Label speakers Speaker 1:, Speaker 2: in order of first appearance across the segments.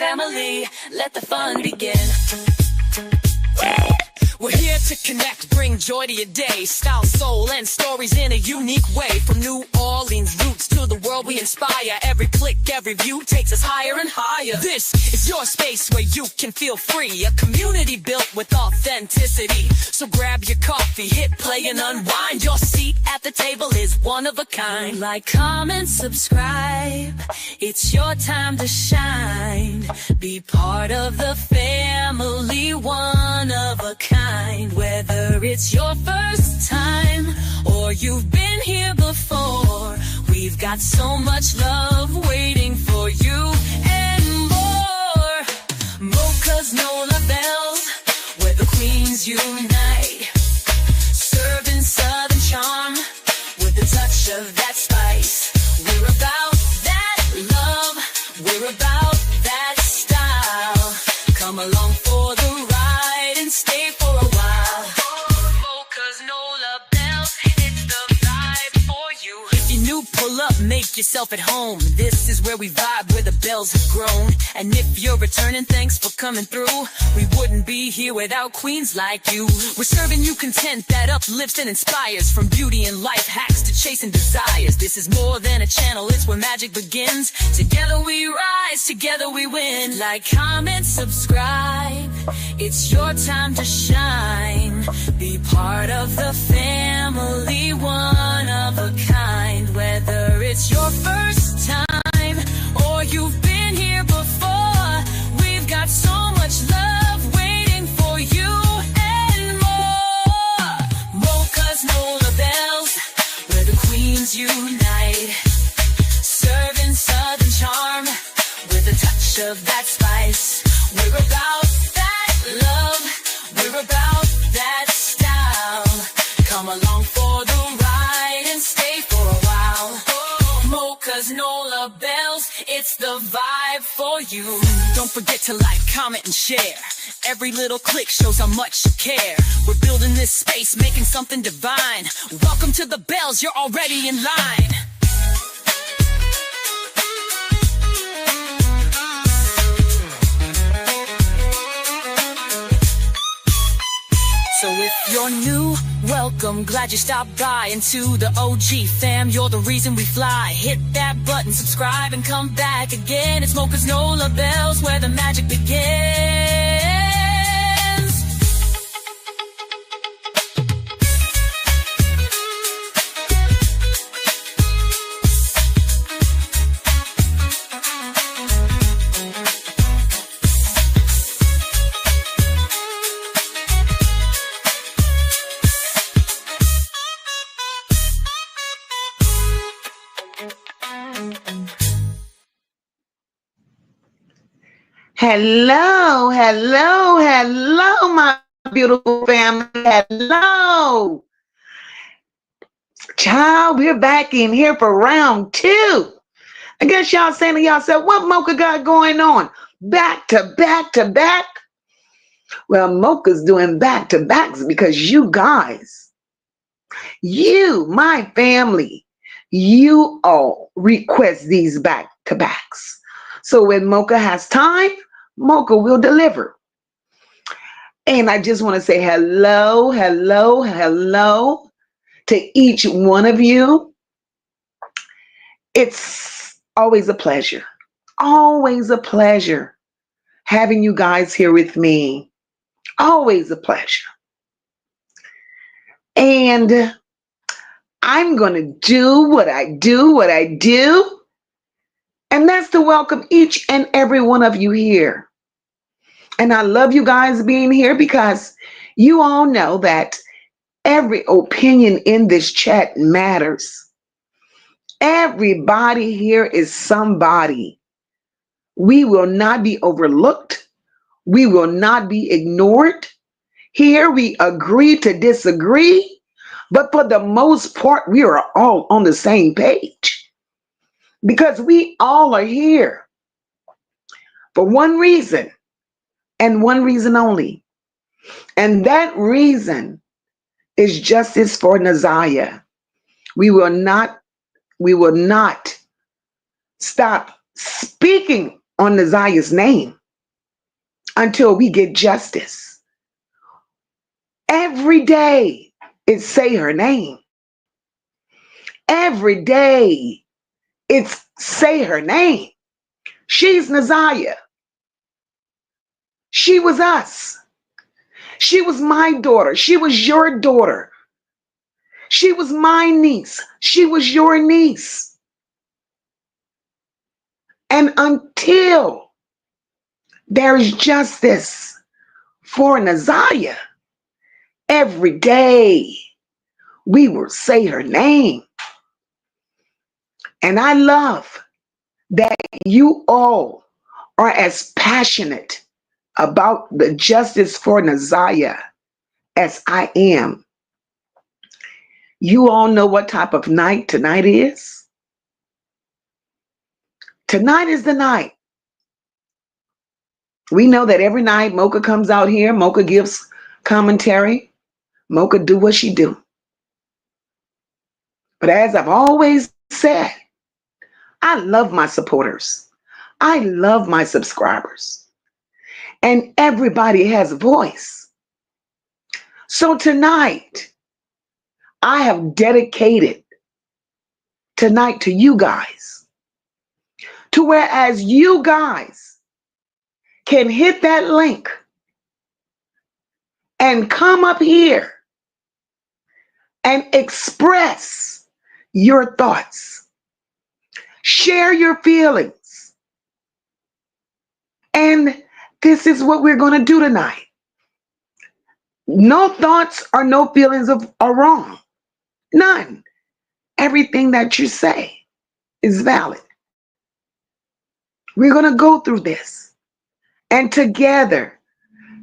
Speaker 1: family, let the fun begin. We're here to connect, bring joy to your day. Style, soul, and stories in a unique way. From New Orleans roots to the world we inspire. Every click, every view takes us higher and higher. This is your space where you can feel free. A community built with authenticity. So grab your coffee, hit play and unwind. Your seat at the table is one of a kind. Like, comment, subscribe. It's your time to shine. Be part of the family, one of a kind. Whether it's your first time or you've been here before, we've got so much love waiting for you and more. MOCA's NOLA bells, where the queens unite. Serving Southern charm with a touch of that spice. We're about that love, we're about that style. Come along for the ride and stay for a while. MOCA's NOLA bells, it's the vibe for you. If you're new, pull up, make yourself at home. This is where we vibe, where the bells have grown. And if you're returning, thanks for coming through. We wouldn't be here without queens like you. We're serving you content that uplifts and inspires. From beauty and life hacks to chasing desires. This is more than a channel, it's where magic begins. Together we rise, together we win. Like, comment, subscribe. It's your time to shine. Be part of the family, one of a kind. Whether it's your first time or you've been here before, we've got so much love waiting for you and more. MOCA's NOLA bells, where the queens unite. Serving Southern charm with a touch of that spice. We're about that love, we're about that style. Come along for the ride and stay for a while. MOCA's NOLA bells, it's the vibe for you. Don't forget to like, comment, and share. Every little click shows how much you care. We're building this space, making something divine. Welcome to the bells, you're already in line. So if you're new, welcome, glad you stopped by. And to the OG fam, you're the reason we fly. Hit that button, subscribe, and come back again. It's MOCA's NOLA bells, where the magic begins.
Speaker 2: Hello, hello, hello, my beautiful family. Hello. Child, we're back in here for round 2. I guess y'all saying to yourself, what MOCA got going on? Back to back to back? Well, MOCA's doing back to backs because you guys, you, my family, you all request these back to backs. So when MOCA has time, MOCA will deliver. And I just want to say hello, hello, hello to each one of you. It's always a pleasure having you guys here with me. Always a pleasure. And I'm going to do what I do. And that's to welcome each and every one of you here. And I love you guys being here because you all know that every opinion in this chat matters. Everybody here is somebody. We will not be overlooked. We will not be ignored. Here we agree to disagree, but for the most part, we are all on the same page. Because we all are here for one reason and one reason only. And that reason is justice for Ziyah. We will not stop speaking on Ziyah's name until we get justice. Every day it's say her name. Every day it's say her name. She's Ziyah. She was us. She was my daughter. She was your daughter. She was my niece. She was your niece. And until there's justice for Ziyah, every day we will say her name. And I love that you all are as passionate about the justice for Ziyah as I am. You all know what type of night tonight is? Tonight is the night. We know that every night MOCA comes out here, MOCA gives commentary, MOCA do what she do. But as I've always said, I love my supporters. I love my subscribers. And everybody has a voice. So tonight, I have dedicated tonight to you guys. To whereas you guys can hit that link and come up here and express your thoughts. Share your feelings. And this is what we're going to do tonight. No thoughts or no feelings are wrong. None. Everything that you say is valid. We're going to go through this. And together,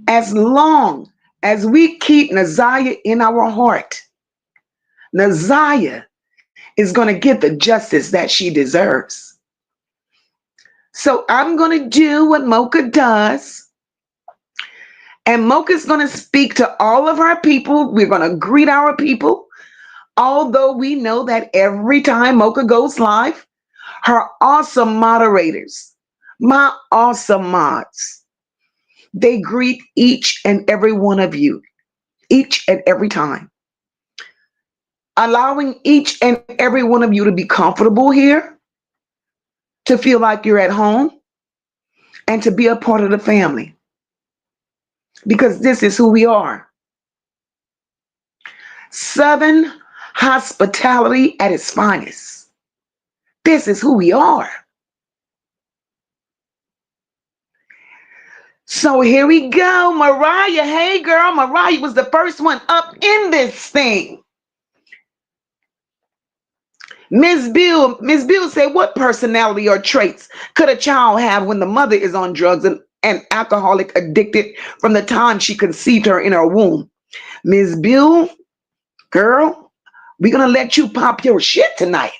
Speaker 2: as long as we keep Ziyah in our heart, Ziyah is going to get the justice that she deserves. So I'm going to do what MOCA does. And MOCA is going to speak to all of our people. We're going to greet our people. Although we know that every time MOCA goes live, her awesome moderators, my awesome mods, they greet each and every one of you, each and every time. Allowing each and every one of you to be comfortable here, to feel like you're at home, and to be a part of the family. Because this is who we are. Southern hospitality at its finest. This is who we are. So here we go. Mariah, hey girl, Mariah was the first one up in this thing. Ms. Bill said, what personality or traits could a child have when the mother is on drugs and alcoholic addicted from the time she conceived her in her womb? Ms. Bill, girl, we're going to let you pop your shit tonight.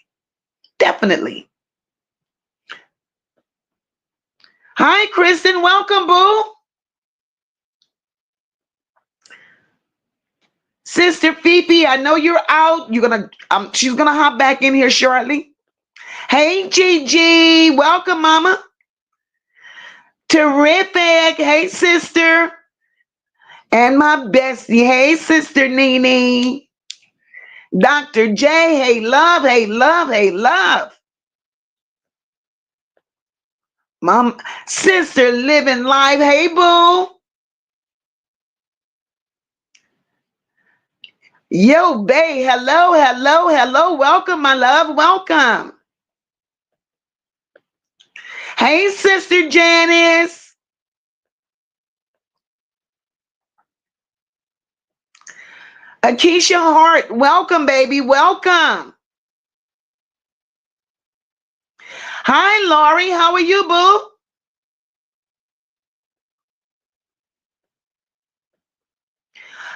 Speaker 2: Definitely. Hi, Kristen. Welcome, boo. Sister Fifi, I know you're out. She's gonna hop back in here shortly. Hey, Gigi. Welcome, mama. Terrific. Hey, sister. And my bestie. Hey, sister Nene. Dr. J. Hey, love. Hey, love. Hey, love. Mom, sister living life. Hey, boo. Yo, babe. Hello, hello, hello. Welcome, my love. Welcome. Hey, sister Janice. Akeisha Hart. Welcome, baby. Welcome. Hi, Laurie. How are you, boo?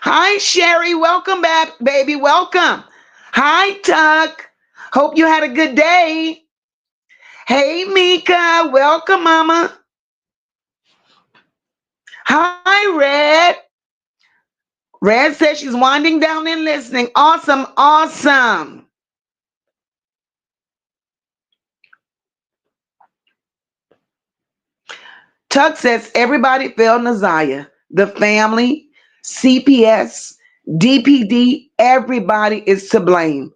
Speaker 2: Hi, Sherry. Welcome back, baby. Welcome. Hi, Tuck. Hope you had a good day. Hey, Mika. Welcome, mama. Hi, Red. Red says she's winding down and listening. Awesome. Awesome. Tuck says everybody failed Nazaya. The family, CPS, DPD, everybody is to blame.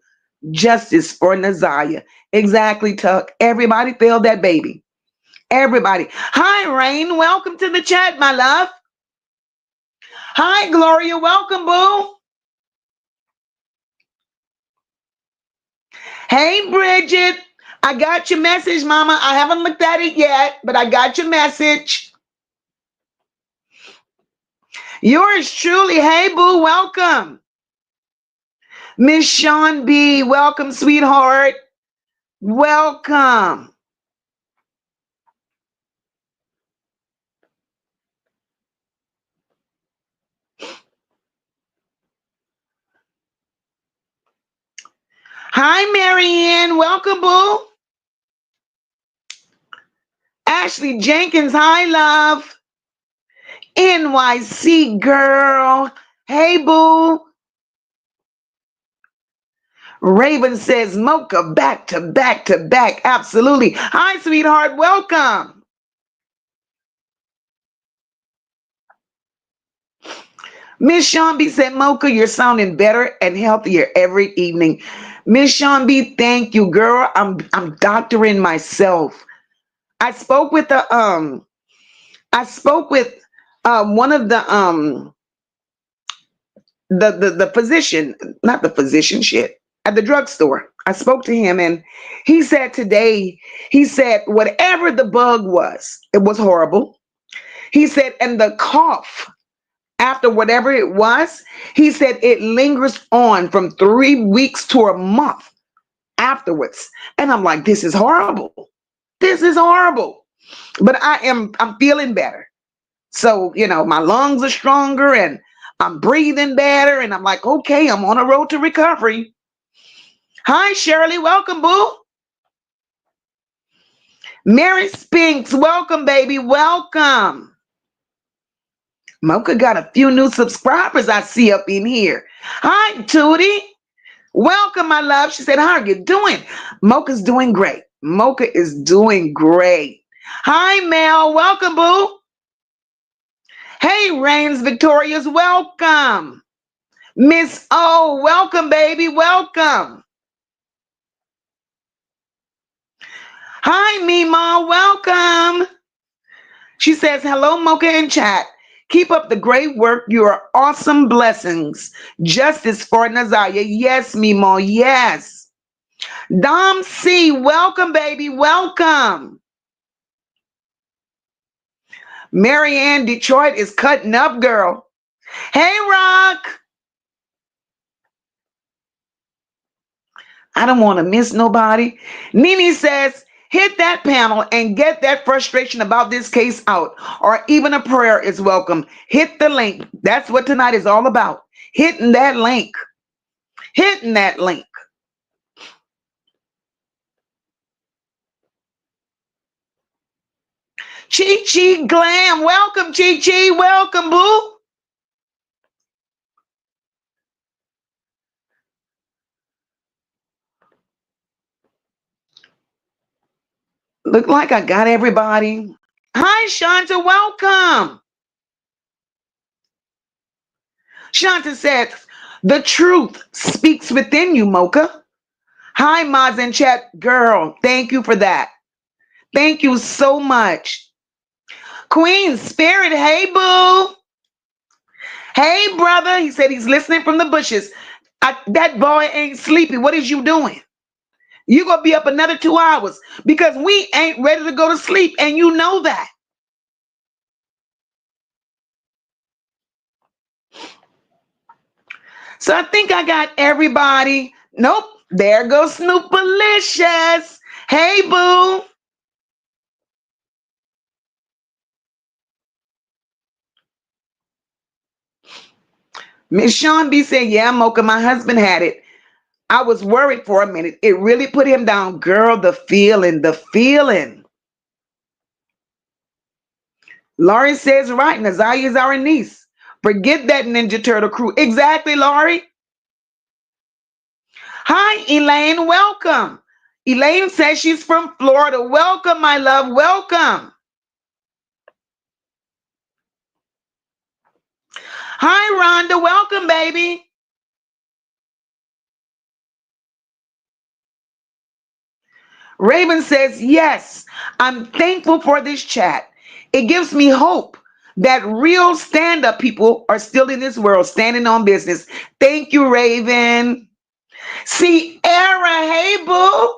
Speaker 2: Justice for Nazaya. Exactly, Tuck. Everybody failed that baby. Everybody. Hi, Rain. Welcome to the chat, my love. Hi, Gloria. Welcome, boo. Hey, Bridget. I got your message, Mama. I haven't looked at it yet, but I got your message. Yours truly. Hey, boo. Welcome. Miss Sean B. Welcome, sweetheart. Welcome. Hi, Marianne. Welcome, boo. Ashley Jenkins. Hi, love. NYC girl. Hey, boo. Raven says MOCA back to back to back. Absolutely. Hi, sweetheart. Welcome. Miss Sean B said, MOCA, you're sounding better and healthier every evening. Miss Sean B, thank you, girl. I'm doctoring myself. I spoke with one of the physician, not the physician shit, at the drugstore. I spoke to him and he said today, he said whatever the bug was, it was horrible. He said, and the cough after whatever it was, he said it lingers on from 3 weeks to a month afterwards. And I'm like, this is horrible. This is horrible. But I'm feeling better. So, my lungs are stronger and I'm breathing better. And I'm like, okay, I'm on a road to recovery. Hi, Shirley. Welcome, boo. Mary Spinks. Welcome, baby. Welcome. MOCA got a few new subscribers I see up in here. Hi, Tootie. Welcome, my love. She said, how are you doing? MOCA's doing great. MOCA is doing great. Hi, Mel. Welcome, boo. Hey, Rains Victorious. Welcome. Miss O. Welcome, baby. Welcome. Hi, Mima. Welcome. She says, hello, MOCA in chat. Keep up the great work. You are awesome. Blessings. Justice for Nazaya. Yes, Mimo. Yes. Dom C. Welcome, baby. Welcome. Marianne, Detroit is cutting up, girl. Hey, Rock. I don't want to miss nobody. Nene says, hit that panel and get that frustration about this case out, or even a prayer is welcome. Hit the link. That's what tonight is all about. Hitting that link. Hitting that link. Chi Chi Glam. Welcome, Chi Chi. Welcome, boo. Look like I got everybody. Hi, Shanta. Welcome. Shanta said, the truth speaks within you, MOCA. Hi, Maz in chat. Girl, thank you for that. Thank you so much. Queen Spirit, hey, boo. Hey, brother. He said he's listening from the bushes. That boy ain't sleepy. What is you doing? You're going to be up another 2 hours because we ain't ready to go to sleep, and you know that. So I think I got everybody. Nope. There goes Snoopalicious. Hey, boo. Miss Sean B said, yeah, MOCA, my husband had it. I was worried for a minute. It really put him down. Girl, the feeling, the feeling. Laurie says, right, Nazaya is our niece. Forget that Ninja Turtle crew. Exactly, Laurie. Hi, Elaine. Welcome. Elaine says she's from Florida. Welcome, my love. Welcome. Hi, Rhonda. Welcome, baby. Raven says, yes, I'm thankful for this chat. It gives me hope that real stand up people are still in this world standing on business. Thank you, Raven. Sierra, hey, boo.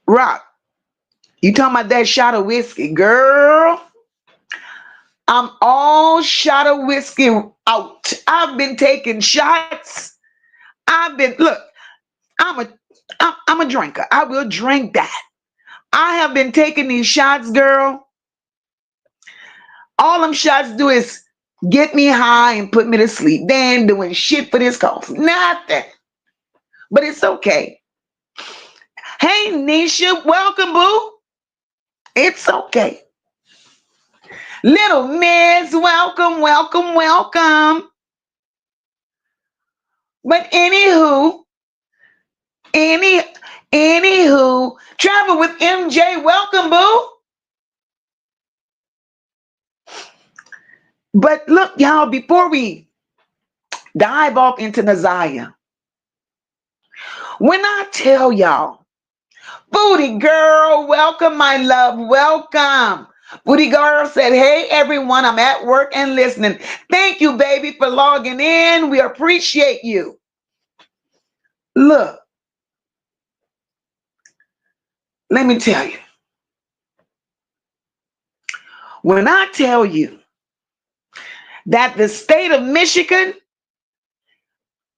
Speaker 2: Rock, you talking about that shot of whiskey, girl? I'm all shot of whiskey out. I've been taking shots. Look, I'm a, I'm a drinker. I will drink that. I have been taking these shots, girl. All them shots do is get me high and put me to sleep. They ain't doing shit for this cough. Nothing. But it's okay. Hey, Nisha, welcome, boo. It's okay. Little Miss, welcome, welcome, welcome. But any, anywho, travel with MJ, welcome, boo. But look, y'all, before we dive off into the Ziyah, when I tell y'all, Booty girl, welcome, my love, welcome. Booty girl said, hey, everyone, I'm at work and listening. Thank you, baby, for logging in. We appreciate you. Look, let me tell you. When I tell you that the state of Michigan,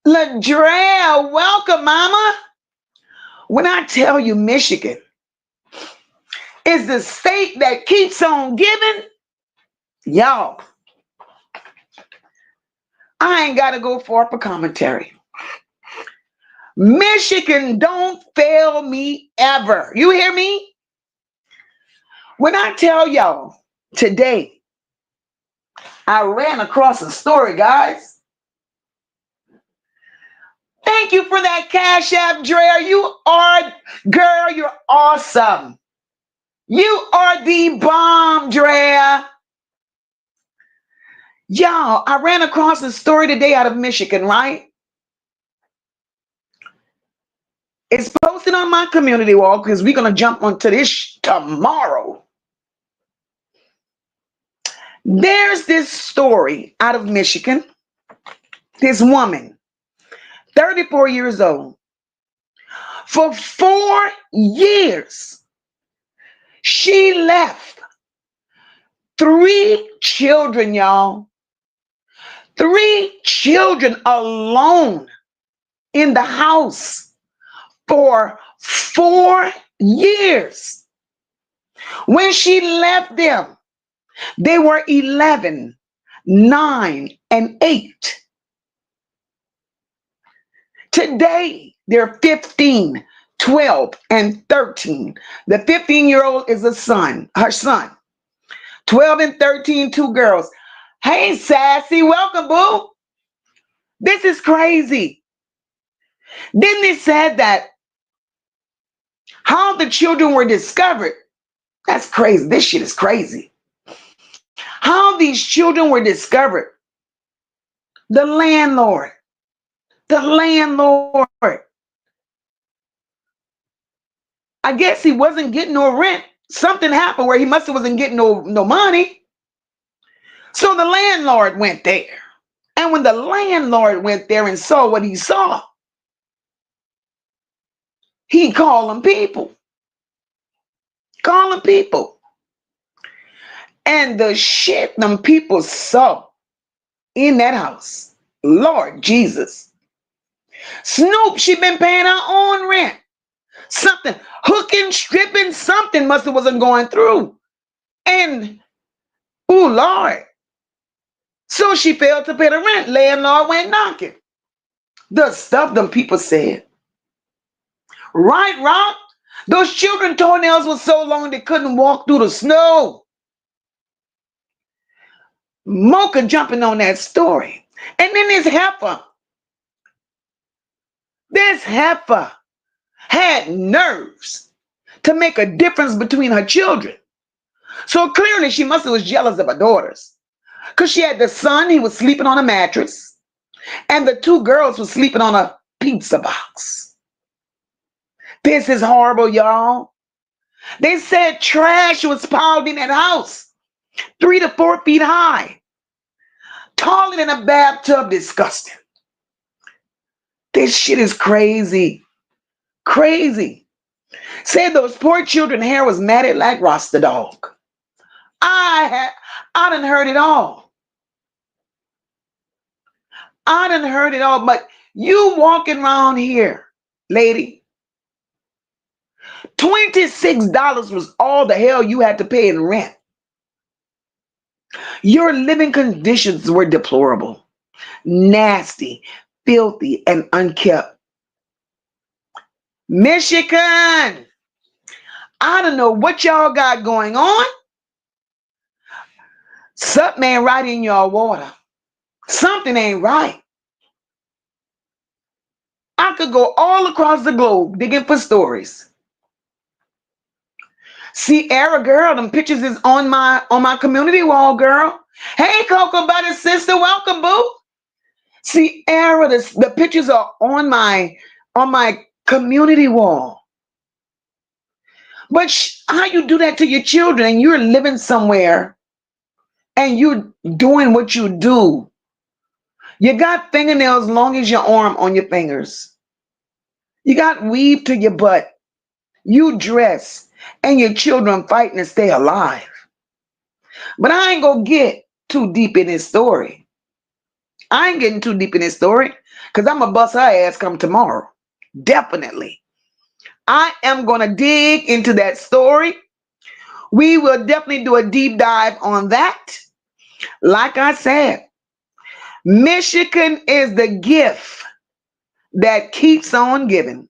Speaker 2: Ladrea, welcome, mama. When I tell you Michigan is the state that keeps on giving, y'all, I ain't got to go far for commentary. Michigan don't fail me ever. You hear me? When I tell y'all today, I ran across a story, guys. Thank you for that Cash App, Drea. Girl, you're awesome. You are the bomb, Drea. Y'all, I ran across a story today out of Michigan, right? It's posted on my community wall because we're going to jump onto this tomorrow. There's this story out of Michigan. This woman, 34 years old, for 4 years, she left 3 children, y'all. 3 children alone in the house for 4 years. When she left them, they were 11, 9, and 8. Today, they're 15, 12, and 13. The 15-year-old is her son. 12 and 13, 2 girls. Hey, Sassy, welcome, boo. This is crazy. Then they said that how the children were discovered. That's crazy. This shit is crazy. How these children were discovered. The landlord. I guess he wasn't getting no rent. Something happened where he wasn't getting no money. So the landlord went there. And when the landlord went there and saw what he saw, he called them people. And the shit them people saw in that house. Lord Jesus. Snoop, she been paying her own rent. Something, hooking, stripping, something wasn't going through. And, oh Lord. So she failed to pay the rent. Landlord went knocking. The stuff them people said. Right, Rock? Those children toenails were so long they couldn't walk through the snow. MOCA jumping on that story. And then this heifer had nerves to make a difference between her children. So clearly she must have was jealous of her daughters. Because she had the son, he was sleeping on a mattress, and the two girls were sleeping on a pizza box. This is horrible, y'all. They said trash was piled in that house, 3 to 4 feet high, taller than a bathtub. Disgusting. This shit is crazy. Crazy. Said those poor children's hair was matted like Rasta dog. I done heard it all. I done heard it all. But you walking around here, lady, $26 was all the hell you had to pay in rent. Your living conditions were deplorable, nasty, filthy, and unkept. Michigan, I don't know what y'all got going on. Something ain't right in your water. Something ain't right. I could go all across the globe digging for stories. Sierra, girl, them pictures is on my community wall, girl. Hey, Cocoa Butter sister, welcome, boo. Sierra, the pictures are on my community wall. But how you do that to your children, and you're living somewhere and you're doing what you do? You got fingernails long as your arm on your fingers. You got weave to your butt. You dress, and your children fighting to stay alive. But I ain't gonna get too deep in this story. I ain't getting too deep in this story because I'm gonna bust her ass come tomorrow. Definitely. I am gonna dig into that story. We will definitely do a deep dive on that. Like I said, Michigan is the gift that keeps on giving.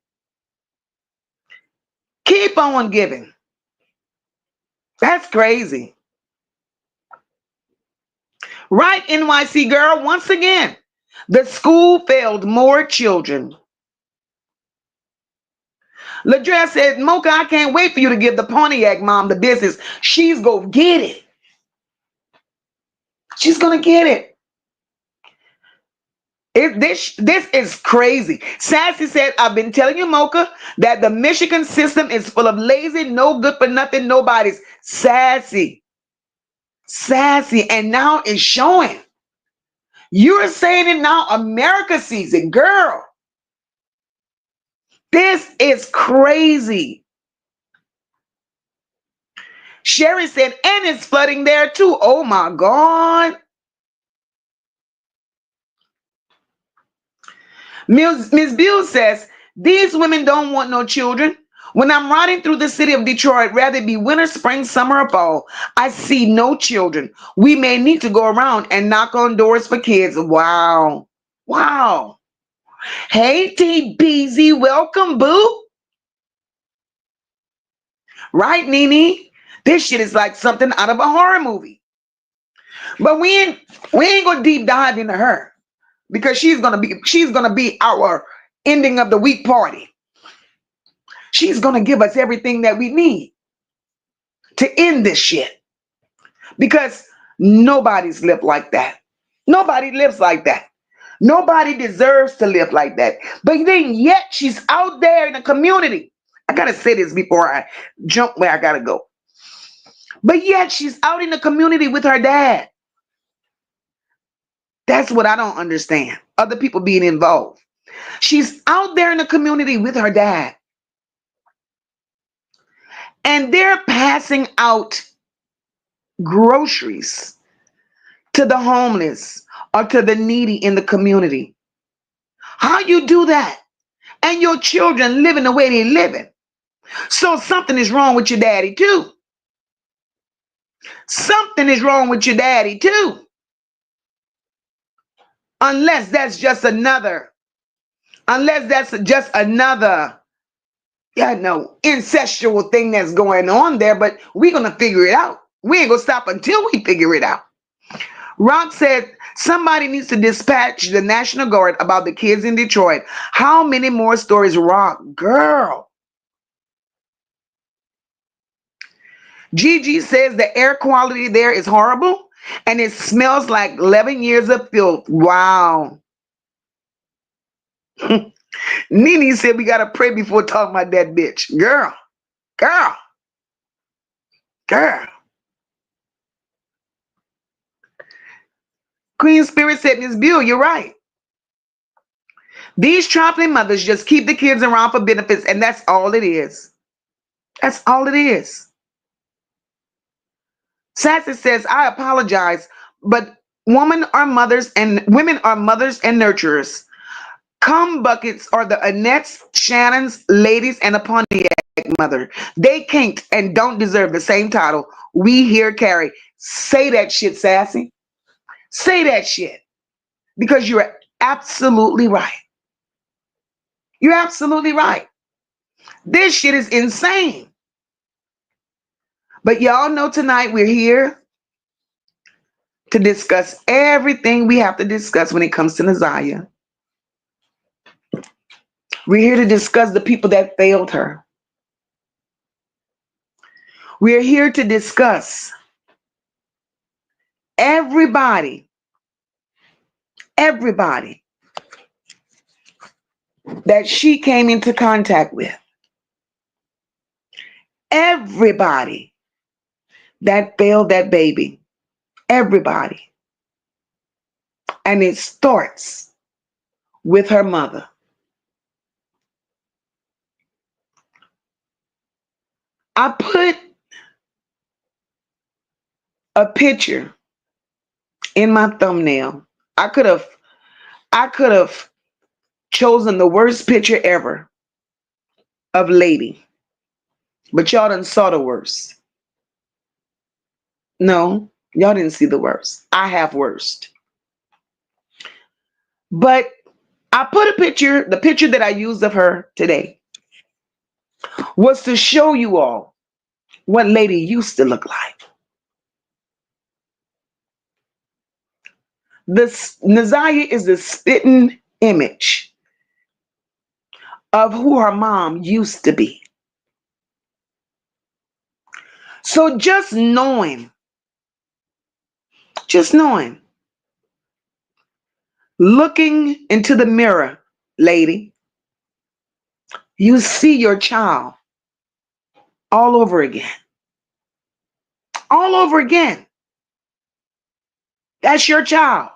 Speaker 2: Keep on giving. That's crazy. Right, NYC girl, once again, the school failed more children. LaDress said, Mocha, I can't wait for you to give the Pontiac mom the business. She's gonna get it. She's gonna get it. This is crazy. Sassy said, I've been telling you, Mocha, that the Michigan system is full of lazy, no good for nothing, nobody's. Sassy. And now it's showing. You're saying it now. America sees it. Girl, this is crazy. Sherry said, and it's flooding there too. Oh my God. Ms. Bill says, these women don't want no children. When I'm riding through the city of Detroit, rather it be winter, spring, summer, or fall, I see no children. We may need to go around and knock on doors for kids. Wow. Wow. Hey, TBZ, welcome, boo. Right, Nene? This shit is like something out of a horror movie. But we ain't gonna deep dive into her because she's gonna be our ending of the week party. She's gonna give us everything that we need to end this shit. Because nobody's lived like that. Nobody lives like that. Nobody deserves to live like that. But then yet she's out there in the community. I gotta say this before I jump where I gotta go. But yet she's out in the community with her dad. That's what I don't understand. Other people being involved. She's out there in the community with her dad. And they're passing out groceries to the homeless or to the needy in the community. How you do that? And your children living the way they're living. So something is wrong with your daddy too. Something is wrong with your daddy too. Unless that's just another, incestual thing that's going on there, but we're going to figure it out. We ain't going to stop until we figure it out. Rock said, somebody needs to dispatch the National Guard about the kids in Detroit. How many more stories, Rock? Girl. Gigi says the air quality there is horrible and it smells like 11 years of filth. Wow. Nene said we got to pray before talking about that bitch. Girl, girl, girl. Queen Spirit said, Miss Bill, you're right. These traveling mothers just keep the kids around for benefits, and that's all it is. That's all it is. Sassy says, I apologize, but women are mothers and nurturers. Cum buckets are the Annette's, Shannon's, ladies, and a Pontiac mother. They can't and don't deserve the same title we here carry. Say that shit, Sassy. Say that shit. Because you're absolutely right. You're absolutely right. This shit is insane. But y'all know tonight we're here to discuss everything we have to discuss when it comes to Ziyah. We're here to discuss the people that failed her. We're here to discuss everybody that she came into contact with. Everybody that failed that baby. Everybody. And it starts with her mother. I put a picture in my thumbnail. I could have chosen the worst picture ever of Lady. But y'all done saw the worst. No, y'all didn't see the worst. I have worst. But I put a picture, the picture that I used of her today was to show you all what Lady used to look like. Ziyah is the spitting image of who her mom used to be. So just knowing, looking into the mirror, Lady, you see your child all over again. All over again. That's your child.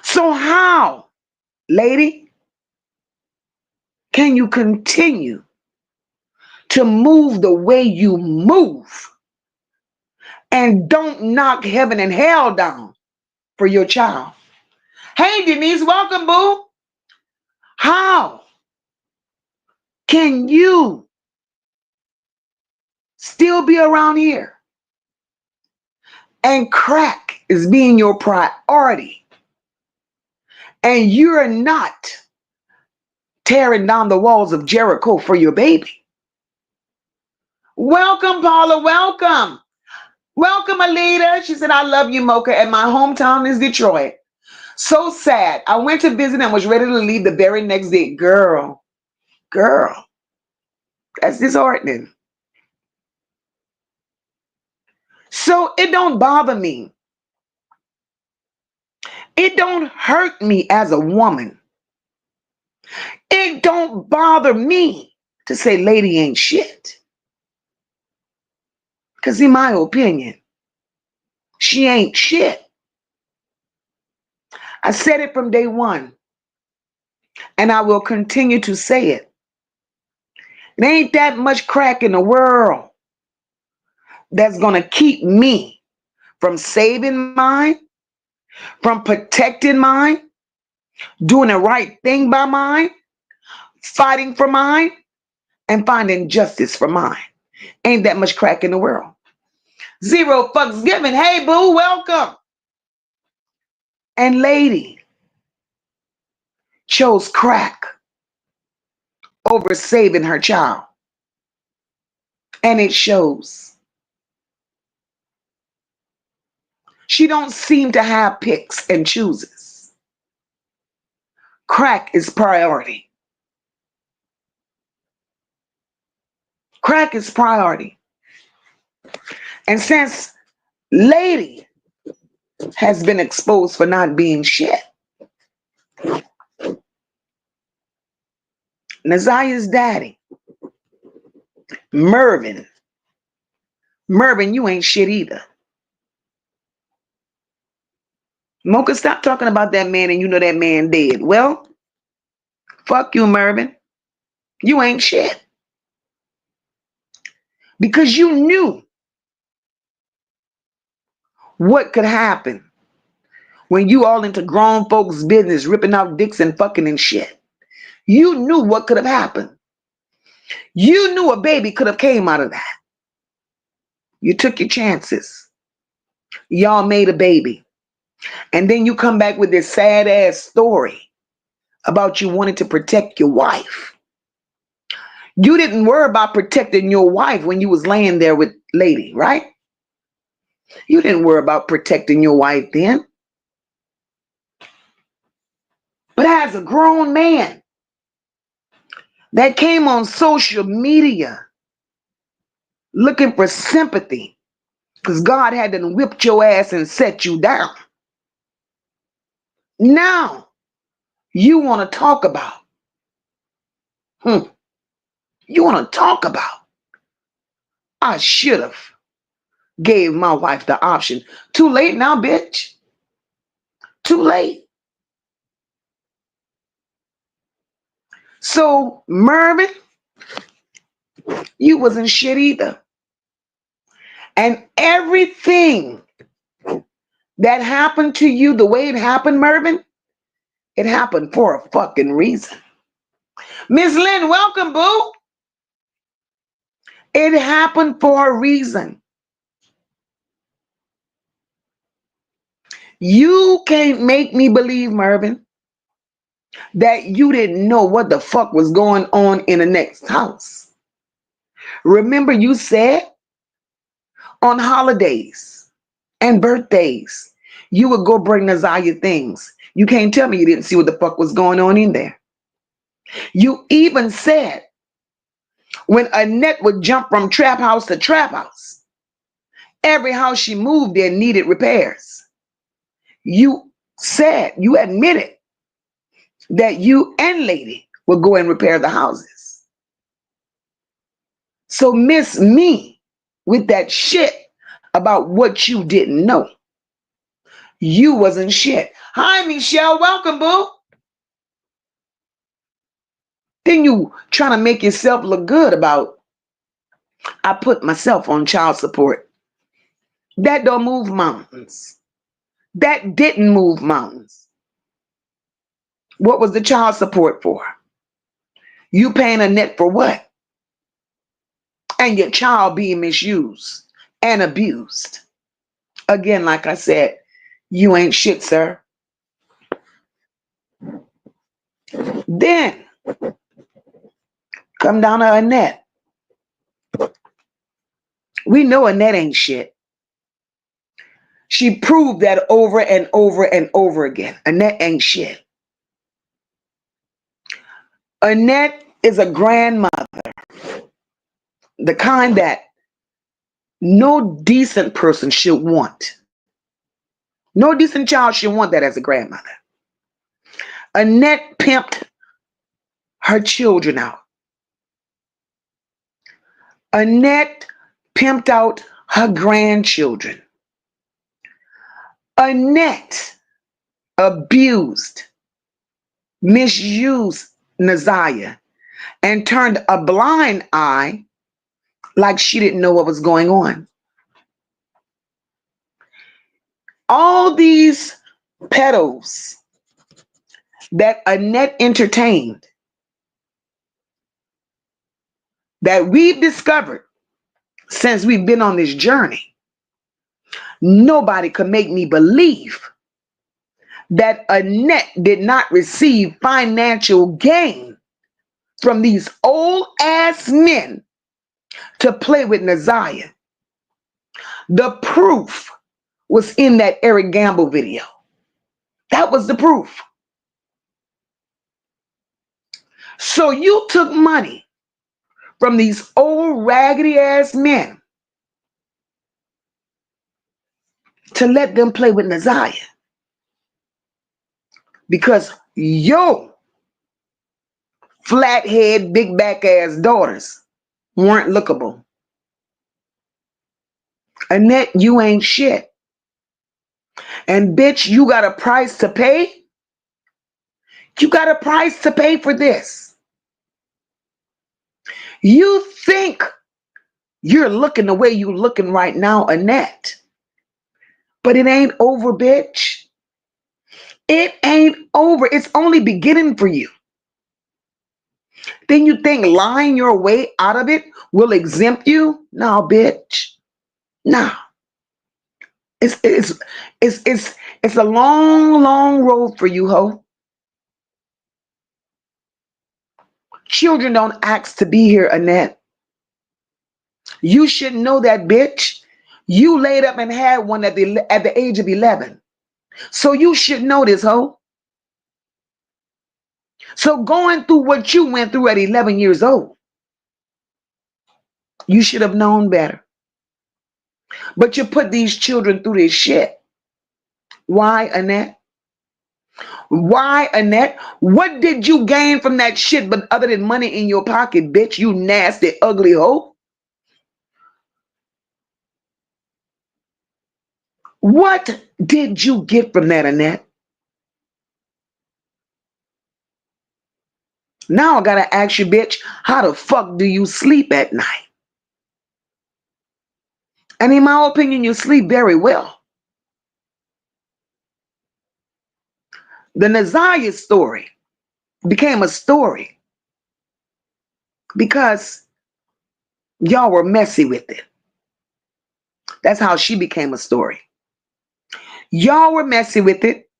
Speaker 2: So how, Lady, can you continue to move the way you move and don't knock heaven and hell down for your child? Hey, Denise, welcome, boo. How can you still be around here and crack is being your priority and you're not tearing down the walls of Jericho for your baby? Welcome, Paula, welcome. Welcome, Alita. She said, I love you, MOCA, and my hometown is Detroit. So sad. I went to visit and was ready to leave the very next day. Girl, that's disheartening. So it don't bother me. It don't hurt me as a woman. It don't bother me to say Lady ain't shit. Because in my opinion, she ain't shit. I said it from day one, and I will continue to say it. There ain't that much crack in the world that's going to keep me from saving mine, from protecting mine, doing the right thing by mine, fighting for mine, and finding justice for mine. Ain't that much crack in the world. Zero fucks given. Hey, boo, welcome. And Lady chose crack over saving her child. And it shows. She don't seem to have picks and chooses. Crack is priority. Crack is priority. And since Lady has been exposed for not being shit, Naziah's daddy, Mervin, you ain't shit either. Mocha, stop talking about that man and you know that man dead. Well, fuck you, Mervin. You ain't shit. Because you knew what could happen when you all into grown folks' business, ripping out dicks and fucking and shit. You knew what could have happened. You knew a baby could have came out of that. You took your chances. Y'all made a baby. And then you come back with this sad ass story about you wanting to protect your wife. You didn't worry about protecting your wife when you was laying there with Lady, right? You didn't worry about protecting your wife then. But as a grown man that came on social media looking for sympathy because God had to whip your ass and set you down. Now you want to talk about, you want to talk about, I should have gave my wife the option. Too late now, bitch. Too late. So Mervin, you wasn't shit either. And everything that happened to you, the way it happened, Mervin, it happened for a fucking reason. Miss Lynn, welcome, boo. It happened for a reason. You can't make me believe, Mervin, that you didn't know what the fuck was going on in the next house. Remember you said on holidays and birthdays, you would go bring Naziah things. You can't tell me you didn't see what the fuck was going on in there. You even said when Annette would jump from trap house to trap house, every house she moved in needed repairs. You said, you admitted that you and Lady would go and repair the houses. So miss me with that shit about what you didn't know. You wasn't shit. Hi, Michelle. Welcome, boo. Then you trying to make yourself look good about, I put myself on child support. That don't move mountains. That didn't move mountains. What was the child support for? You paying Annette for what? And your child being misused and abused. Again, like I said, you ain't shit, sir. Then come down to Annette. We know Annette ain't shit. She proved that over and over and over again. Annette ain't shit. Annette is a grandmother, the kind that no decent person should want. No decent child should want that as a grandmother. Annette pimped her children out. Annette pimped out her grandchildren. Annette abused, misused Naziah and turned a blind eye like she didn't know what was going on. All these pedos that Annette entertained, that we've discovered since we've been on this journey, nobody could make me believe that Annette did not receive financial gain from these old ass men to play with Naziah. The proof was in that Eric Gamble video. That was the proof. So you took money from these old raggedy ass men to let them play with Ziyah because yo flathead, big back ass daughters weren't lookable. Annette, you ain't shit. And bitch, you got a price to pay. You got a price to pay for this. You think you're looking the way you looking right now, Annette. But it ain't over, bitch. It ain't over. It's only beginning for you. Then you think lying your way out of it will exempt you? No, bitch. No. It's a long, long road for you, ho. Children don't ask to be here, Annette. You should know that, bitch. You laid up and had one at the age of 11. So you should know this, ho. So going through what you went through at 11 years old, you should have known better. But you put these children through this shit. Why, Annette? Why, Annette? What did you gain from that shit but other than money in your pocket, bitch? You nasty, ugly hoe. What did you get from that, Annette? Now I gotta ask you, bitch, how the fuck do you sleep at night? And in my opinion, you sleep very well. The Ziyah story became a story because y'all were messy with it. That's how she became a story. Y'all were messy with it,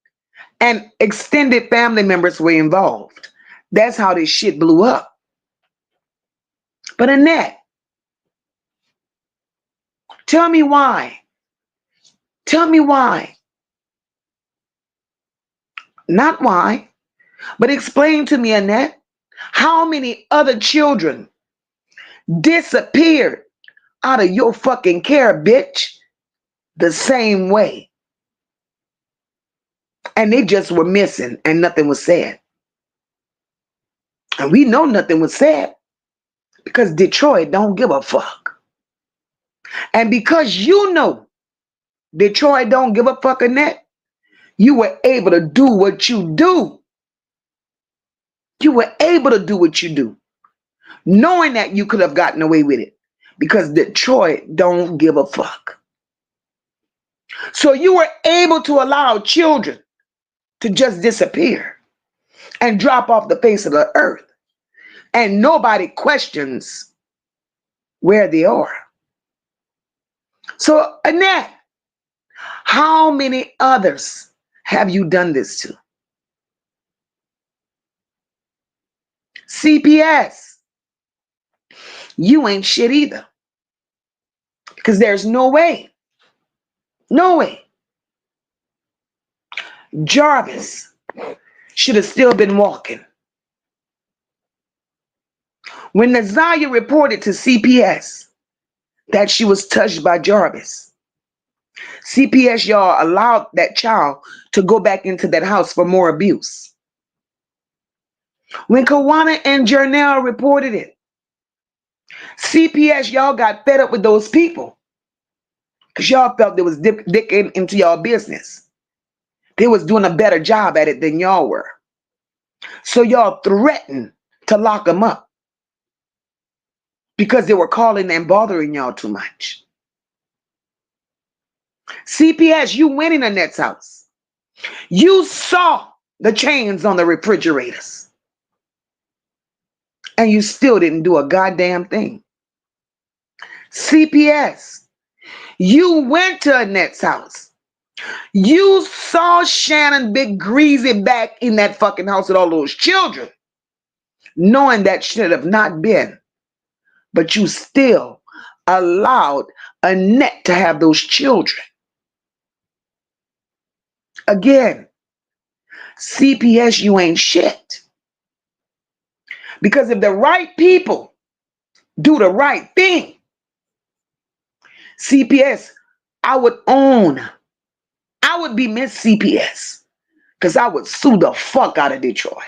Speaker 2: and extended family members were involved. That's how this shit blew up. But Annette, tell me why. Tell me why. Not why, but explain to me, Annette, how many other children disappeared out of your fucking care, bitch, the same way. And they just were missing and nothing was said. And we know nothing was said because Detroit don't give a fuck. And because you know Detroit don't give a fuck, Annette, you were able to do what you do. You were able to do what you do, knowing that you could have gotten away with it because Detroit don't give a fuck. So you were able to allow children to just disappear and drop off the face of the earth, and nobody questions where they are. So, Annette, how many others have you done this to? CPS, you ain't shit either. Because there's no way. No way. Jarvis should have still been walking. When Ziyah reported to CPS that she was touched by Jarvis, CPS, y'all, allowed that child to go back into that house for more abuse. When Kawana and Jernell reported it, CPS, y'all got fed up with those people because y'all felt they was dicking into y'all business. They was doing a better job at it than y'all were. So y'all threatened to lock them up because they were calling and bothering y'all too much. CPS, you went in Annette's house. You saw the chains on the refrigerators. And you still didn't do a goddamn thing. CPS, you went to Annette's house. You saw Shannon big greasy back in that fucking house with all those children, knowing that should have not been. But you still allowed Annette to have those children. Again, CPS, you ain't shit. Because if the right people do the right thing. CPS, I would own, I would be Miss CPS because I would sue the fuck out of Detroit.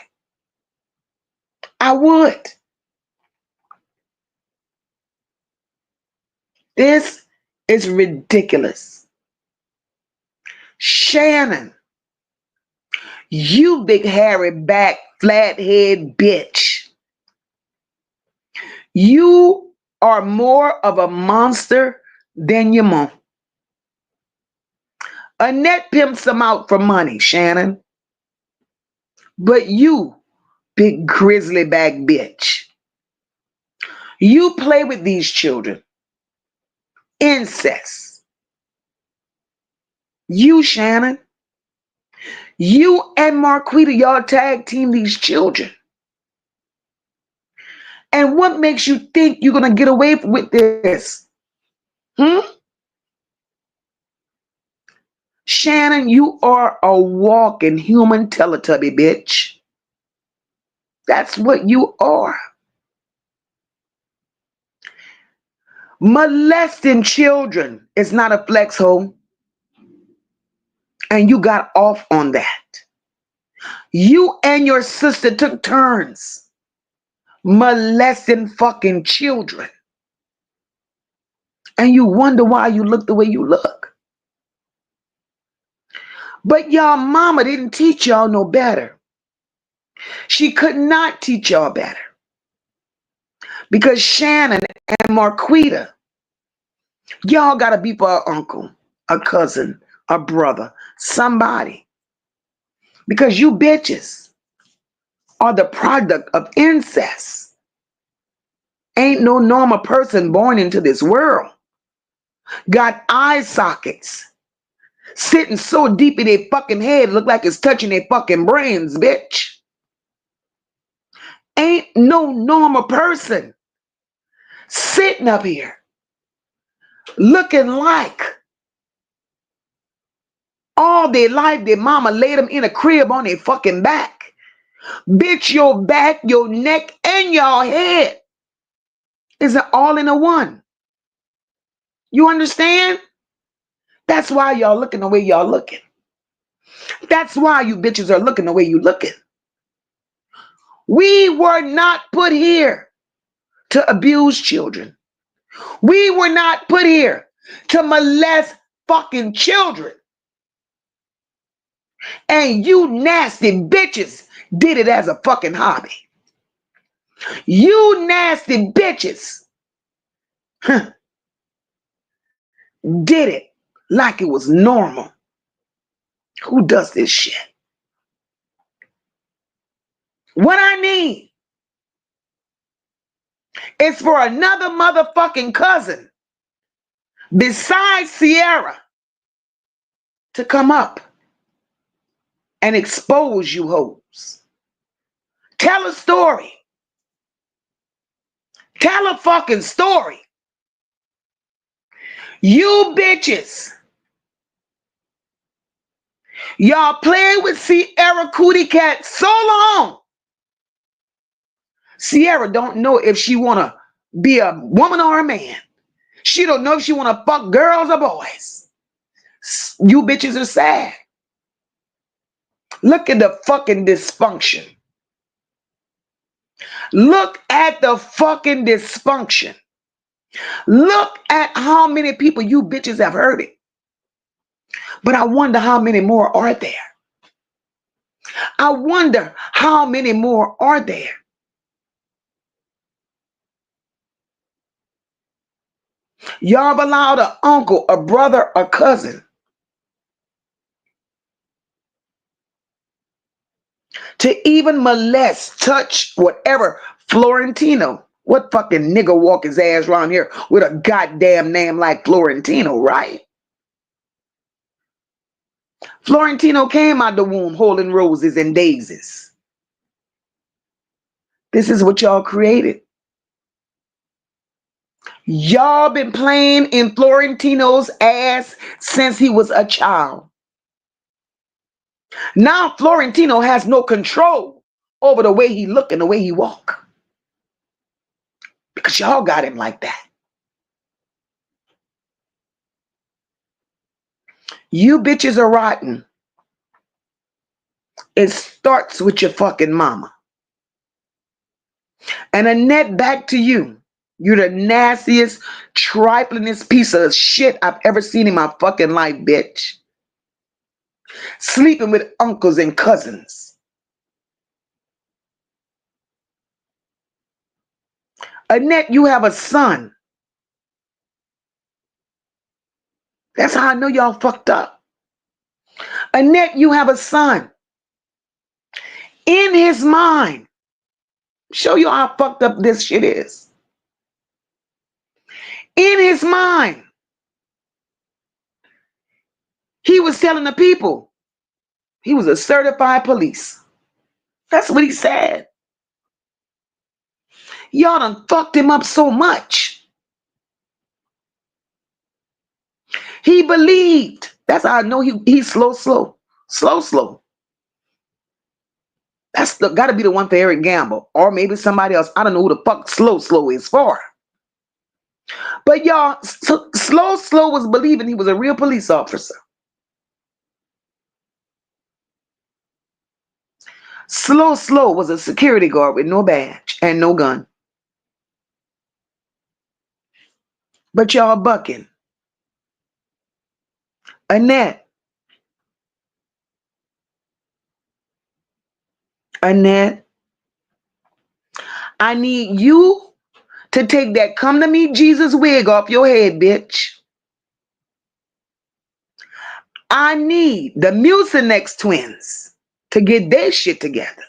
Speaker 2: I would. This is ridiculous. Shannon, you big hairy back flathead bitch. You are more of a monster than your mom. Annette pimps them out for money, Shannon. But you, big grizzly back bitch, you play with these children. Incest. You, Shannon, you and Marquita, y'all tag team these children. And what makes you think you're going to get away with this? Hmm? Shannon, you are a walking human Teletubby, bitch. That's what you are. Molesting children is not a flex hole. And you got off on that. You and your sister took turns molesting fucking children. And you wonder why you look the way you look. But y'all mama didn't teach y'all no better. She could not teach y'all better. Because Shannon and Marquita, y'all got to be for an uncle, a cousin, a brother, somebody. Because you bitches are the product of incest. Ain't no normal person born into this world got eye sockets sitting so deep in their fucking head look like it's touching their fucking brains, bitch. Ain't no normal person sitting up here looking like all their life their mama laid them in a crib on their fucking back. Bitch, your back, your neck, and your head is all in a one. You understand? That's why y'all looking the way y'all looking. That's why you bitches are looking the way you looking. We were not put here to abuse children. We were not put here to molest fucking children. And you nasty bitches did it as a fucking hobby. You nasty bitches did it like it was normal. Who does this shit? What I need is for another motherfucking cousin besides Sierra to come up and expose you hoes. Tell a story. Tell a fucking story. You bitches, y'all played with Sierra Cootie Cat so long. Sierra don't know if she want to be a woman or a man. She don't know if she want to fuck girls or boys. You bitches are sad. Look at the fucking dysfunction. Look at the fucking dysfunction. Look at how many people you bitches have heard it. But I wonder how many more are there. I wonder how many more are there. Y'all have allowed an uncle, a brother, a cousin to even molest, touch, whatever. Florentino. What fucking nigga walk his ass around here with a goddamn name like Florentino, right? Florentino came out the womb holding roses and daisies. This is what y'all created. Y'all been playing in Florentino's ass since he was a child. Now Florentino has no control over the way he look and the way he walk. because y'all got him like that. You bitches are rotten. It starts with your fucking mama. And Annette, back to you. You're the nastiest, triflingest piece of shit I've ever seen in my fucking life, bitch. Sleeping with uncles and cousins. Annette, you have a son. That's how I know y'all fucked up. Annette, you have a son. In his mind. Show you how fucked up this shit is. In his mind. He was telling the people he was a certified police. That's what he said. Y'all done fucked him up so much. He believed. That's how I know he's slow. That's gotta be the one for Eric Gamble. Or maybe somebody else. I don't know who the fuck slow is for. But y'all, slow was believing he was a real police officer. Slow was a security guard with no badge and no gun. But y'all bucking. Annette, I need you to take that come to me Jesus wig off your head, bitch. I need the Mucinex twins to get their shit together.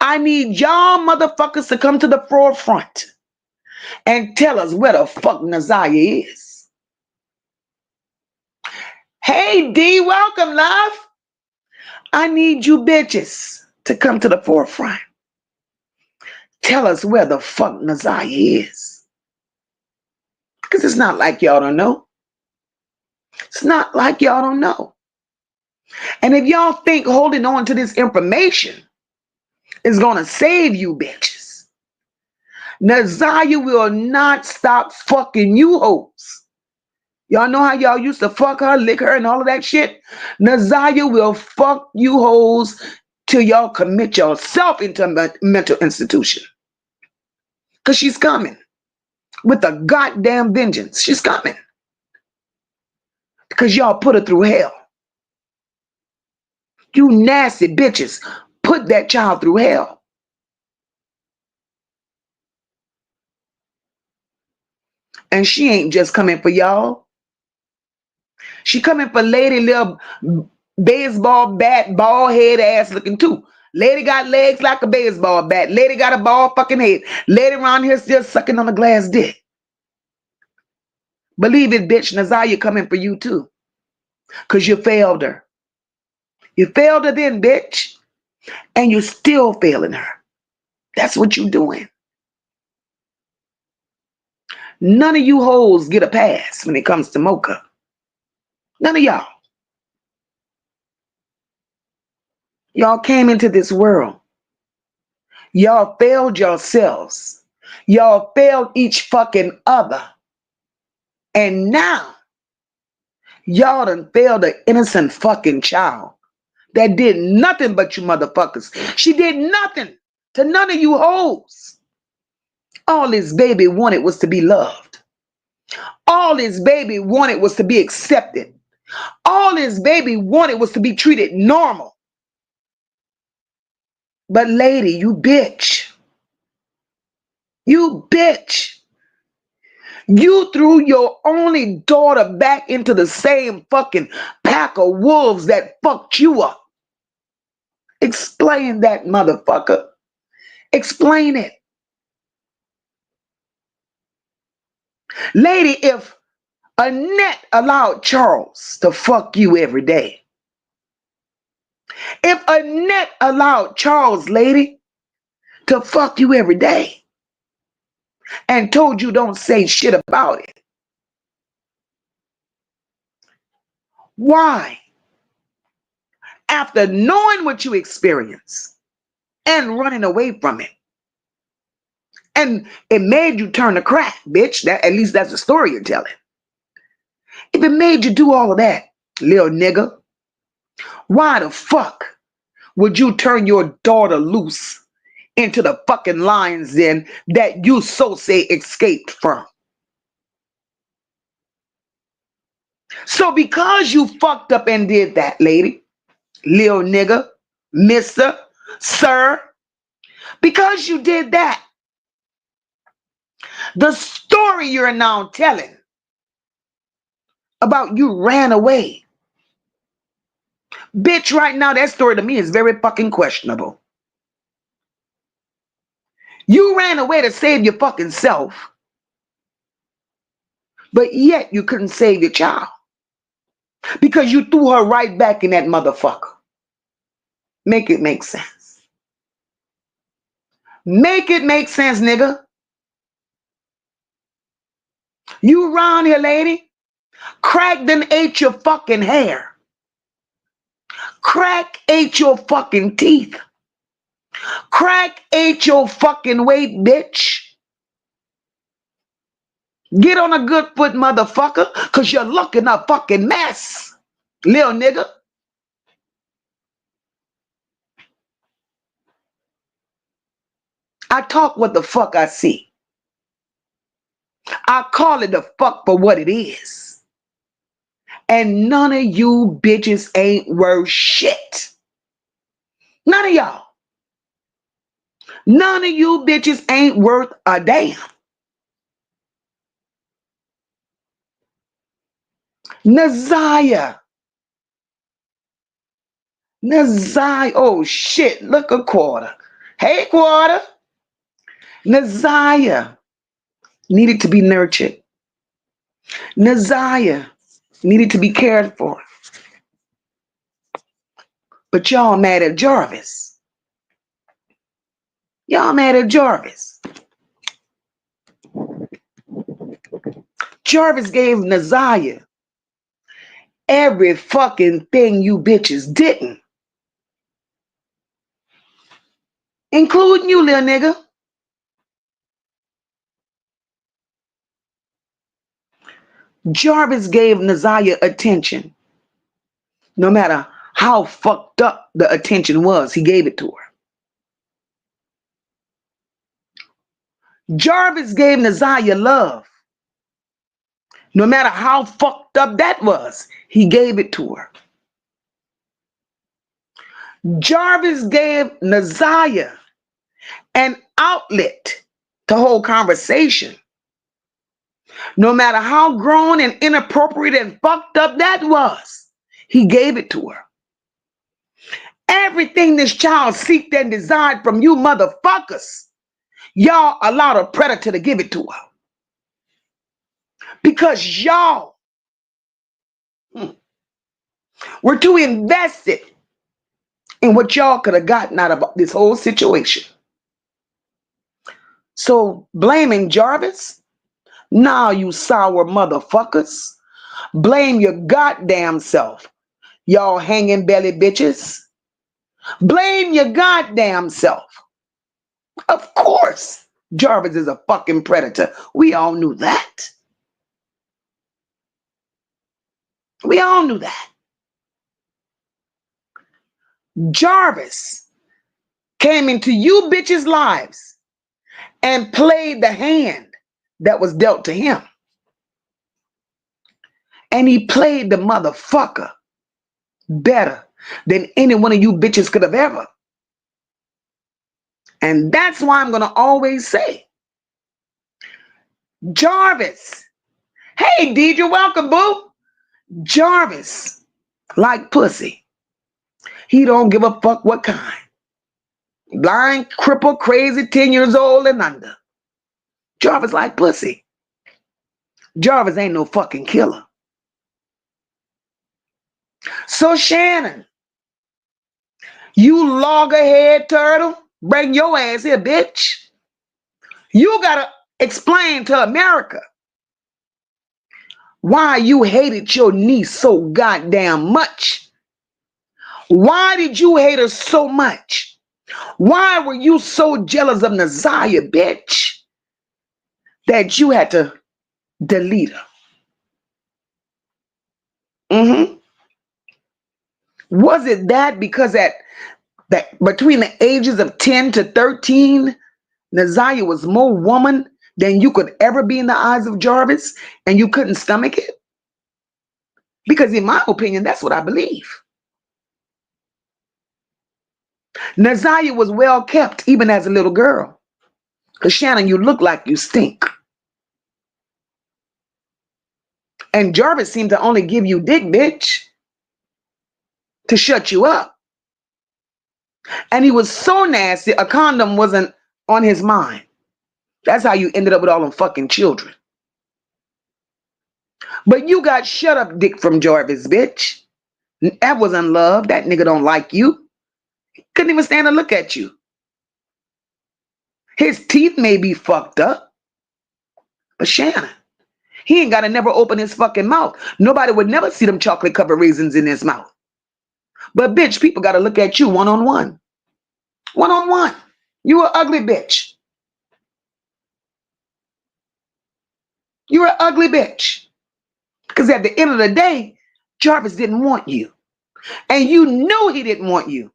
Speaker 2: I need y'all motherfuckers to come to the forefront and tell us where the fuck Ziyah is. Hey, D, welcome, love. I need you bitches to come to the forefront. Tell us where the fuck Ziyah is. Because it's not like y'all don't know. It's not like y'all don't know. And if y'all think holding on to this information is going to save you bitches, Ziyah will not stop fucking you hoes. Y'all know how y'all used to fuck her, lick her, and all of that shit? Ziyah will fuck you hoes till y'all commit yourself into a mental institution. Because she's coming with a goddamn vengeance. She's coming. Because y'all put her through hell. You nasty bitches put that child through hell. And she ain't just coming for y'all. She coming for Lady little baseball bat, bald head ass looking too. Lady got legs like a baseball bat. Lady got a bald fucking head. Lady around here still sucking on a glass dick. Believe it, bitch. Ziyah coming for you too. Because you failed her. You failed her then, bitch. And you're still failing her. That's what you're doing. None of you hoes get a pass when it comes to MOCA. None of y'all. Y'all came into this world. Y'all failed yourselves. Y'all failed each fucking other. And now, y'all done failed an innocent fucking child that did nothing but you motherfuckers. She did nothing to none of you hoes. All this baby wanted was to be loved. All this baby wanted was to be accepted. All this baby wanted was to be treated normal. But lady, you bitch. You bitch. You threw your only daughter back into the same fucking pack of wolves that fucked you up. Explain that, motherfucker. Explain it. Lady, if Annette allowed Charles to fuck you every day, if Annette allowed Charles, lady, to fuck you every day and told you don't say shit about it, why, after knowing what you experienced and running away from it And it made you turn to crack, bitch. That at least that's the story you're telling. If it made you do all of that, little nigga, why the fuck would you turn your daughter loose into the fucking lion's den that you so say escaped from? So because you fucked up and did that, lady, little nigga, mister, sir, because you did that, the story you're now telling about you ran away, bitch, right now that story to me is very fucking questionable. You ran away to save your fucking self, but yet you couldn't save your child because you threw her right back in that motherfucker. Make it make sense. Make it make sense, nigga. You around here, lady, crack done ate your fucking hair. Crack ate your fucking teeth. Crack ate your fucking weight, bitch. Get on a good foot, motherfucker, because you're looking a fucking mess, little nigga. I talk what the fuck I see. I call it the fuck for what it is. And none of you bitches ain't worth shit. None of y'all. None of you bitches ain't worth a damn. Ziyah. Ziyah. Oh shit. Look a quarter. Hey quarter. Ziyah needed to be nurtured. Ziyah needed to be cared for. But y'all mad at Jarvis. Y'all mad at Jarvis. Jarvis gave Ziyah every fucking thing you bitches didn't. Including you, little nigga. Jarvis gave Ziyah attention. No matter how fucked up the attention was, he gave it to her. Jarvis gave Ziyah love. No matter how fucked up that was, he gave it to her. Jarvis gave Ziyah an outlet to hold conversation. No matter how grown and inappropriate and fucked up that was, he gave it to her. Everything this child seeked and desired from you motherfuckers, y'all allowed a predator to give it to her. Because y'all were too invested in what y'all could have gotten out of this whole situation. So blaming Jarvis? Nah, you sour motherfuckers. Blame your goddamn self, y'all hanging belly bitches. Blame your goddamn self. Of course, Jarvis is a fucking predator. We all knew that. We all knew that. Jarvis came into you bitches' lives and played the hand that was dealt to him. And he played the motherfucker better than any one of you bitches could have ever. And that's why I'm going to always say, Jarvis, hey, Deidre, welcome, boo. Jarvis, like pussy. He don't give a fuck what kind. Blind, crippled, crazy, 10 years old and under. Jarvis like pussy. Jarvis ain't no fucking killer. So Shannon, you loggerhead turtle, bring your ass here, bitch. You gotta explain to America why you hated your niece so goddamn much. Why did you hate her so much? Why were you so jealous of Ziyah, bitch? that you had to delete her. Was it that because that between the ages of 10 to 13, Ziyah was more woman than you could ever be in the eyes of Jarvis, and you couldn't stomach it? Because in my opinion, that's what I believe. Ziyah was well kept even as a little girl. Because Shannon, you look like you stink. And Jarvis seemed to only give you dick, bitch, to shut you up. And he was so nasty, a condom wasn't on his mind. That's how you ended up with all them fucking children. But you got shut up dick from Jarvis, bitch. That wasn't love. That nigga don't like you. Couldn't even stand to look at you. His teeth may be fucked up. But Shannon, he ain't got to never open his fucking mouth. Nobody would never see them chocolate covered raisins in his mouth. But bitch, people got to look at you one-on-one. One-on-one. You an ugly bitch. You're an ugly bitch. Because at the end of the day, Jarvis didn't want you. And you knew he didn't want you.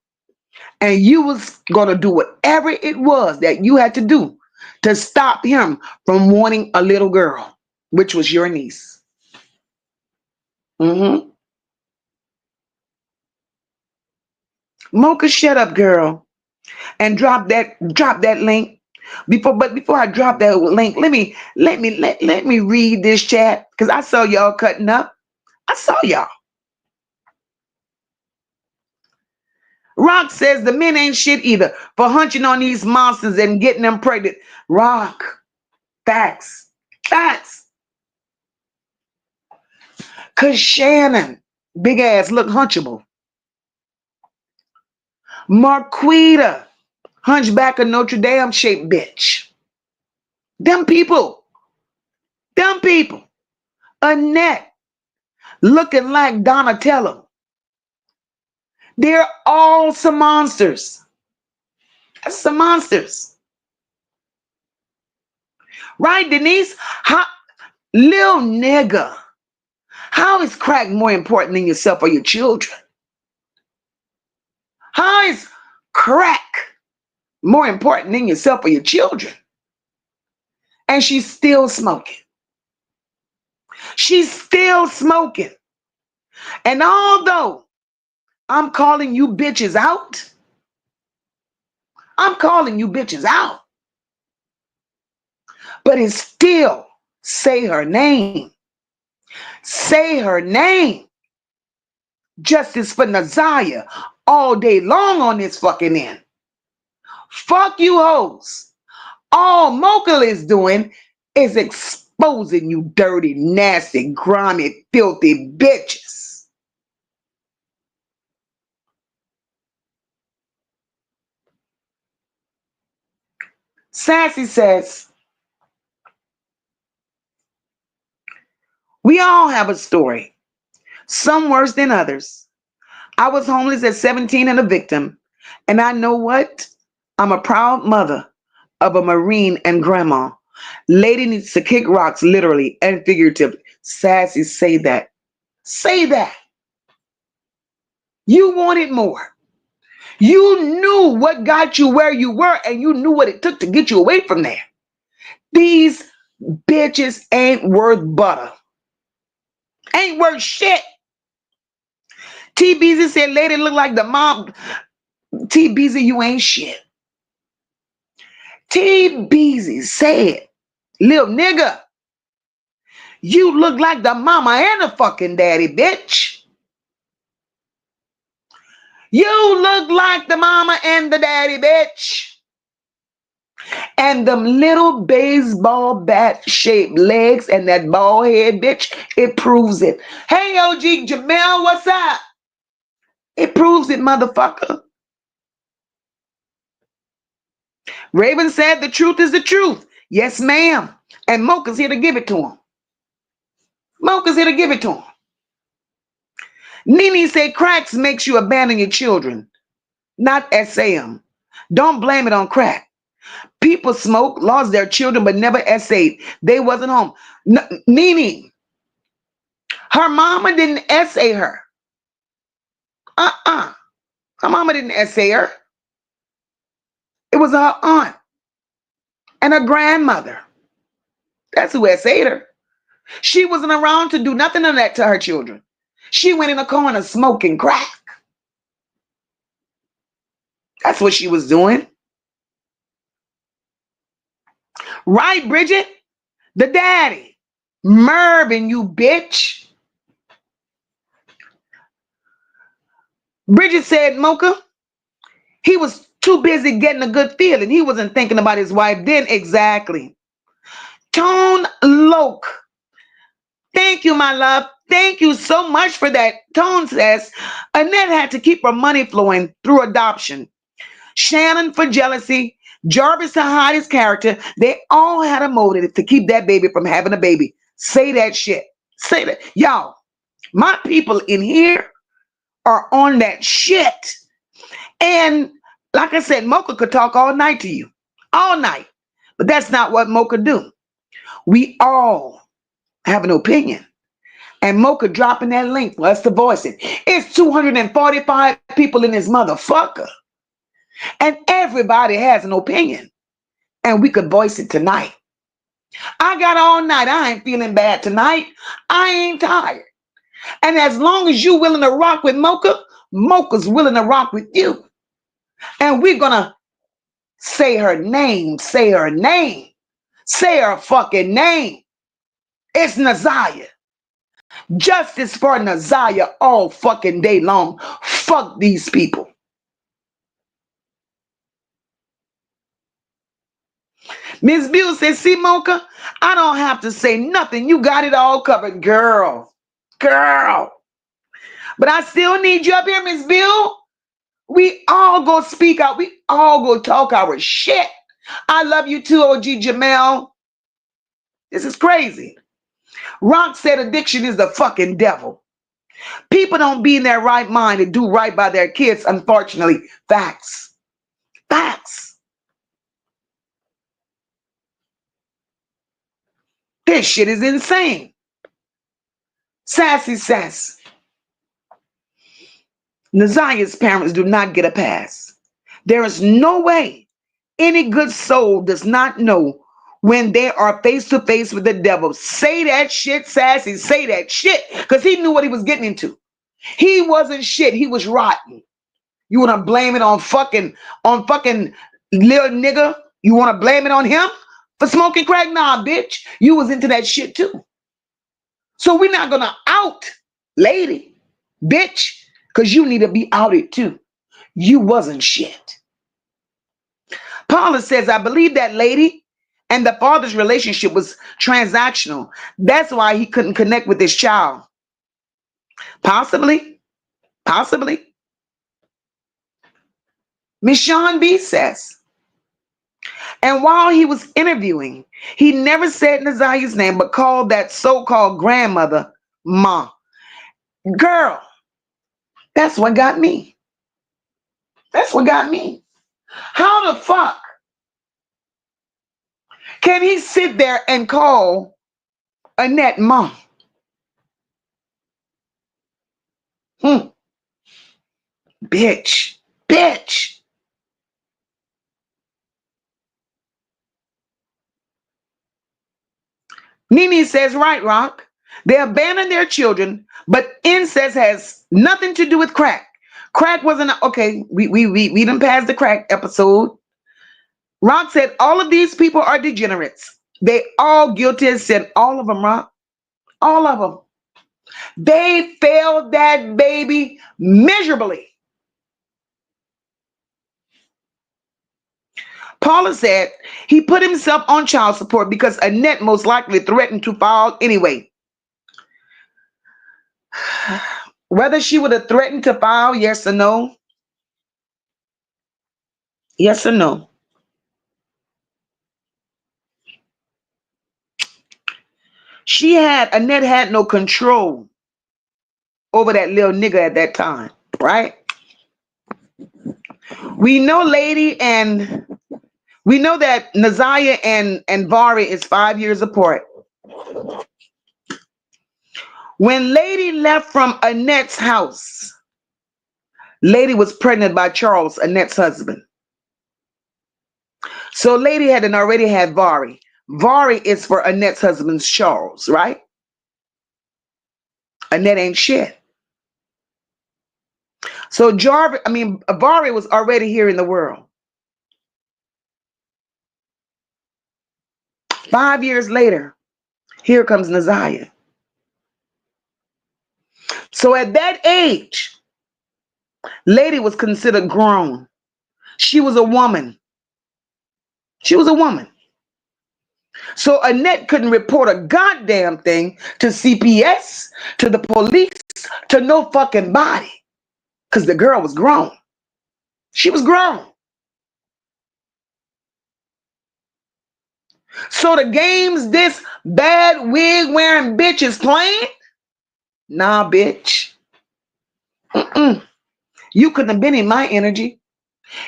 Speaker 2: And you was going to do whatever it was that you had to do to stop him from wanting a little girl, which was your niece. MOCA, shut up, girl. And drop that link. Before I drop that link, let me read this chat, because I saw y'all cutting up. I saw y'all. Rock says the men ain't shit either for hunching on these monsters and getting them pregnant. Rock. Facts. Facts. Cause Shannon, big ass, look hunchable. Marquita, hunchback of Notre Dame shaped bitch. Them people. Annette, looking like Donatello. They're all some monsters. That's some monsters. Right, Denise? Lil nigga. How is crack more important than yourself or your children? How is crack more important than yourself or your children? And she's still smoking. She's still smoking. And although I'm calling you bitches out, but it's still say her name. Say her name. Justice for Ziyah all day long on this fucking end. Fuck you hoes. All MOCA is doing is exposing you dirty, nasty, grimy, filthy bitches. Sassy says, we all have a story, some worse than others. I was homeless at 17 and a victim, and I know what? I'm a proud mother of a Marine and grandma. Lady needs to kick rocks literally and figuratively. Sassy, say that. Say that. You wanted more. You knew what got you where you were, and you knew what it took to get you away from there. These bitches ain't worth butter. Ain't worth shit. T. Beezy said, lady look like the mom. T. Beezy, you ain't shit. T. Beezy said, little nigga, you look like the mama and the fucking daddy, bitch. You look like the mama and the daddy, bitch. And them little baseball bat shaped legs and that bald head, bitch, it proves it. Hey, OG Jamel, what's up? It proves it, motherfucker. Raven said the truth is the truth. Yes, ma'am. And MOCA's here to give it to him. MOCA's here to give it to him. Nene said cracks makes you abandon your children. Not SAM. Don't blame it on crack. People smoked, lost their children, but never essayed. They wasn't home. Meaning, her mama didn't essay her. Uh-uh. Her mama didn't essay her. It was her aunt and her grandmother. That's who essayed her. She wasn't around to do nothing of that to her children. She went in a corner smoking crack. That's what she was doing. Right, Bridget? The daddy. Mervin, you bitch. Bridget said, Mocha, he was too busy getting a good feeling. He wasn't thinking about his wife then. Exactly. Tone Loke. Thank you, my love. Thank you so much for that. Tone says, Annette had to keep her money flowing through adoption. Shannon for jealousy. Jarvis to hide his character. They all had a motive to keep that baby from having a baby. Say that shit. Say that. Y'all, my people in here are on that shit. And like I said, MOCA could talk all night to you. All night. But that's not what MOCA do. We all have an opinion. And MOCA dropping that link for us to voice it. It's 245 people in this motherfucker. And everybody has an opinion. And we could voice it tonight. I got all night. I ain't feeling bad tonight. I ain't tired. And as long as you're willing to rock with MOCA, MOCA's willing to rock with you. And we're going to say her name. Say her name. Say her fucking name. It's Ziyah. Justice for Ziyah all fucking day long. Fuck these people. Miss Beale says, see, MOCA, I don't have to say nothing. You got it all covered, girl. Girl. But I still need you up here, Miss Beale. We all go speak out. We all go talk our shit. I love you too, OG Jamel. This is crazy. Rock said addiction is the fucking devil. People don't be in their right mind to do right by their kids, unfortunately. Facts. Facts. This shit is insane. Sassy sass. Ziyah's parents do not get a pass. There is no way any good soul does not know when they are face to face with the devil. Say that shit, Sassy. Say that shit. Because he knew what he was getting into. He wasn't shit. He was rotten. You want to blame it on fucking little nigga? You want to blame it on him for smoking crack? Nah, bitch. You was into that shit too. So we're not going to out lady, bitch, because you need to be outed too. You wasn't shit. Paula says, I believe that lady and the father's relationship was transactional. That's why he couldn't connect with his child. Possibly. Possibly. Miss Sean B says, and while he was interviewing, he never said Ziyah's name, but called that so-called grandmother Ma. Girl, that's what got me. That's what got me. How the fuck can he sit there and call Annette Ma? Bitch. Bitch. Nene says, right, Rock. They abandoned their children, but incest has nothing to do with crack. Crack wasn't, okay, we done passed the crack episode. Rock said, all of these people are degenerates. They all guilty as sin. All of them, Rock. All of them. They failed that baby miserably. Paula said he put himself on child support because Annette most likely threatened to file anyway. Whether she would have threatened to file, yes or no? Yes or no? Annette had no control over that little nigga at that time, right? We know Lady and We know that Naziah and Vari is 5 years apart. When Lady left from Annette's house, Lady was pregnant by Charles, Annette's husband. So Lady hadn't already had Vari. Vari is for Annette's husband, Charles, right? Annette ain't shit. So Vari was already here in the world. 5 years later, here comes Naziah. So at that age, Lady was considered grown. She was a woman. She was a woman. So Annette couldn't report a goddamn thing to CPS, to the police, to no fucking body. Because the girl was grown. She was grown. So the games this bad wig wearing bitch is playing? Nah, bitch. You couldn't have been in my energy.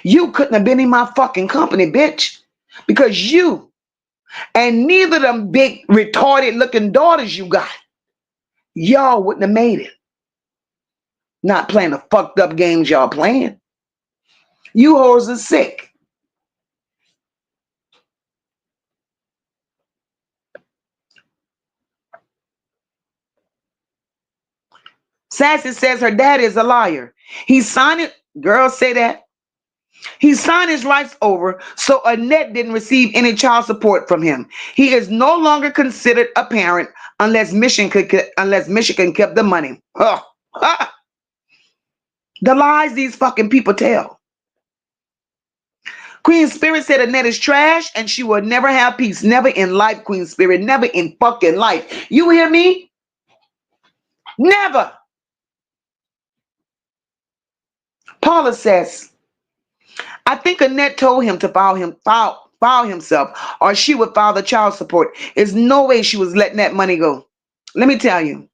Speaker 2: You couldn't have been in my fucking company, bitch. Because you and neither of them big retarded looking daughters you got, y'all wouldn't have made it. Not playing the fucked up games y'all playing. You hoes are sick. Sassy says her dad is a liar. He signed it. Girls say that. He signed his rights over, so Annette didn't receive any child support from him. He is no longer considered a parent unless Michigan kept the money. The lies these fucking people tell. Queen Spirit said Annette is trash and she will never have peace. Never in life, Queen Spirit. Never in fucking life. You hear me? Never. Paula says, I think Annette told him to file himself, or she would file the child support. There's no way she was letting that money go. Let me tell you,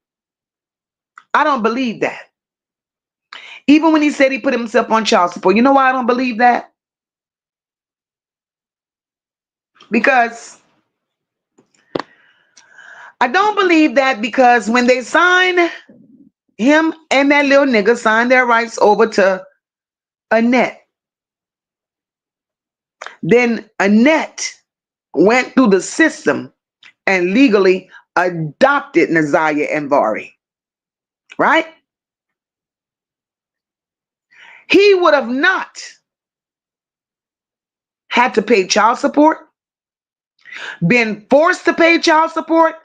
Speaker 2: I don't believe that. Even when he said he put himself on child support, you know why I don't believe that? Because I don't believe that because when they signed, him and that little nigga signed their rights over to Annette. Then Annette went through the system and legally adopted Naziah and Vari. Right? He would have not had to pay child support, been forced to pay child support,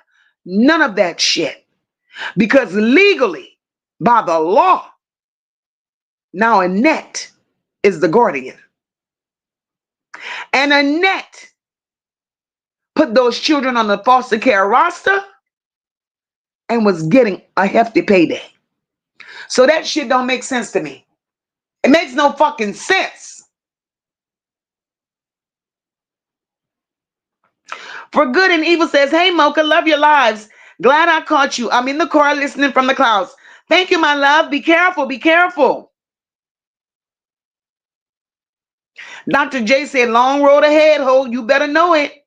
Speaker 2: none of that shit. Because legally, by the law, now Annette is the guardian. And Annette put those children on the foster care roster and was getting a hefty payday. So that shit don't make sense to me. It makes no fucking sense. For Good and Evil says, hey, Mocha, love your lives. Glad I caught you. I'm in the car listening from the clouds. Thank you, my love. Be careful. Be careful. Dr. J said, long road ahead, ho. You better know it.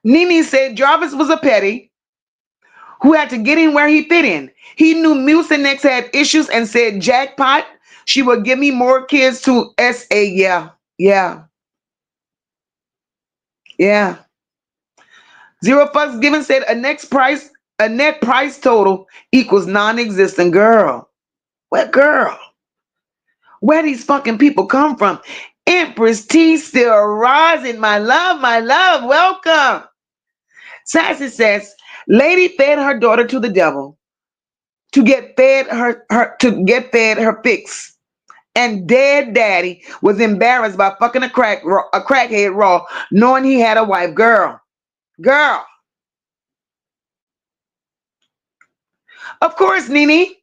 Speaker 2: Nene said Jarvis was a petty who had to get in where he fit in. He knew Mucinex had issues and said, jackpot, she would give me more kids to SA. Yeah. Zero fucks given said a net price total equals non-existent. Girl. What girl? Where these fucking people come from? Empress T still rising. My love, welcome. Sassy says, lady fed her daughter to the devil to get fed her fix. And dead daddy was embarrassed by fucking a crackhead raw, knowing he had a wife. Girl. Of course, Nene.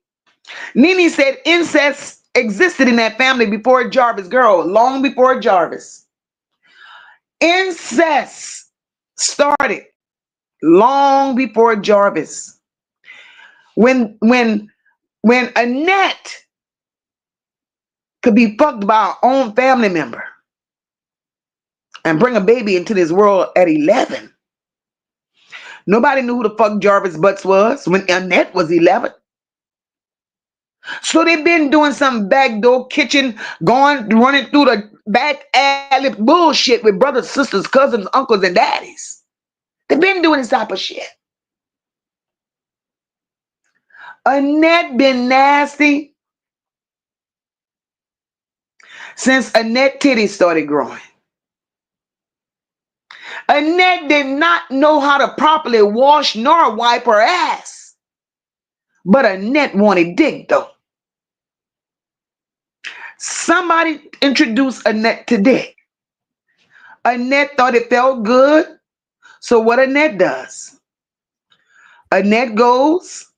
Speaker 2: Nene said incest existed in that family before Jarvis. Girl, long before Jarvis. Incest started long before Jarvis. When Annette could be fucked by our own family member and bring a baby into this world at 11. Nobody knew who the fuck Jarvis Butts was when Annette was 11. So they've been doing some backdoor kitchen, going running through the back alley bullshit with brothers, sisters, cousins, uncles, and daddies. They've been doing this type of shit. Annette been nasty since Annette titties started growing. Annette did not know how to properly wash nor wipe her ass. But Annette wanted dick though. Somebody introduced Annette to dick. Annette thought it felt good. So what Annette does? Annette goes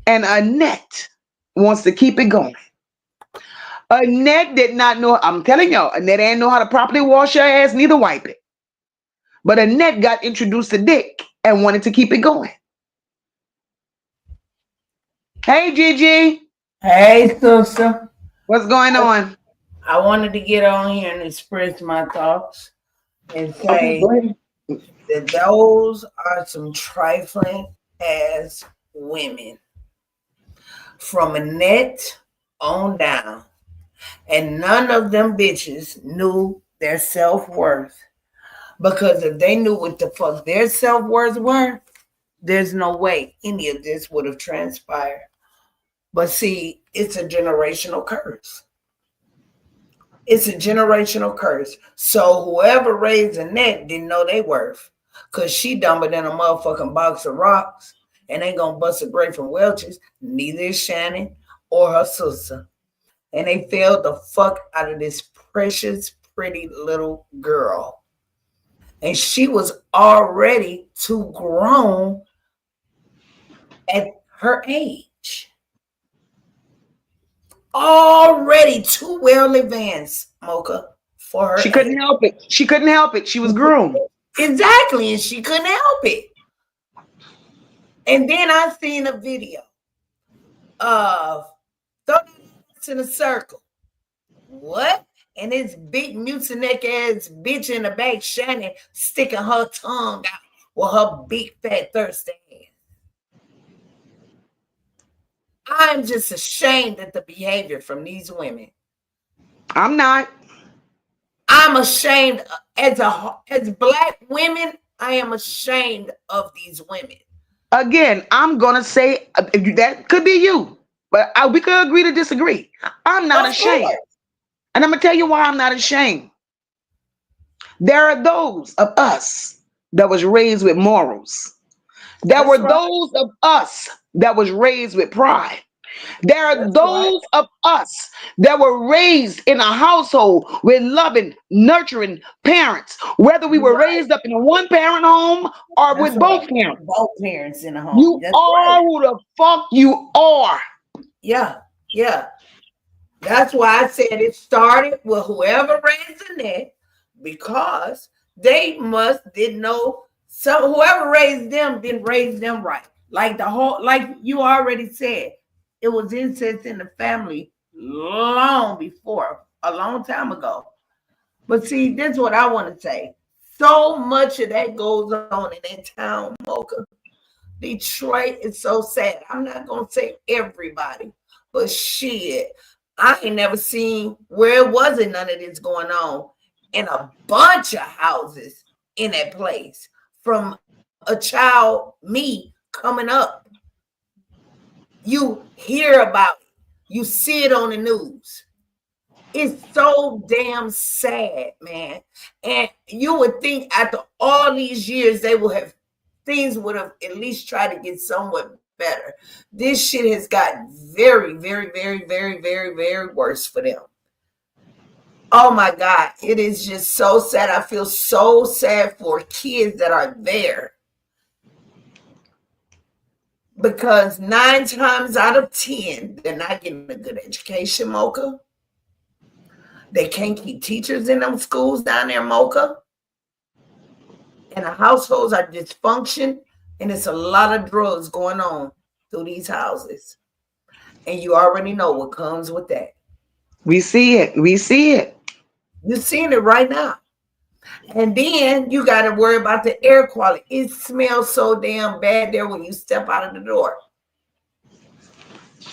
Speaker 2: and Annette wants to keep it going. Annette did not know, I'm telling y'all, Annette didn't know how to properly wash her ass, neither wipe it. But Annette got introduced to dick and wanted to keep it going. Hey, Gigi.
Speaker 3: Hey, sister.
Speaker 2: What's going on?
Speaker 3: I wanted to get on here and express my thoughts and
Speaker 2: Okay,
Speaker 3: say
Speaker 2: go ahead.
Speaker 3: that those are some trifling ass women from Annette on down. And none of them bitches knew their self-worth. Because if they knew what the fuck their self-worth were, there's no way any of this would have transpired. But see, it's a generational curse. It's a generational curse. So whoever raised Annette didn't know they worth. Because she dumber than a motherfucking box of rocks and ain't gonna bust a grape from Welch's. Neither is Shannon or her sister. And they failed the fuck out of this precious, pretty little girl. And she was already too grown at her age. Already too well advanced, MOCA, for her
Speaker 2: She couldn't
Speaker 3: age.
Speaker 2: help it. She couldn't help it. She was groomed.
Speaker 3: Exactly, and she couldn't help it. And then I seen a video of 30 minutes in a circle. What? And this big mutineck ass bitch in the back, Shannon, sticking her tongue out with her big fat thirsty ass. I'm just ashamed at the behavior from these women.
Speaker 2: I'm not.
Speaker 3: I'm ashamed as black women. I am ashamed of these women.
Speaker 2: Again, I'm gonna say that could be you, but we could agree to disagree. I'm not
Speaker 3: Of
Speaker 2: ashamed,
Speaker 3: course.
Speaker 2: and I'm gonna tell you why I'm not ashamed. There are those of us that was raised with morals. There
Speaker 3: That's
Speaker 2: were
Speaker 3: right.
Speaker 2: those of us that was raised with pride. There are
Speaker 3: That's right.
Speaker 2: those of us that were raised in a household with loving, nurturing parents, whether we
Speaker 3: You're
Speaker 2: were
Speaker 3: right.
Speaker 2: raised up in a one parent home or
Speaker 3: That's
Speaker 2: with
Speaker 3: right.
Speaker 2: both parents.
Speaker 3: Both parents in the home.
Speaker 2: You
Speaker 3: That's
Speaker 2: are
Speaker 3: right.
Speaker 2: who the fuck you are.
Speaker 3: Yeah. Yeah. That's why I said it started with whoever raised the net because they didn't know whoever raised them didn't raise them right. Like you already said, it was incest in the family long before, a long time ago. But see, this is what I want to say. So much of that goes on in that town, MOCA. Detroit is so sad. I'm not gonna say everybody, but shit, I ain't never seen where it wasn't none of this going on in a bunch of houses in that place. From a child, me coming up, you hear about it, you see it on the news. It's so damn sad, man. And you would think after all these years, things would have at least tried to get somewhat better. This shit has gotten very, very, very, very, very, very worse for them. Oh my God. It is just so sad. I feel so sad for kids that are there. Because 9 times out of 10, they're not getting a good education, MOCA. They can't keep teachers in them schools down there, MOCA. And the households are dysfunction, and it's a lot of drugs going on through these houses. And you already know what comes with that.
Speaker 2: We see it. We see it.
Speaker 3: You're seeing it right now. And then you got to worry about the air quality. It smells so damn bad there when you step out of the door.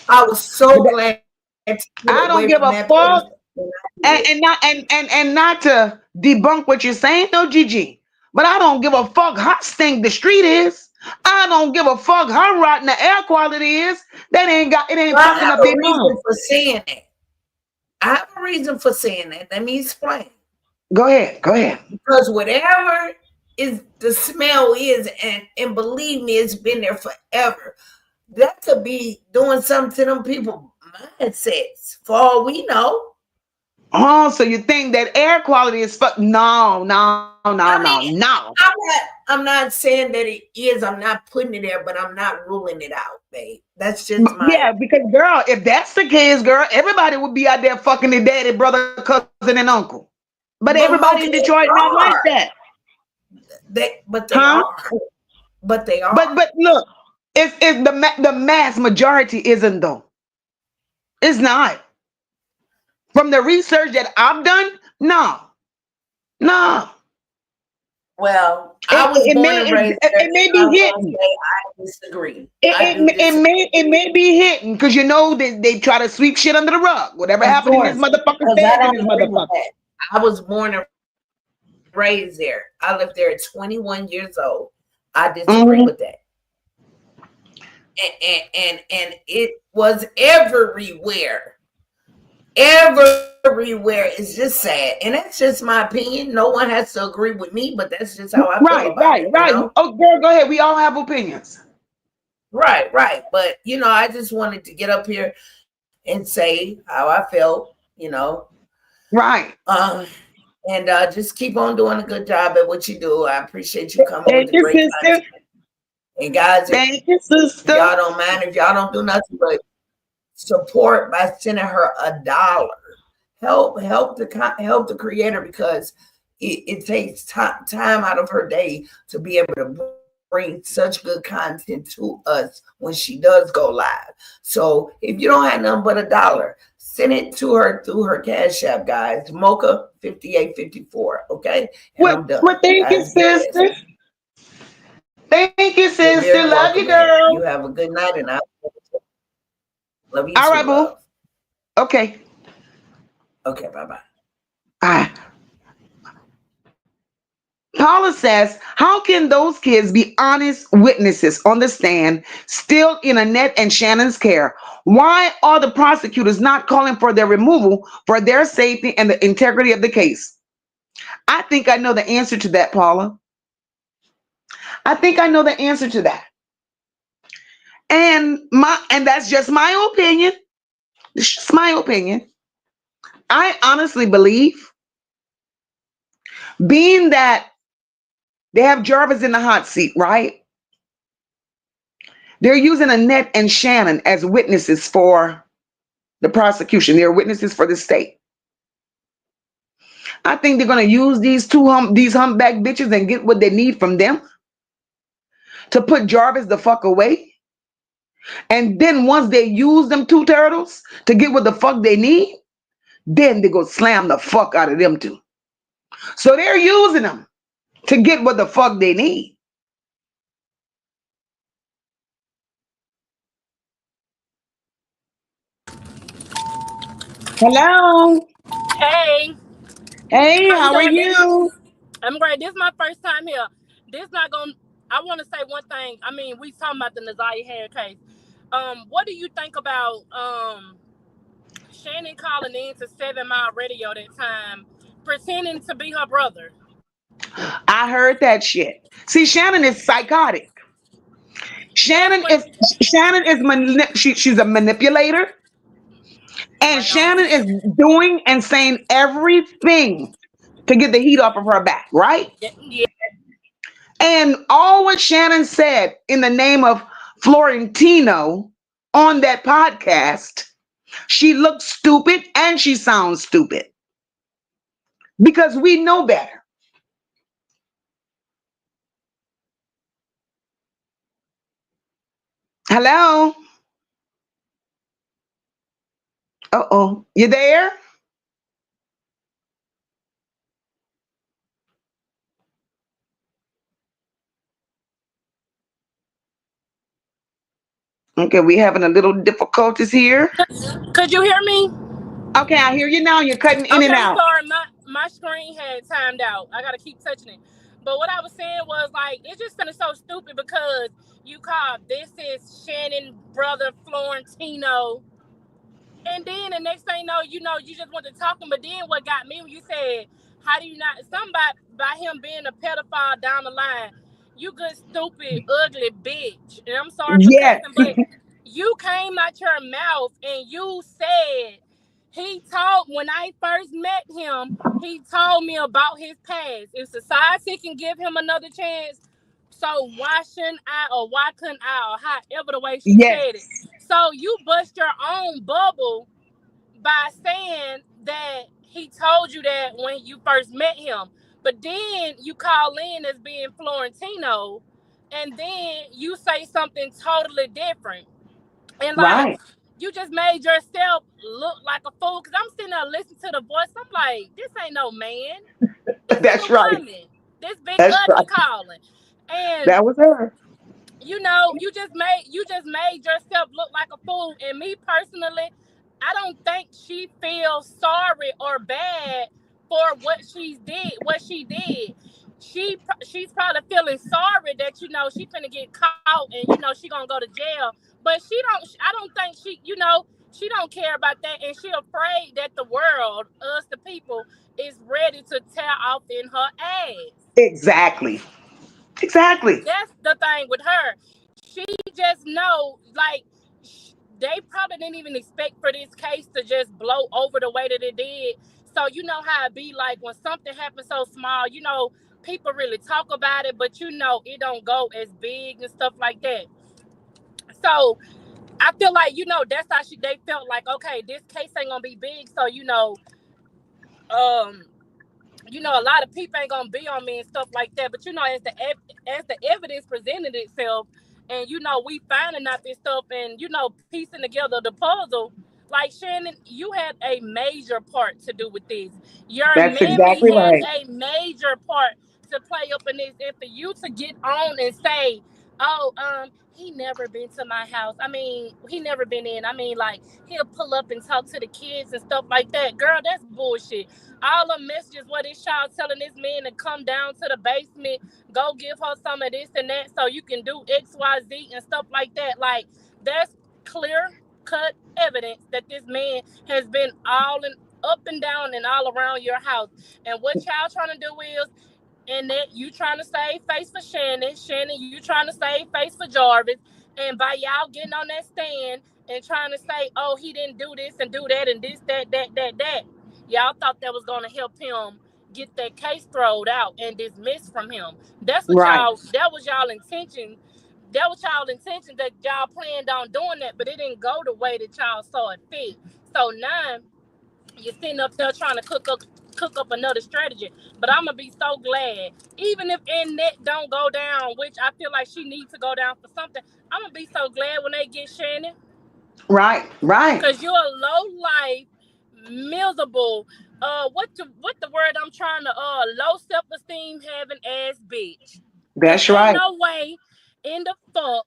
Speaker 3: I was
Speaker 2: But
Speaker 3: so glad to get
Speaker 2: I
Speaker 3: away
Speaker 2: don't give
Speaker 3: from
Speaker 2: a
Speaker 3: that place.
Speaker 2: fuck. And not to debunk what you're saying, no, Gigi. But I don't give a fuck how stink the street is. I don't give a fuck how rotten the air quality is. That ain't got it ain't
Speaker 3: Well, I
Speaker 2: fucking
Speaker 3: have
Speaker 2: up
Speaker 3: a
Speaker 2: their
Speaker 3: reason
Speaker 2: mind.
Speaker 3: for saying that. I have a reason for saying that. Let me explain.
Speaker 2: Go ahead. Go ahead.
Speaker 3: Because whatever is the smell is, and believe me, it's been there forever. That could be doing something to them people mindsets. For all we know.
Speaker 2: Oh, so you think that air quality is fuck? No, no, no,
Speaker 3: I
Speaker 2: no,
Speaker 3: mean,
Speaker 2: no.
Speaker 3: I'm not saying that it is. I'm not putting it there, but I'm not ruling it out, babe. That's just my
Speaker 2: Yeah,
Speaker 3: opinion.
Speaker 2: because girl, if that's the case, girl, everybody would be out there fucking their daddy, brother, cousin, and uncle. But
Speaker 3: But
Speaker 2: everybody in
Speaker 3: Mocha, they
Speaker 2: Detroit not like
Speaker 3: are.
Speaker 2: that,
Speaker 3: But they
Speaker 2: huh?
Speaker 3: are. But they
Speaker 2: But
Speaker 3: are.
Speaker 2: look, it's the mass majority isn't though. It's not. From the research that I've done, no, no.
Speaker 3: Well,
Speaker 2: It,
Speaker 3: I was
Speaker 2: it
Speaker 3: born
Speaker 2: may
Speaker 3: and raised there,
Speaker 2: it may
Speaker 3: and
Speaker 2: be
Speaker 3: I'm going to
Speaker 2: hidden.
Speaker 3: say I disagree.
Speaker 2: It,
Speaker 3: I do
Speaker 2: it, it
Speaker 3: disagree.
Speaker 2: may it may be hidden because you know they try to sweep shit under the rug. Whatever
Speaker 3: Of
Speaker 2: happened in this
Speaker 3: course,
Speaker 2: motherfucker
Speaker 3: because I
Speaker 2: stays in
Speaker 3: don't
Speaker 2: this
Speaker 3: agree with
Speaker 2: motherfucker.
Speaker 3: that. I was born and raised there. I lived there at 21 years old. I disagree
Speaker 2: Hmm.
Speaker 3: with that. And it was everywhere. Everywhere. It's just sad. And that's just my opinion. No one has to agree with me, but that's just how I feel
Speaker 2: Right,
Speaker 3: about
Speaker 2: right,
Speaker 3: it, you
Speaker 2: right.
Speaker 3: know?
Speaker 2: Oh, girl, go ahead. We all have opinions.
Speaker 3: Right, right. But I just wanted to get up here and say how I felt,
Speaker 2: Right.
Speaker 3: um, and just keep on doing a good job at what you do. I appreciate you coming with
Speaker 2: Thank
Speaker 3: the
Speaker 2: you,
Speaker 3: great
Speaker 2: sister.
Speaker 3: content. And guys, if
Speaker 2: Thank you,
Speaker 3: y'all
Speaker 2: sister.
Speaker 3: don't mind, if y'all don't do nothing but support by sending her $1. Help the creator because it takes time out of her day to be able to bring such good content to us when she does go live. So if you don't have nothing but $1, send it to her through her Cash App, guys. MOCA 5854. Okay, and I'm
Speaker 2: Well,
Speaker 3: done.
Speaker 2: thank you,
Speaker 3: Guys, be blessed.
Speaker 2: sister. Thank you,
Speaker 3: You're
Speaker 2: sister.
Speaker 3: very
Speaker 2: Love you,
Speaker 3: welcome, man.
Speaker 2: girl.
Speaker 3: You have a good night, and I love you
Speaker 2: All
Speaker 3: too,
Speaker 2: right, boo.
Speaker 3: love.
Speaker 2: Okay.
Speaker 3: Okay, bye bye.
Speaker 2: All right. Paula says, how can those kids be honest witnesses on the stand, still in Annette and Shannon's care? Why are the prosecutors not calling for their removal for their safety and the integrity of the case? I think I know the answer to that, Paula. I think I know the answer to that. And that's just my opinion. It's just my opinion. I honestly believe, being that they have Jarvis in the hot seat, right? They're using Annette and Shannon as witnesses for the prosecution. They're witnesses for the state. I think they're going to use these humpback bitches and get what they need from them to put Jarvis the fuck away. And then once they use them two turtles to get what the fuck they need, then they go slam the fuck out of them too. So they're using them to get what the fuck they need. Hello.
Speaker 4: Hey,
Speaker 2: Hey,
Speaker 4: how you
Speaker 2: how are
Speaker 4: doing? This
Speaker 2: you?
Speaker 4: I'm great. This is my first time here. This not gonna. I want to say one thing. I mean, we talking about the Ziyah hair case. What do you think about Shannon calling in to 7 Mile Radio that time, pretending to be her brother?
Speaker 2: I heard that shit. See, Shannon is psychotic.
Speaker 4: Yes,
Speaker 2: Shannon
Speaker 4: but
Speaker 2: is Shannon is she's a manipulator, and
Speaker 4: right on.
Speaker 2: Shannon is doing and saying everything to get the heat off of her back, right?
Speaker 4: Yeah, yeah,
Speaker 2: And all what Shannon said in the name of Florentino on that podcast, she looks stupid and she sounds stupid because we know better. Hello? Uh-oh. You there? Okay, we having a little difficulties here.
Speaker 4: Could you hear me?
Speaker 2: Okay, I hear you now. You're cutting in and
Speaker 4: Okay,
Speaker 2: out.
Speaker 4: sorry, my screen had timed out. I gotta keep touching it. But what I was saying was like it's just finna so stupid because you call this is Shannon brother Florentino. And then the next thing you just want to talk him. But then what got me when you said, how do you not, somebody, by him being a pedophile down the line, you good, stupid, ugly bitch. And I'm sorry for
Speaker 2: Yes,
Speaker 4: cussing, but you came out your mouth and you said, when I first met him, he told me about his past. If society can give him another chance, so why shouldn't I, or why couldn't I, or however the way she
Speaker 2: yes,
Speaker 4: said it. So you bust your own bubble by saying that he told you that when you first met him. But then you call in as being Florentino, and then you say something totally different. And like,
Speaker 2: right.
Speaker 4: you just made yourself look like a fool. Because I'm sitting there listening to the voice. I'm like, this ain't no man. This is
Speaker 2: That's
Speaker 4: a
Speaker 2: right.
Speaker 4: woman. This big
Speaker 2: That's
Speaker 4: ugly
Speaker 2: right.
Speaker 4: calling. And
Speaker 2: That was her.
Speaker 4: you just made yourself look like a fool. And me personally, I don't think she feels sorry or bad for what she did. She's probably feeling sorry that she finna get caught and she gonna go to jail. But she don't. I don't think she don't care about that, and she afraid that the world, us the people, is ready to tear off in her ass.
Speaker 2: Exactly. Exactly.
Speaker 4: That's the thing with her. She just know, like, they probably didn't even expect for this case to just blow over the way that it did. So you know how it be like when something happens so small, people really talk about it, but it don't go as big and stuff like that. So I feel like that's how they felt like, okay, this case ain't gonna be big, so um a lot of people ain't gonna be on me and stuff like that. But as the evidence presented itself, and we finding out this stuff, and piecing together the puzzle. Like, Shannon, you had a major part to do with this. Your
Speaker 2: That's
Speaker 4: mammy
Speaker 2: exactly
Speaker 4: had
Speaker 2: right.
Speaker 4: a major part to play up in this, and for you to get on and say, "Oh, he never been to my house. I mean, he never been in. I mean, like, he'll pull up and talk to the kids and stuff like that." Girl, that's bullshit. All the messages what this child telling this man to come down to the basement, go give her some of this and that so you can do XYZ and stuff like that. Like, that's clear cut evidence that this man has been all in up and down and all around your house. And what y'all trying to do is, and that you trying to save face for Shannon, you trying to save face for Jarvis, and by y'all getting on that stand and trying to say, oh, he didn't do this and do that and this, that, y'all thought that was gonna help him get that case thrown out and dismissed from him.
Speaker 2: Right.
Speaker 4: That was y'all intention. That was y'all intention, that y'all planned on doing that, but it didn't go the way that y'all saw it fit. So now you're sitting up there trying to cook up another strategy. But I'm gonna be so glad, even if Annette don't go down, which I feel like she needs to go down for something. I'm gonna be so glad when they get Shannon,
Speaker 2: Right. Right.
Speaker 4: cause you're a low life, miserable. What the word I'm trying to low self esteem having ass bitch. And
Speaker 2: That's
Speaker 4: ain't
Speaker 2: right.
Speaker 4: no way in the fuck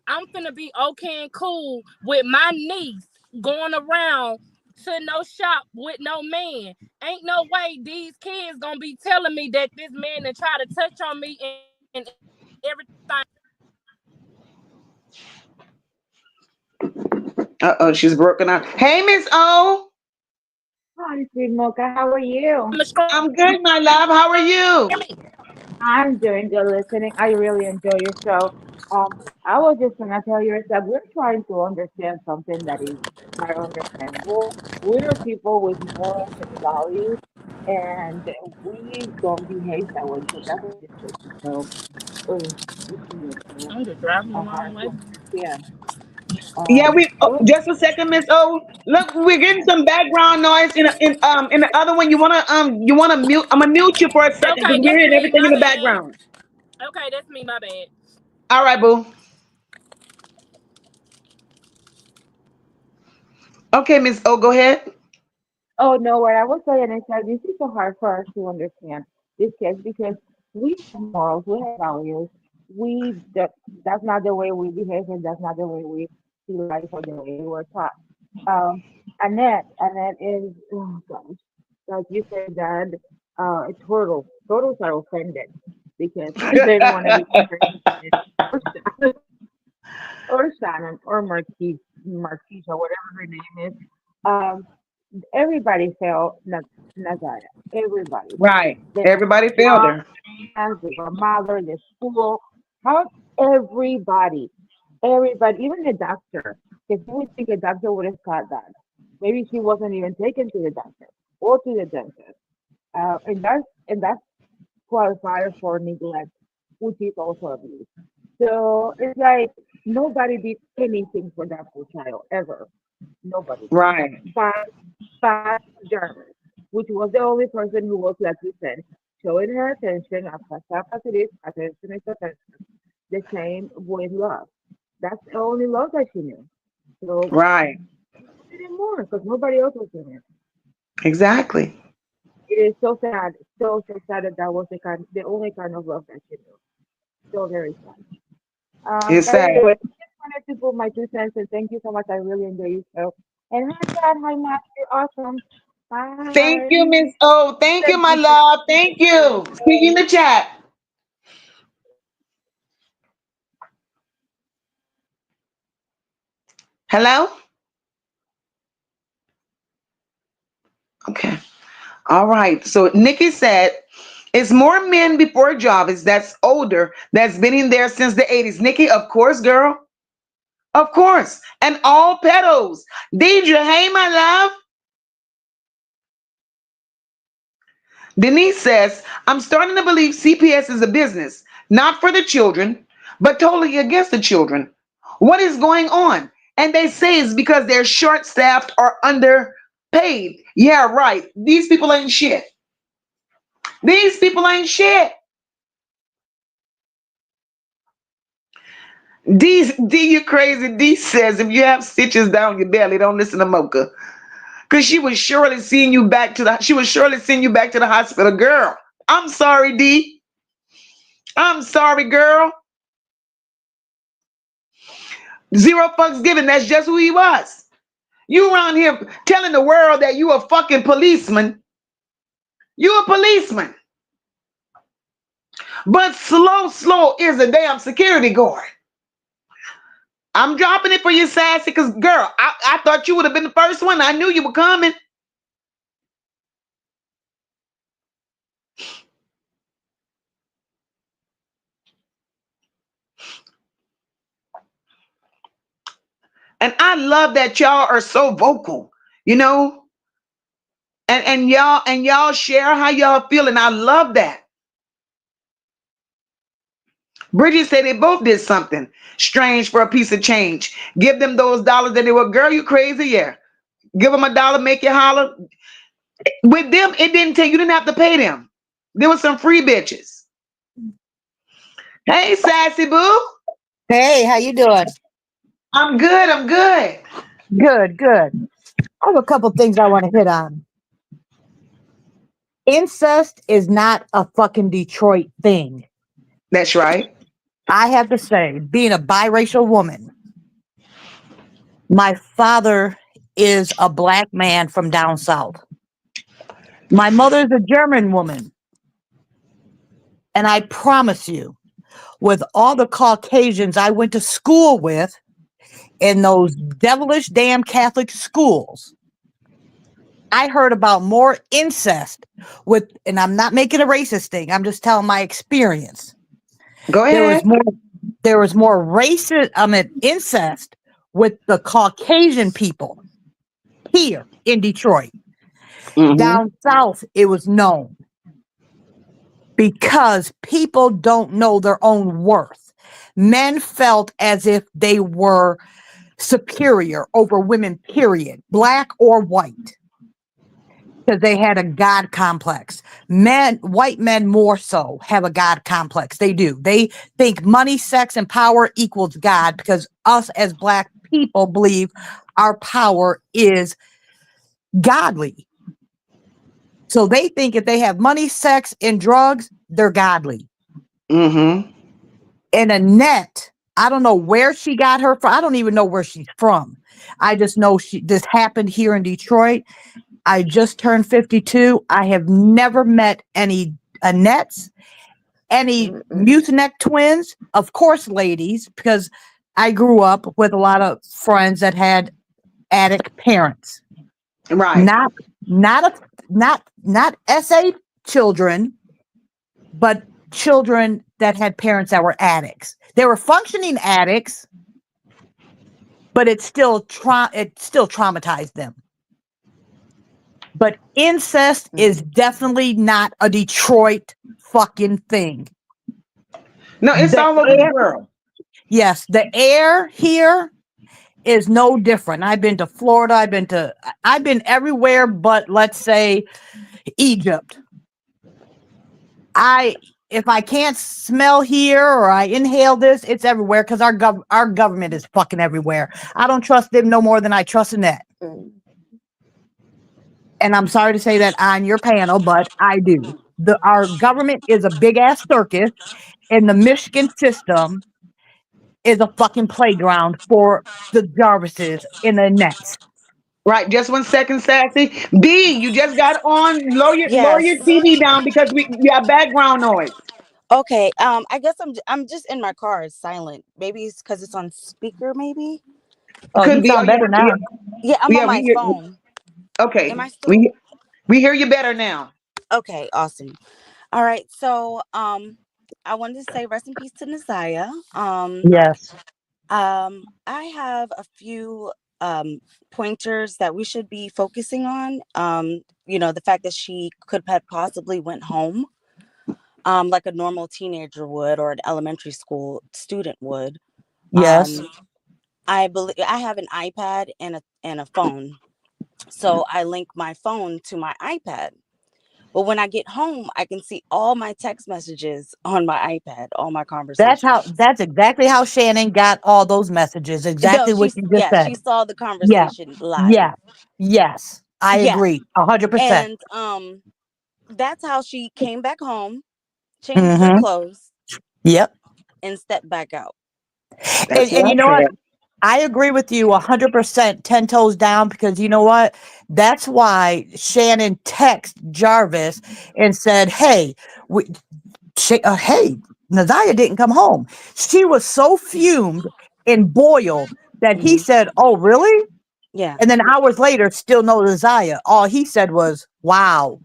Speaker 4: I'm finna be okay and cool with my niece going around to no shop with no man. Ain't no way these kids gonna be telling me that this man and try to touch on me and everything.
Speaker 2: Uh oh, she's broken out. Hey, Miss O.
Speaker 5: Hi, sweet Mocha. How are you?
Speaker 4: I'm a scream.
Speaker 2: I'm good, my love. How are you?
Speaker 5: I'm doing good listening. I really enjoy your show. I was just gonna tell you that we're trying to understand something that is not understandable. We're people with morals and values, and we don't behave that way. So that's what this is. So it's
Speaker 4: I'm just driving the
Speaker 5: hard
Speaker 4: wrong way.
Speaker 5: to understand.
Speaker 2: Yeah, we
Speaker 5: Well,
Speaker 2: just a second, Miss O. Look, we're getting some background noise in the other one. You wanna mute? I'm gonna mute you for a second because
Speaker 4: Okay,
Speaker 2: we're
Speaker 4: that's
Speaker 2: hearing
Speaker 4: me.
Speaker 2: everything
Speaker 4: My
Speaker 2: in the
Speaker 4: bad.
Speaker 2: background.
Speaker 4: Okay, that's me. My bad.
Speaker 2: All right, boo. Okay, Miss O, go ahead.
Speaker 5: oh no, what I was saying is that this is so hard for us to understand this case because we have morals, we have values, that's not the way we behave, and that's not the way we see life or the way we were taught. Um, Annette is, oh gosh, like you said, that turtles are offended because they don't want to be compared to or Shannon or Shannon or Marquise or whatever her name is. Um, everybody felt Nazaya. Everybody.
Speaker 2: Right.
Speaker 5: The
Speaker 2: Everybody failed
Speaker 5: mom,
Speaker 2: her.
Speaker 5: the grandmother, the school, how everybody, everybody, even the doctor. Because you would think a doctor would have caught that. Maybe she wasn't even taken to the doctor or to the dentist. And that's qualifier for neglect, which is also abuse. So it's like nobody did anything for that poor child ever. Nobody.
Speaker 2: Right.
Speaker 5: But but Jarvis, which was the only person who was, like you said, showing her attention as fast as it is, attention is attention. The same with love. That's the only love that she knew. So
Speaker 2: Right.
Speaker 5: she did more because nobody else was doing it.
Speaker 2: Exactly.
Speaker 5: It is so sad, so sad that that was the only kind of love that she knew. So very sad.
Speaker 2: It's
Speaker 5: But
Speaker 2: sad.
Speaker 5: anyway, I just wanted to put my 2 cents and thank you so much. I really enjoy your show. And hi, Dad. Hi, Matt. You're awesome.
Speaker 2: Thank
Speaker 5: Bye.
Speaker 2: you, Miss O. Thank you, my
Speaker 5: Thank
Speaker 2: love. Thank you. See you in the chat. Hello? Okay. All right. So Nikki said, it's more men before Jarvis that's older that's been in there since the 80s. Nikki, of course, girl. Of course. And all pedos. Deidre, hey, my love. Denise says, I'm starting to believe CPS is a business, not for the children, but totally against the children. What is going on? And they say it's because they're short staffed or underpaid. Yeah, right. These people ain't shit. These people ain't shit. D, you crazy. D says if you have stitches down your belly, don't listen to MOCA. Cause she was surely send you back to the hospital. Girl, I'm sorry, D. I'm sorry, girl. Zero fucks given. That's just who he was. You around here telling the world that you a fucking policeman. You a policeman. But slow is a damn security guard. I'm dropping it for you, sassy, because girl, I thought you would have been the first one. I knew you were coming. And I love that y'all are so vocal, you know, and y'all share how y'all feel, and I love that. Bridget said they both did something strange for a piece of change. Give them those dollars that they were, girl, you crazy? Yeah. Give them a dollar, make you holler. With them, it didn't take, you didn't have to pay them. There was some free bitches. Hey, sassy boo.
Speaker 6: Hey, how you doing?
Speaker 2: I'm good. I'm good.
Speaker 6: Good, good. I have a couple things I want to hit on. Incest is not a fucking Detroit thing.
Speaker 2: That's right.
Speaker 6: I have to say, being a biracial woman, my father is a black man from down south. My mother is a German woman. And I promise you, with all the Caucasians I went to school with in those devilish damn Catholic schools, I heard about more incest with, and I'm not making a racist thing. I'm just telling my experience.
Speaker 2: Go
Speaker 6: There was
Speaker 2: ahead.
Speaker 6: more racist, incest with the Caucasian people here in Detroit. Down south, it was known because people don't know their own worth. Men felt as if they were superior over women, period, black or white. Because they had a God complex. White men more so have a God complex. They do. They think money, sex, and power equals God because us as black people believe our power is godly. So they think if they have money, sex, and drugs, they're godly.
Speaker 2: Mm-hmm.
Speaker 6: And Annette, I don't know where she got her from. I don't even know where she's from. I just know this happened here in Detroit. I just turned 52. I have never met any Annettes, any Mucinex twins, of course, ladies, because I grew up with a lot of friends that had addict parents.
Speaker 2: Right.
Speaker 6: Not SA children, but children that had parents that were addicts. They were functioning addicts, but it still traumatized them. But incest is definitely not a Detroit fucking thing.
Speaker 2: No, it's
Speaker 6: The
Speaker 2: all over the
Speaker 6: air,
Speaker 2: world.
Speaker 6: yes, the air here is no different. I've been to Florida. I've been everywhere, but let's say Egypt. If I can't smell here or I inhale this, it's everywhere because our government is fucking everywhere. I don't trust them no more than I trust Annette. And I'm sorry to say that on your panel, but I do. Our government is a big ass circus, and the Michigan system is a fucking playground for the Jarvises and the Nets.
Speaker 2: Right. Just 1 second, Sassy. B, you just got on. Lower
Speaker 7: Yes.
Speaker 2: your TV down because we have background noise.
Speaker 7: Okay. I guess I'm just in my car. It's silent. Maybe it's because it's on speaker. Maybe.
Speaker 6: Oh, you
Speaker 2: Could be. Oh
Speaker 6: sound
Speaker 2: yeah,
Speaker 6: better now.
Speaker 2: yeah,
Speaker 7: Yeah, I'm on
Speaker 2: yeah.
Speaker 7: my phone. Am
Speaker 2: Okay.
Speaker 7: I still
Speaker 2: We hear you better now.
Speaker 7: okay? Awesome. All right. So I wanted to say rest in peace to Ziyah.
Speaker 6: Yes.
Speaker 7: I have a few pointers that we should be focusing on. The fact that she could have possibly went home, like a normal teenager would or an elementary school student would.
Speaker 6: Yes.
Speaker 7: I believe I have an iPad and a phone, so I link my phone to my iPad. But when I get home, I can see all my text messages on my iPad, all my conversations.
Speaker 6: That's exactly how Shannon got all those messages.
Speaker 7: No,
Speaker 6: Exactly what you just said.
Speaker 7: she saw the
Speaker 6: Yeah.
Speaker 7: conversation live.
Speaker 6: Yeah. Yes. I
Speaker 7: Yeah.
Speaker 6: agree. 100%.
Speaker 7: And that's how she came back home, changed her
Speaker 6: Mm-hmm.
Speaker 7: clothes,
Speaker 6: Yep.
Speaker 7: and stepped back out.
Speaker 2: That's
Speaker 6: And
Speaker 2: what
Speaker 6: you
Speaker 2: I
Speaker 6: know what?
Speaker 2: said.
Speaker 6: I agree with you 100%, 10 toes down, because you know what? That's why Shannon texted Jarvis and said, hey, hey, Naziah didn't come home. She was so fumed and boiled that he
Speaker 7: Mhm.
Speaker 6: said, oh, really?
Speaker 7: Yeah.
Speaker 6: And then hours later, still no Naziah. All he said was, wow.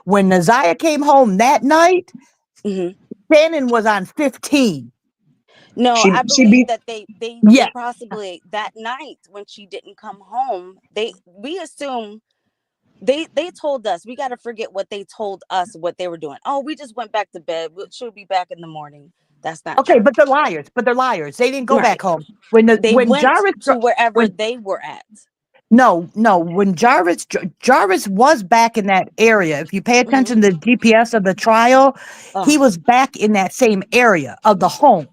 Speaker 6: When Naziah came home that night,
Speaker 7: Hmm.
Speaker 6: Shannon was on 15.
Speaker 7: No, I
Speaker 2: She
Speaker 7: believe
Speaker 2: beat.
Speaker 7: that they
Speaker 6: Yeah.
Speaker 7: possibly that night when she didn't come home, we assume they told us. We got to forget what they told us what they were doing. Oh, we just went back to bed. She'll be back in the morning. That's not
Speaker 6: Okay,
Speaker 7: true.
Speaker 6: but they're liars. But they're liars. They didn't go back
Speaker 7: Right.
Speaker 6: home.
Speaker 7: They
Speaker 6: When
Speaker 7: went
Speaker 6: Jarvis
Speaker 7: to wherever
Speaker 6: when
Speaker 7: they were at.
Speaker 6: no, when Jarvis was back in that area. If you pay
Speaker 7: Hmm.
Speaker 6: attention to the GPS of the trial, he
Speaker 7: Oh.
Speaker 6: was back in that same area of the home.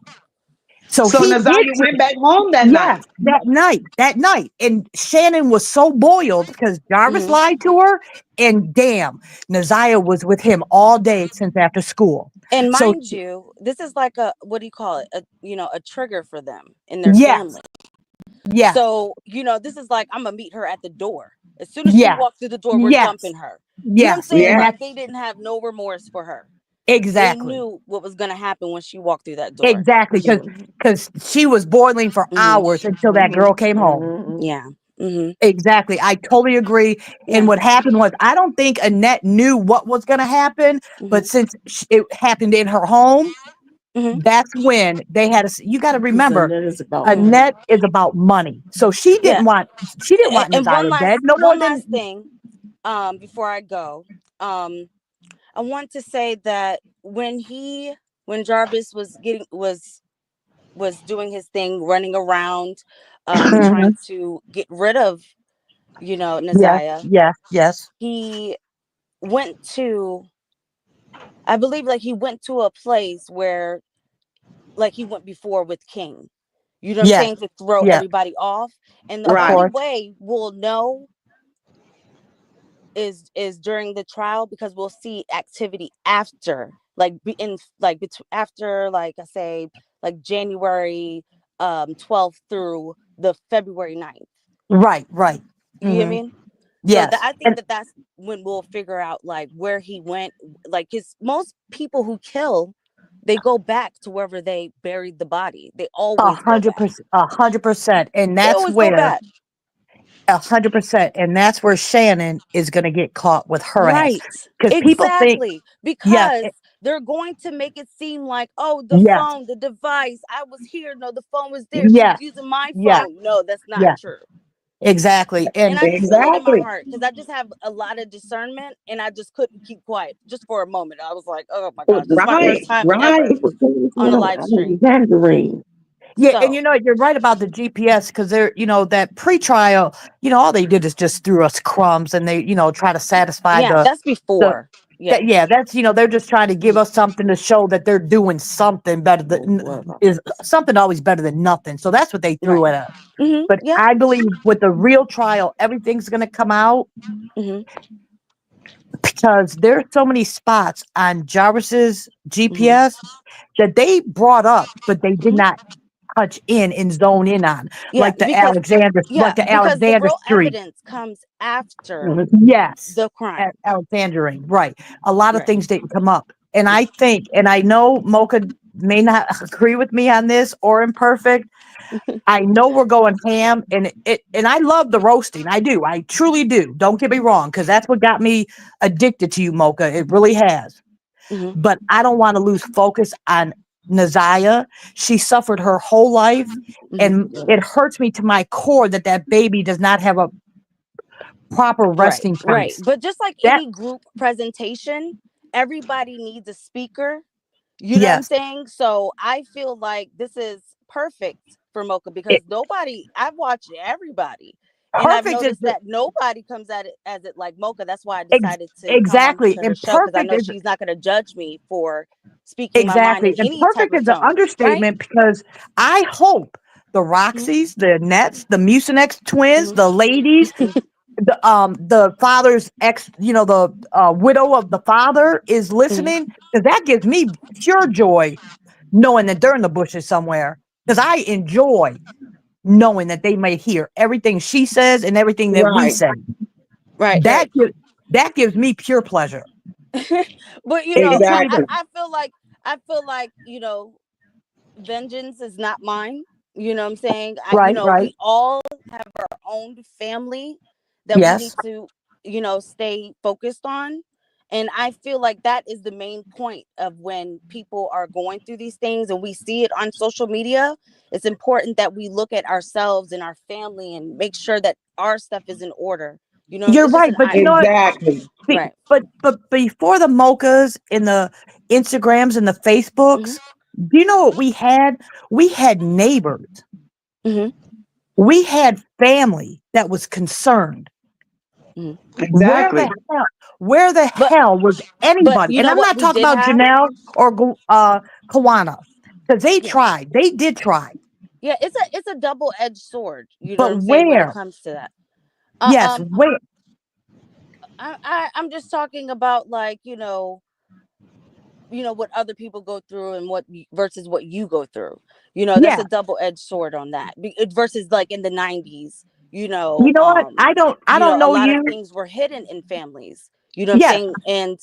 Speaker 6: So
Speaker 2: So
Speaker 6: he did.
Speaker 2: Nazaria went back home that
Speaker 6: Yes,
Speaker 2: night.
Speaker 6: that night. And Shannon was so boiled because Jarvis
Speaker 7: Hmm.
Speaker 6: lied to her. And damn, Naziah was with him all day since after school.
Speaker 7: And
Speaker 6: So
Speaker 7: mind you, this is like a what do you call it? A trigger for them in their
Speaker 6: yes,
Speaker 7: family.
Speaker 6: yes,
Speaker 7: So, this is like I'm gonna meet her at the door. As soon as she
Speaker 6: yes,
Speaker 7: walks through the door, we're
Speaker 6: yes,
Speaker 7: jumping her. You know what I'm
Speaker 6: yes.
Speaker 7: saying?
Speaker 6: And
Speaker 2: Yeah.
Speaker 7: Like
Speaker 6: that's
Speaker 7: they didn't have no remorse for her. They
Speaker 6: exactly.
Speaker 7: knew what was gonna happen when she walked through that door.
Speaker 6: Exactly, because she was boiling for
Speaker 7: Hmm.
Speaker 6: hours until that girl came home.
Speaker 7: Yeah. Hmm.
Speaker 6: Exactly. I totally agree. And
Speaker 7: Yeah.
Speaker 6: what happened was, I don't think Annette knew what was going to happen,
Speaker 7: Hmm.
Speaker 6: but since it happened in her home,
Speaker 7: Hmm.
Speaker 6: that's when they had you got to remember,
Speaker 3: That is about
Speaker 6: Annette is about money. So
Speaker 7: Yeah.
Speaker 6: she didn't want
Speaker 7: And
Speaker 6: Naziah dead no more
Speaker 7: one
Speaker 6: than,
Speaker 7: last thing, before I go, I want to say that when Jarvis was doing his thing, running around, trying
Speaker 6: Mhm.
Speaker 7: to get rid of,
Speaker 6: Yes,
Speaker 7: Naziah,
Speaker 6: yes, yes,
Speaker 7: he went to, I believe, like he went to a place where, like he went before with King. You know what I'm
Speaker 6: yes,
Speaker 7: saying? To throw
Speaker 6: yeah,
Speaker 7: everybody off. And the
Speaker 6: of
Speaker 2: Right.
Speaker 7: only
Speaker 6: course.
Speaker 7: way we'll know is during the trial, because we'll see activity after, like after, like I say, like January 12th through the February 9th.
Speaker 6: Right.
Speaker 7: You know what I
Speaker 6: Hmm.
Speaker 7: mean? So
Speaker 6: Yes.
Speaker 7: I think that's when we'll figure out like where he went. Like, cause most people who kill, they go back to wherever they buried the body. They always go back.
Speaker 6: 100%, 100%, and
Speaker 7: They
Speaker 6: that's
Speaker 7: always go
Speaker 6: where
Speaker 7: back.
Speaker 6: 100%, and that's where Shannon is going to get caught with her ass,
Speaker 7: Right.
Speaker 6: because people think,
Speaker 7: Exactly.
Speaker 6: yes,
Speaker 7: Because they're going to make it seem like, oh, the
Speaker 6: yes,
Speaker 7: phone, the device, I was here. No, the phone was there. She was
Speaker 6: yes,
Speaker 7: using my
Speaker 6: yes,
Speaker 7: phone. No, that's not
Speaker 6: yes,
Speaker 7: true.
Speaker 6: exactly,
Speaker 7: And
Speaker 6: and
Speaker 7: I can feel it in my
Speaker 2: Exactly.
Speaker 7: heart because I just have a lot of discernment and I just couldn't keep quiet just for a moment. I was like, oh my gosh, this is my first
Speaker 2: Right.
Speaker 7: time
Speaker 2: Right.
Speaker 7: ever on a live stream.
Speaker 6: yeah, and
Speaker 7: So,
Speaker 6: you're right about the GPS, because they're, that pretrial, all they did is just threw us crumbs, and they, try to satisfy
Speaker 7: yeah, that's
Speaker 6: the
Speaker 7: before. Yeah.
Speaker 6: that, yeah, that's, they're just trying to give
Speaker 7: Mhm.
Speaker 6: us something to show that they're doing something better than, is something always better than nothing. So that's what they threw
Speaker 7: Right.
Speaker 6: at us. But
Speaker 7: Yeah.
Speaker 6: I believe with the real trial, everything's going to come out,
Speaker 7: Hmm.
Speaker 6: because there's so many spots on Jarvis's
Speaker 7: Hmm.
Speaker 6: GPS that they brought up, but they did
Speaker 7: Hmm.
Speaker 6: not touch in and zone in on,
Speaker 7: Yeah,
Speaker 6: like the
Speaker 7: because the
Speaker 6: Alexander
Speaker 7: real
Speaker 6: Street.
Speaker 7: evidence comes after
Speaker 6: Yes,
Speaker 7: the crime.
Speaker 6: Alexandrine, right. A lot of
Speaker 7: Right.
Speaker 6: things didn't come up. And
Speaker 7: Yeah.
Speaker 6: I think, and I know Mocha may not agree with me on this, or Imperfect. I know we're going ham, and I love the roasting. I do. I truly do. Don't get me wrong, because that's what got me addicted to you, Mocha. It really has.
Speaker 7: Hmm.
Speaker 6: But I don't want to lose focus on Naziah. She suffered her whole life,
Speaker 7: Hmm.
Speaker 6: and it hurts me to my core that that baby does not have a proper
Speaker 7: Right.
Speaker 6: resting
Speaker 7: Right.
Speaker 6: place.
Speaker 7: But just like
Speaker 6: That
Speaker 7: any group presentation, everybody needs a speaker. You know what I'm
Speaker 6: yes,
Speaker 7: saying? So I feel like this is perfect for Mocha because
Speaker 6: it,
Speaker 7: I've watched everybody. And I've
Speaker 6: perfect is
Speaker 7: noticed that nobody comes at it as it like Mocha. That's why I
Speaker 6: ex-
Speaker 7: decided to come on
Speaker 6: exactly,
Speaker 7: to her
Speaker 6: and
Speaker 7: show because I
Speaker 6: perfect
Speaker 7: know
Speaker 6: is
Speaker 7: she's not going to judge me for speaking my mind in
Speaker 6: exactly, and
Speaker 7: any type
Speaker 6: perfect
Speaker 7: of
Speaker 6: is an
Speaker 7: tone. Right?
Speaker 6: understatement, because I hope the
Speaker 7: Hmm.
Speaker 6: Roxys, the Nets, the Mucinex twins,
Speaker 7: Hmm.
Speaker 6: the ladies, the father's ex, the widow of the father is
Speaker 7: Hmm.
Speaker 6: listening, because that gives me pure joy knowing that they're in the bushes somewhere, because I enjoy knowing that they may hear everything she says and everything that we
Speaker 2: Right.
Speaker 6: say.
Speaker 7: Right.
Speaker 6: That
Speaker 7: Right.
Speaker 6: that gives me pure pleasure.
Speaker 7: But
Speaker 6: It truly
Speaker 2: Exactly.
Speaker 6: does.
Speaker 7: I feel like vengeance is not mine. You know what I'm saying?
Speaker 6: Right, right.
Speaker 7: We all have our own family that we need
Speaker 6: Yes.
Speaker 7: to, stay focused on. And I feel like that is the main point of when people are going through these things and we see it on social media. It's important that we look at ourselves and our family and make sure that our stuff is in order.
Speaker 6: You're
Speaker 7: It's just
Speaker 6: right,
Speaker 7: an
Speaker 6: but
Speaker 7: eye
Speaker 6: you know what?
Speaker 7: opener.
Speaker 2: Exactly.
Speaker 7: Right.
Speaker 6: But before the mochas and the Instagrams and the
Speaker 7: Hmm.
Speaker 6: Facebooks, do you know what we had? We had neighbors.
Speaker 7: Hmm.
Speaker 6: We had family that was concerned.
Speaker 7: Hmm.
Speaker 6: Where the
Speaker 2: Exactly.
Speaker 6: hell? Where the
Speaker 7: But
Speaker 6: hell was anybody?
Speaker 7: you
Speaker 6: And
Speaker 7: know
Speaker 6: I'm
Speaker 7: what
Speaker 6: not
Speaker 7: we
Speaker 6: talking
Speaker 7: did
Speaker 6: about
Speaker 7: have?
Speaker 6: Janelle or Kawana, because they
Speaker 7: Yeah.
Speaker 6: tried. They did try.
Speaker 7: Yeah, it's a double-edged sword, you know what
Speaker 6: But
Speaker 7: I'm saying, when it
Speaker 6: where?
Speaker 7: comes to that.
Speaker 6: Yes,
Speaker 7: Um
Speaker 6: where?
Speaker 7: I'm just talking about like, what other people go through and versus what you go through. That's
Speaker 6: Yeah.
Speaker 7: a double-edged sword on that. Versus like in the 90s,
Speaker 6: You know what? I don't
Speaker 7: a
Speaker 6: know
Speaker 7: lot of
Speaker 6: you.
Speaker 7: things were hidden in families. You know what I'm
Speaker 6: Yes.
Speaker 7: saying? And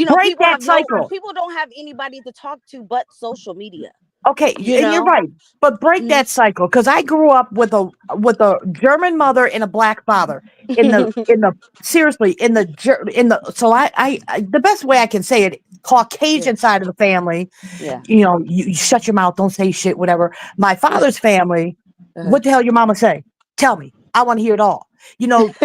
Speaker 6: Break that cycle.
Speaker 7: people don't have anybody to talk to but social media,
Speaker 6: Okay,
Speaker 7: you
Speaker 6: and you're
Speaker 7: know?
Speaker 6: right. But break
Speaker 7: Mhm.
Speaker 6: that cycle, because I grew up with a German mother and a black father. In the seriously, in the so I the best way I can say it,
Speaker 7: Yeah.
Speaker 6: Caucasian side of the family,
Speaker 7: Yeah.
Speaker 6: you shut your mouth, don't say shit, whatever. My
Speaker 7: Yeah.
Speaker 6: father's family,
Speaker 7: Uh-huh.
Speaker 6: what the hell your mama say? Tell me. I want to hear it all.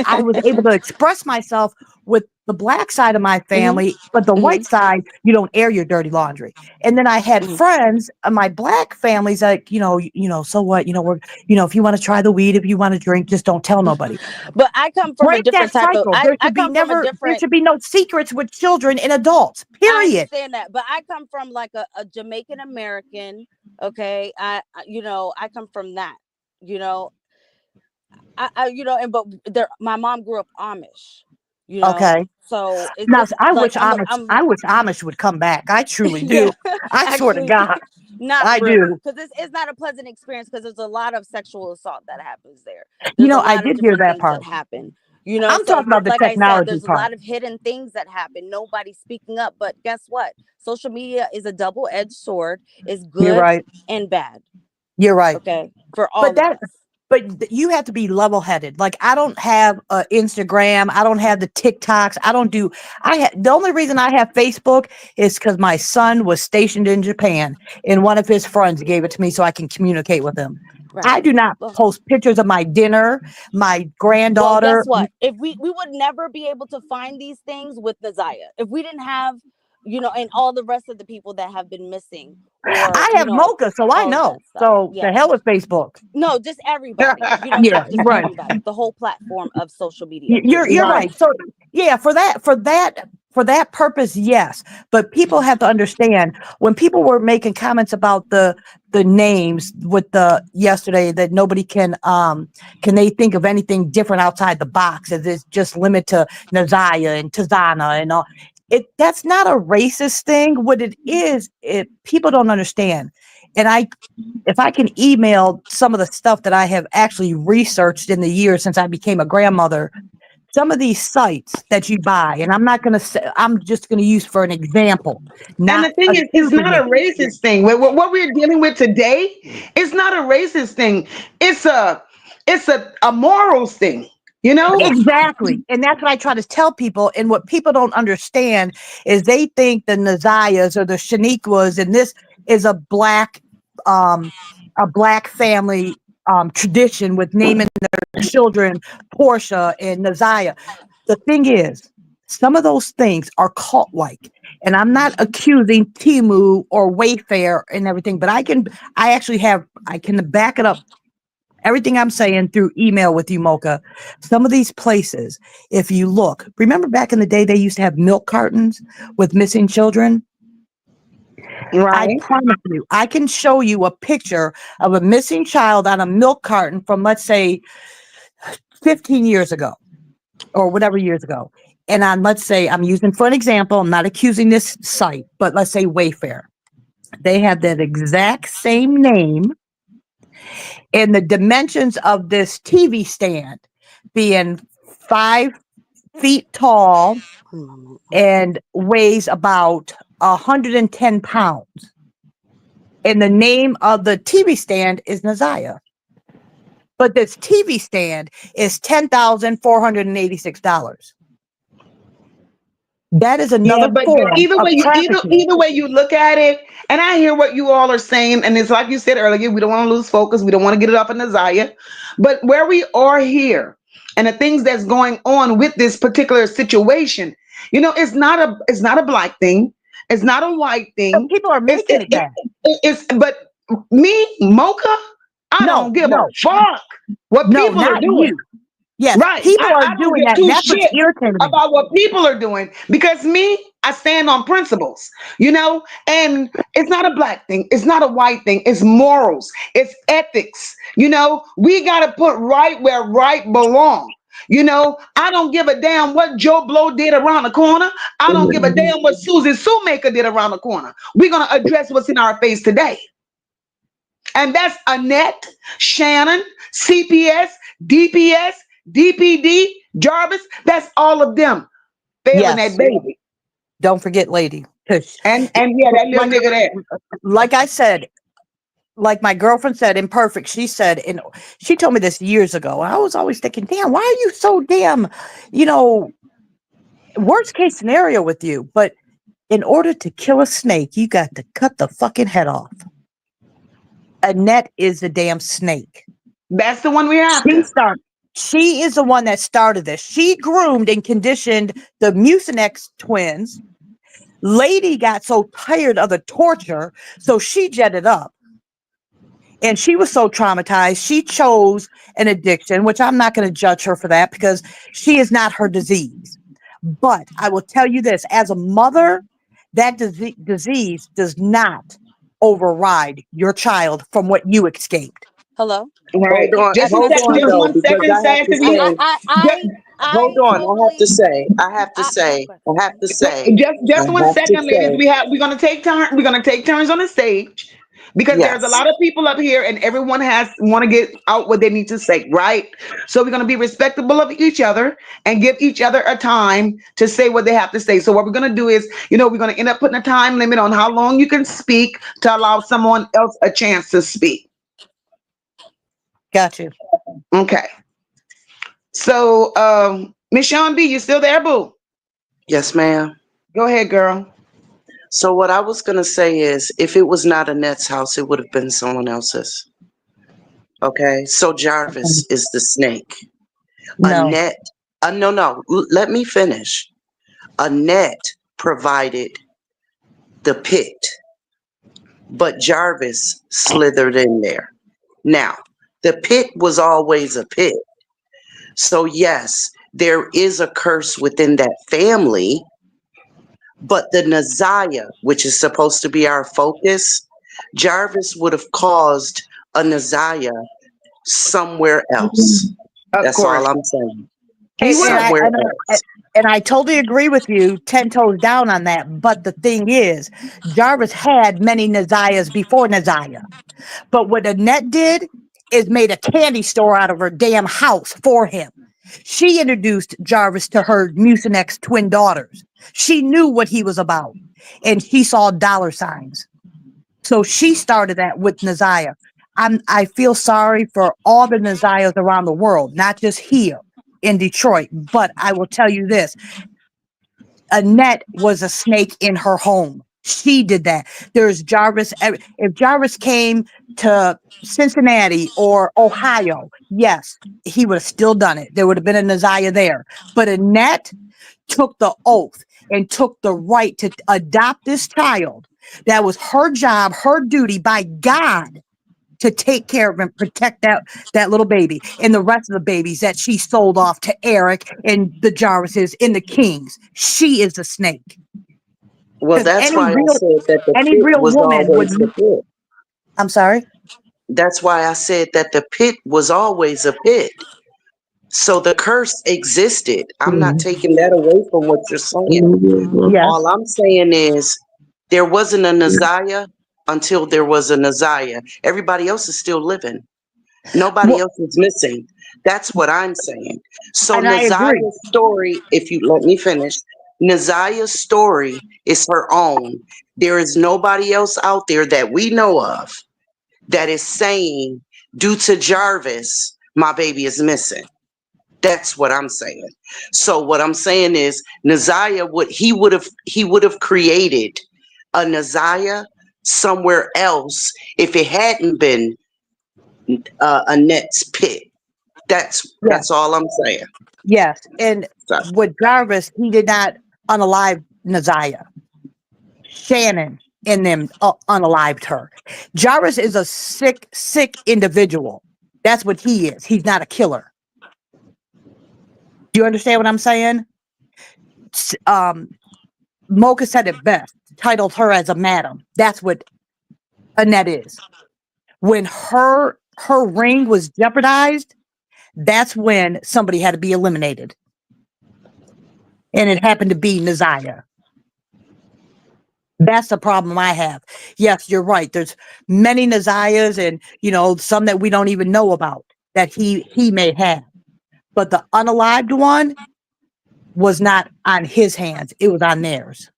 Speaker 6: I was able to express myself with the black side of my
Speaker 7: Mhm.
Speaker 6: family, but the white
Speaker 7: Mhm.
Speaker 6: side, you don't air your dirty laundry. And then I had
Speaker 7: Mhm.
Speaker 6: friends, my black families, like, so what, if you want to try the weed, if you want to drink, just don't tell nobody.
Speaker 7: But I come from a
Speaker 6: Break that
Speaker 7: different type of
Speaker 6: cycle.
Speaker 7: I come from a
Speaker 6: There
Speaker 7: different
Speaker 6: should be no secrets with children and adults.
Speaker 7: I
Speaker 6: Period.
Speaker 7: understand that, but I come from like a Jamaican American, okay? I come from that, you know. And but my mom grew up Amish. you know.
Speaker 6: Okay.
Speaker 7: So
Speaker 6: Now,
Speaker 7: it's
Speaker 6: I
Speaker 7: like
Speaker 6: wish Amish.
Speaker 7: I'm
Speaker 6: I wish Amish would come back. I truly
Speaker 7: yeah,
Speaker 6: do. I swear to
Speaker 7: actually
Speaker 6: God,
Speaker 7: not
Speaker 6: I
Speaker 7: really,
Speaker 6: do.
Speaker 7: because it's not a pleasant experience, because there's a lot of sexual assault that happens there.
Speaker 6: You
Speaker 7: There's a
Speaker 6: know, I
Speaker 7: lot of
Speaker 6: did hear
Speaker 7: different
Speaker 6: that
Speaker 7: things
Speaker 6: part.
Speaker 7: that happen, you know.
Speaker 6: I'm
Speaker 7: So
Speaker 6: talking about the
Speaker 7: like I said,
Speaker 6: technology
Speaker 7: there's a
Speaker 6: part.
Speaker 7: lot of hidden things that happen, nobody's speaking up. But guess what, social media is a double-edged sword. It's
Speaker 6: You're
Speaker 7: good
Speaker 6: right.
Speaker 7: and bad,
Speaker 6: You're right.
Speaker 7: okay, for
Speaker 6: But
Speaker 7: all of
Speaker 6: that,
Speaker 7: us.
Speaker 6: you have to be level headed. Like, I don't have Instagram. I don't have the TikToks. I don't do. The only reason I have Facebook is because my son was stationed in Japan, and one of his friends gave it to me so I can communicate with him. I
Speaker 7: Right.
Speaker 6: do not
Speaker 7: Well,
Speaker 6: post pictures of my dinner, my
Speaker 7: well, guess
Speaker 6: granddaughter.
Speaker 7: what? If we would never be able to find these things with Ziyah if we didn't have, you know, and all the rest of the people that have been missing, or
Speaker 6: I
Speaker 7: you
Speaker 6: have
Speaker 7: know,
Speaker 6: MOCA, so I
Speaker 7: all of
Speaker 6: know.
Speaker 7: that stuff.
Speaker 6: So the
Speaker 7: Yeah.
Speaker 6: hell with Facebook.
Speaker 7: No, just everybody. You know,
Speaker 6: Yeah,
Speaker 7: just
Speaker 6: right.
Speaker 7: everybody. The whole platform of social media.
Speaker 6: You're
Speaker 7: Period.
Speaker 2: Right.
Speaker 6: right. So yeah, for that purpose, yes. But people have to understand, when people were making comments about the names with the yesterday, that nobody can they think of anything different outside the box, as it's just limited to Nazaya and Tazana and all. That's not a racist thing. What it is, people don't understand. And if I can email some of the stuff that I have actually researched in the years since I became a grandmother, some of these sites that you buy, and I'm not going to say, I'm just going to use for an example,
Speaker 2: And
Speaker 6: not
Speaker 2: the thing is, it's
Speaker 6: accusing
Speaker 2: not
Speaker 6: me.
Speaker 2: a racist thing. What we're dealing with today, it's not a racist thing. It's a morals thing. You know,
Speaker 7: Yeah.
Speaker 6: Exactly. And that's what I try to tell people. And what people don't understand is they think the Nazayas or the Shaniquas, and this is um, a black family tradition with naming their children Portia and Nazaya. The thing is, some of those things are cult like. And I'm not accusing Timu or Wayfair and everything, but I can back it up, everything I'm saying, through email with you, Mocha. Some of these places, if you look, remember back in the day, they used to have milk cartons with missing children. I
Speaker 2: right?
Speaker 6: promise you, I can show you a picture of a missing child on a milk carton from, let's say, 15 years ago or whatever years ago. And on, let's say, I'm using for an example, I'm not accusing this site, but let's say Wayfair. They have that exact same name, and the dimensions of this TV stand being 5 feet tall and weighs about 110 pounds. And the name of the TV stand is Nazaya. But this TV stand is $10,486. That is
Speaker 2: Yeah,
Speaker 6: another
Speaker 2: but
Speaker 6: form
Speaker 2: either
Speaker 6: of
Speaker 2: way you
Speaker 6: trafficking.
Speaker 2: either way you look at it, and I hear what you all are saying, and it's like you said earlier, we don't want to lose focus, we don't want to get it off of Nazaya. But where we are here and the things that's going on with this particular situation, it's not a black thing, it's not a white
Speaker 6: So
Speaker 2: thing.
Speaker 6: people are
Speaker 2: It's
Speaker 6: making
Speaker 2: it,
Speaker 6: it
Speaker 2: it,
Speaker 6: that.
Speaker 2: it's but me, Mocha, I
Speaker 6: No,
Speaker 2: don't give a
Speaker 6: no,
Speaker 2: fuck what
Speaker 6: no,
Speaker 2: people are
Speaker 6: not
Speaker 2: doing.
Speaker 6: you. Yes,
Speaker 2: Right.
Speaker 6: people
Speaker 2: I,
Speaker 6: are
Speaker 2: I don't
Speaker 6: doing
Speaker 2: give
Speaker 6: that, and
Speaker 2: two
Speaker 6: that's what's
Speaker 2: shits
Speaker 6: irritating me.
Speaker 2: about what people are doing because me, I stand on principles, and it's not a black thing, it's not a white thing, it's morals, it's ethics. We got to put right where right belong. I don't give a damn what Joe Blow did around the corner. I don't give a damn what Susie Shoemaker did around the corner. We're going to address what's in our face today. And that's Annette, Shannon, CPS, DPS, DPD, Jarvis. That's all of them failing that
Speaker 6: Yes,
Speaker 2: baby.
Speaker 6: don't forget, lady. 'Cause
Speaker 2: And yeah, that little
Speaker 6: like,
Speaker 2: nigga there.
Speaker 6: like I said, like my girlfriend said, imperfect. She said, and she told me this years ago. I was always thinking, damn, why are you so damn, you know, worst case scenario with you? But in order to kill a snake, you got to cut the fucking head off. Annette is the damn snake.
Speaker 2: That's the one we're
Speaker 6: She
Speaker 2: after.
Speaker 6: started. She is the one that started this. She groomed and conditioned the Mucinex twins. Lady got so tired of the torture, so she jetted up. And she was so traumatized, she chose an addiction, which I'm not going to judge her for that because she is not her disease. But I will tell you this, as a mother, that disease does not override your child from what you escaped.
Speaker 7: Hello.
Speaker 2: Right.
Speaker 7: I
Speaker 2: Just
Speaker 7: think
Speaker 2: one
Speaker 8: Hold
Speaker 7: that's
Speaker 2: second.
Speaker 8: on
Speaker 7: my
Speaker 2: Just
Speaker 8: though,
Speaker 2: 1 second,
Speaker 8: because I have to
Speaker 7: I
Speaker 2: Sassy.
Speaker 8: say,
Speaker 7: I
Speaker 2: Just,
Speaker 7: I
Speaker 8: hold
Speaker 7: I
Speaker 8: on,
Speaker 7: totally go ahead.
Speaker 8: I have to say, I
Speaker 2: just one
Speaker 8: have to
Speaker 2: second, ladies.
Speaker 8: say,
Speaker 2: We're gonna take turn. We're gonna take turns on the stage because there's a
Speaker 8: yes,
Speaker 2: lot of people up here, and everyone has want to get out what they need to say, right? So we're gonna be respectable of each other and give each other a time to say what they have to say. So what we're gonna do is, we're gonna end up putting a time limit on how long you can speak to allow someone else a chance to speak.
Speaker 6: Got you.
Speaker 2: Okay. So, Miss Sean B, you still there, boo?
Speaker 8: yes, ma'am.
Speaker 2: Go ahead, girl.
Speaker 8: So what I was gonna say is, if it was not Annette's house, it would have been someone else's. Okay, so Jarvis is the snake.
Speaker 6: No.
Speaker 8: Annette, no, no, let me finish. Annette provided the pit, but Jarvis slithered in there. Now, the pit was always a pit. So, yes, there is a curse within that family, but the Naziah, which is supposed to be our focus, Jarvis would have caused a Naziah somewhere else.
Speaker 2: Of
Speaker 8: That's
Speaker 2: course.
Speaker 8: all I'm saying.
Speaker 2: He
Speaker 6: And,
Speaker 2: would
Speaker 6: and
Speaker 2: have.
Speaker 6: I
Speaker 8: Somewhere
Speaker 6: and I
Speaker 8: else.
Speaker 6: and I totally agree with you, 10 toes down on that. But the thing is, Jarvis had many Naziahs before Naziah. But what Annette did is made a candy store out of her damn house for him. She introduced Jarvis to her Mucinex twin daughters. She knew what he was about, and she saw dollar signs. So she started that with Naziah. I feel sorry for all the Naziahs around the world, not just here in Detroit. But I will tell you this: Annette was a snake in her home. She did that. There's Jarvis. If Jarvis came to Cincinnati or Ohio, yes, he would have still done it. There would have been a Naziah there. But Annette took the oath and took the right to adopt this child. That was her job, her duty by God to take care of and protect that little baby and the rest of the babies that she sold off to Eric and the Jarvises and the Kings. She is the snake.
Speaker 8: Well,
Speaker 6: Because
Speaker 8: that's why I said that the
Speaker 6: any
Speaker 8: pit
Speaker 6: real
Speaker 8: was
Speaker 6: woman would.
Speaker 8: always the pit.
Speaker 6: I'm sorry.
Speaker 8: That's why I said that the pit was always a pit. So the curse existed. I'm not taking that away from what you're saying.
Speaker 6: Yes.
Speaker 8: All I'm saying is there wasn't a Naziah until there was a Naziah. Everybody else is still living. Nobody
Speaker 6: Well,
Speaker 8: else is missing. That's what I'm saying. So
Speaker 6: and I agree.
Speaker 8: Naziah's story, if you let me finish, Naziah's story is her own. There is nobody else out there that we know of that is saying, due to Jarvis, my baby is missing. That's what I'm saying. So what I'm saying is Naziah would have created a Naziah somewhere else if it hadn't been Annette's pit.
Speaker 6: Yes.
Speaker 8: That's all I'm saying.
Speaker 6: Yes. And
Speaker 8: So,
Speaker 6: with Jarvis, he did not unalive Naziah. Shannon and them unalived her. Jarvis is a sick individual. That's what he is. He's not a killer. Do you understand what I'm saying? Mocha said it best, titled her as a madam. That's what Annette is. When her ring was jeopardized, that's when somebody had to be eliminated. And it happened to be Naziah. That's the problem I have. Yes, you're right. There's many Naziahs and, some that we don't even know about that he may have. But the unalived one was not on his hands. It was on theirs.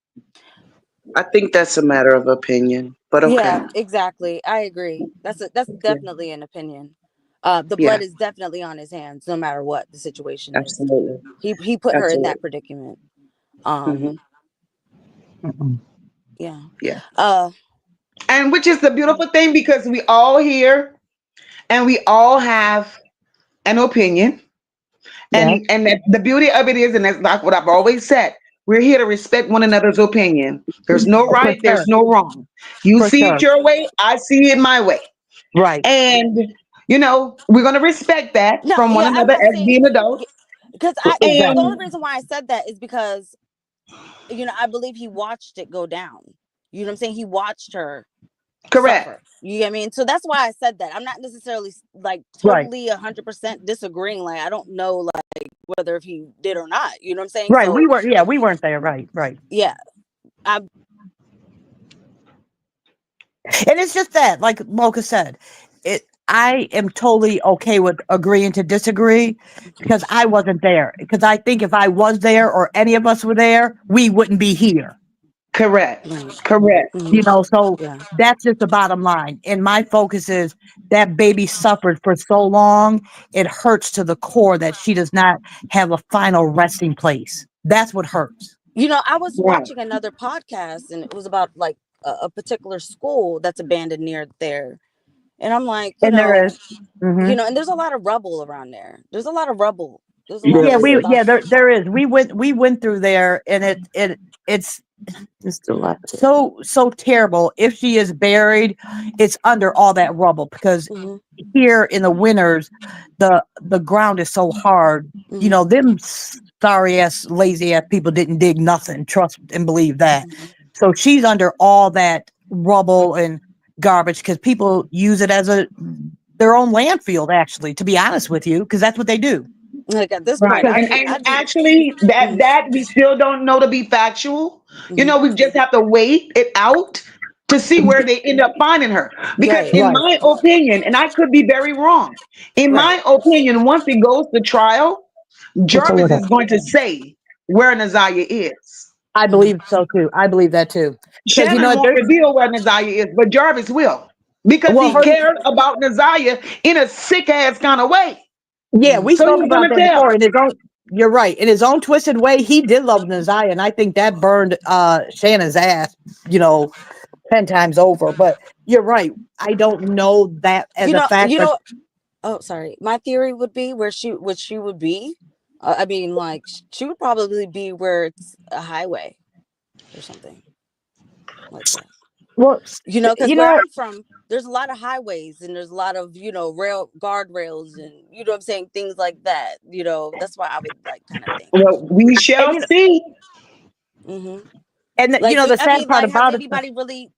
Speaker 8: I think that's a matter of opinion, but okay.
Speaker 7: Yeah, exactly. I agree. That's
Speaker 8: Yeah,
Speaker 7: definitely an opinion. The
Speaker 8: yeah,
Speaker 7: blood is definitely on his hands, no matter what the situation is.
Speaker 8: absolutely,
Speaker 7: He put her in that
Speaker 8: absolutely.
Speaker 7: predicament.
Speaker 8: Hmm.
Speaker 6: Mm-mm.
Speaker 7: Yeah.
Speaker 8: Yeah,
Speaker 7: Uh,
Speaker 2: And which is the beautiful thing because we all here and we all have an opinion.
Speaker 6: Yes,
Speaker 2: And that the beauty of it is, and that's like what I've always said, we're here to respect one another's opinion. There's no
Speaker 6: for
Speaker 2: right, there's
Speaker 6: sure.
Speaker 2: no wrong. You
Speaker 6: For
Speaker 2: see it
Speaker 6: sure.
Speaker 2: your way, I see it my way.
Speaker 6: Right.
Speaker 2: And we're gonna respect that
Speaker 7: no,
Speaker 2: from one
Speaker 7: yeah, I'm
Speaker 2: another
Speaker 7: not
Speaker 2: as
Speaker 7: saying
Speaker 2: being adults.
Speaker 7: because the
Speaker 6: Exactly.
Speaker 7: only
Speaker 2: And
Speaker 7: reason why I said that is because I believe he watched it go down. You know what I'm saying? He watched her
Speaker 2: Correct.
Speaker 7: suffer. You get what I mean? So that's why I said that. I'm not necessarily like
Speaker 6: Right.
Speaker 7: totally 100% disagreeing. Like I don't know like whether if he did or not. You know what I'm saying?
Speaker 6: Right.
Speaker 7: So
Speaker 6: We weren't there. Right. Right.
Speaker 7: yeah, I
Speaker 6: And it's just that, like Mocha said, I am totally okay with agreeing to disagree because I wasn't there. Because I think if I was there or any of us were there, we wouldn't be here.
Speaker 2: Correct.
Speaker 7: right.
Speaker 2: Correct.
Speaker 6: You
Speaker 7: Hmm.
Speaker 6: know, so
Speaker 7: Yeah.
Speaker 6: that's just the bottom line. And my focus is that baby suffered for so long, it hurts to the core that she does not have a final resting place. That's what hurts.
Speaker 7: You know, I was
Speaker 2: Right.
Speaker 7: watching another podcast and it was about like a particular school that's abandoned near there. And I'm like,
Speaker 6: And there is. Hmm.
Speaker 7: and there's a lot of rubble around there. There's a lot of rubble. There's a lot
Speaker 2: There
Speaker 7: of
Speaker 6: Yeah,
Speaker 2: is.
Speaker 7: stuff.
Speaker 6: there is. We went through there and it's
Speaker 2: Just a lot.
Speaker 6: so terrible. If she is buried, it's under all that rubble because
Speaker 7: Hmm.
Speaker 6: here in the winters, the ground is so hard. You
Speaker 7: Hmm.
Speaker 6: know, them sorry ass, lazy ass people didn't dig nothing. Trust and believe that.
Speaker 7: Hmm.
Speaker 6: So she's under all that rubble and garbage because people use it as their own landfill. Actually, to be honest with you, because that's what they do.
Speaker 7: Like at this
Speaker 2: Right.
Speaker 7: point,
Speaker 6: Because
Speaker 2: And
Speaker 7: I'd be.
Speaker 2: actually
Speaker 7: Hmm.
Speaker 2: that we still don't know to be factual. You
Speaker 7: Hmm.
Speaker 2: know, we just have to wait it out to see where they end up finding her. Because
Speaker 7: Right.
Speaker 2: in
Speaker 6: right,
Speaker 2: my opinion, and I could be very wrong, in
Speaker 7: Right.
Speaker 2: my opinion, once it goes to trial,
Speaker 6: it's a
Speaker 2: Jarvis
Speaker 6: little.
Speaker 2: is going to say where Naziah is.
Speaker 6: I
Speaker 7: Hmm.
Speaker 6: believe so too. I believe that too. Because you know
Speaker 2: Shannon
Speaker 6: what?
Speaker 2: won't
Speaker 6: There's
Speaker 2: reveal where Naziah is, but Jarvis will. Because
Speaker 6: well,
Speaker 2: he
Speaker 6: her.
Speaker 7: Hmm.
Speaker 2: cared about Naziah in a sick ass kind of way.
Speaker 6: Yeah,
Speaker 7: Hmm.
Speaker 6: we
Speaker 2: So
Speaker 6: spoke
Speaker 2: he's
Speaker 6: about
Speaker 2: gonna
Speaker 6: that before.
Speaker 2: tell.
Speaker 6: In his own, you're right. In his own twisted way, he did love Naziah, and I think that burned Shannon's ass, you know, 10 times over. But you're right. I don't know that as
Speaker 7: You
Speaker 6: a
Speaker 7: know.
Speaker 6: fact,
Speaker 7: You
Speaker 6: but
Speaker 7: know. Oh, sorry. My theory would be where she would be. I mean, like she would probably be where it's a highway or something like that.
Speaker 6: well,
Speaker 7: Because
Speaker 6: you
Speaker 7: where
Speaker 6: know,
Speaker 7: I'm from, there's a lot of highways and there's a lot of rail guardrails and what I'm saying, things like that. That's why I would like kind of think.
Speaker 2: Well, we
Speaker 6: and
Speaker 2: shall
Speaker 6: you know,
Speaker 2: see.
Speaker 7: Hmm.
Speaker 6: you
Speaker 7: Like,
Speaker 6: know, the
Speaker 7: I
Speaker 6: sad
Speaker 7: mean,
Speaker 6: part
Speaker 7: like,
Speaker 6: about it.
Speaker 7: has anybody really,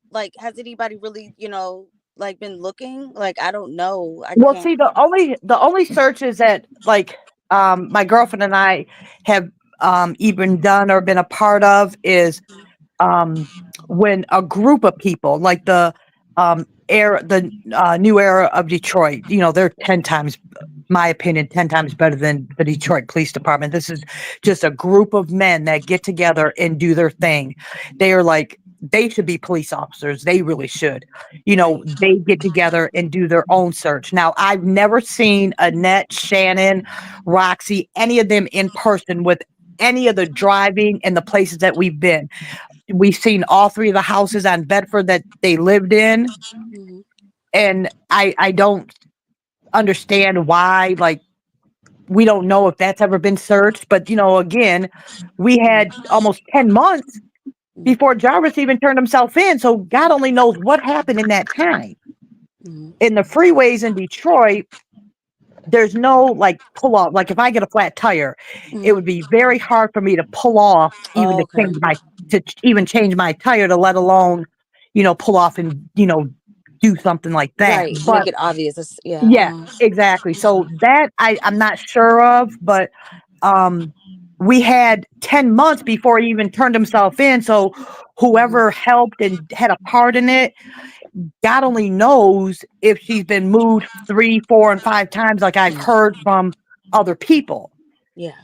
Speaker 7: like been looking? Like, I don't know. I
Speaker 6: Well,
Speaker 7: can't.
Speaker 6: see, the only searches that like my girlfriend and I have even done or been a part of is um, when a group of people, like the new era of Detroit, you know, they're 10 times, my opinion, 10 times better than the Detroit Police Department. This is just a group of men that get together and do their thing. They are like, they should be police officers. They really should. You know,
Speaker 7: Right.
Speaker 6: they get together and do their own search. Now, I've never seen Annette, Shannon, Roxy, any of them in person with any of the driving and the places that we've been. We've seen all three of the houses on Bedford that they lived in,
Speaker 7: Hmm.
Speaker 6: and I don't understand why. Like, we don't know if that's ever been searched, but you know, again, we had almost 10 months before Jarvis even turned himself in. So God only knows what happened in that time.
Speaker 7: Hmm.
Speaker 6: In the freeways in Detroit, there's no like pull off. Like if I get a flat tire, it
Speaker 7: Hmm.
Speaker 6: would be very hard for me to pull off even
Speaker 7: Oh,
Speaker 6: to
Speaker 7: okay.
Speaker 6: change my tire to let alone, pull off and do something like that.
Speaker 7: Right. Make
Speaker 6: But
Speaker 7: it obvious. Yeah.
Speaker 6: yeah, exactly. So that I'm not sure of, but um we had 10 months before he even turned himself in. So
Speaker 7: Hmm.
Speaker 6: whoever helped and had a part in it, God only knows if she's been moved 3, 4, and 5 times, like I've heard from other people.
Speaker 7: Yeah.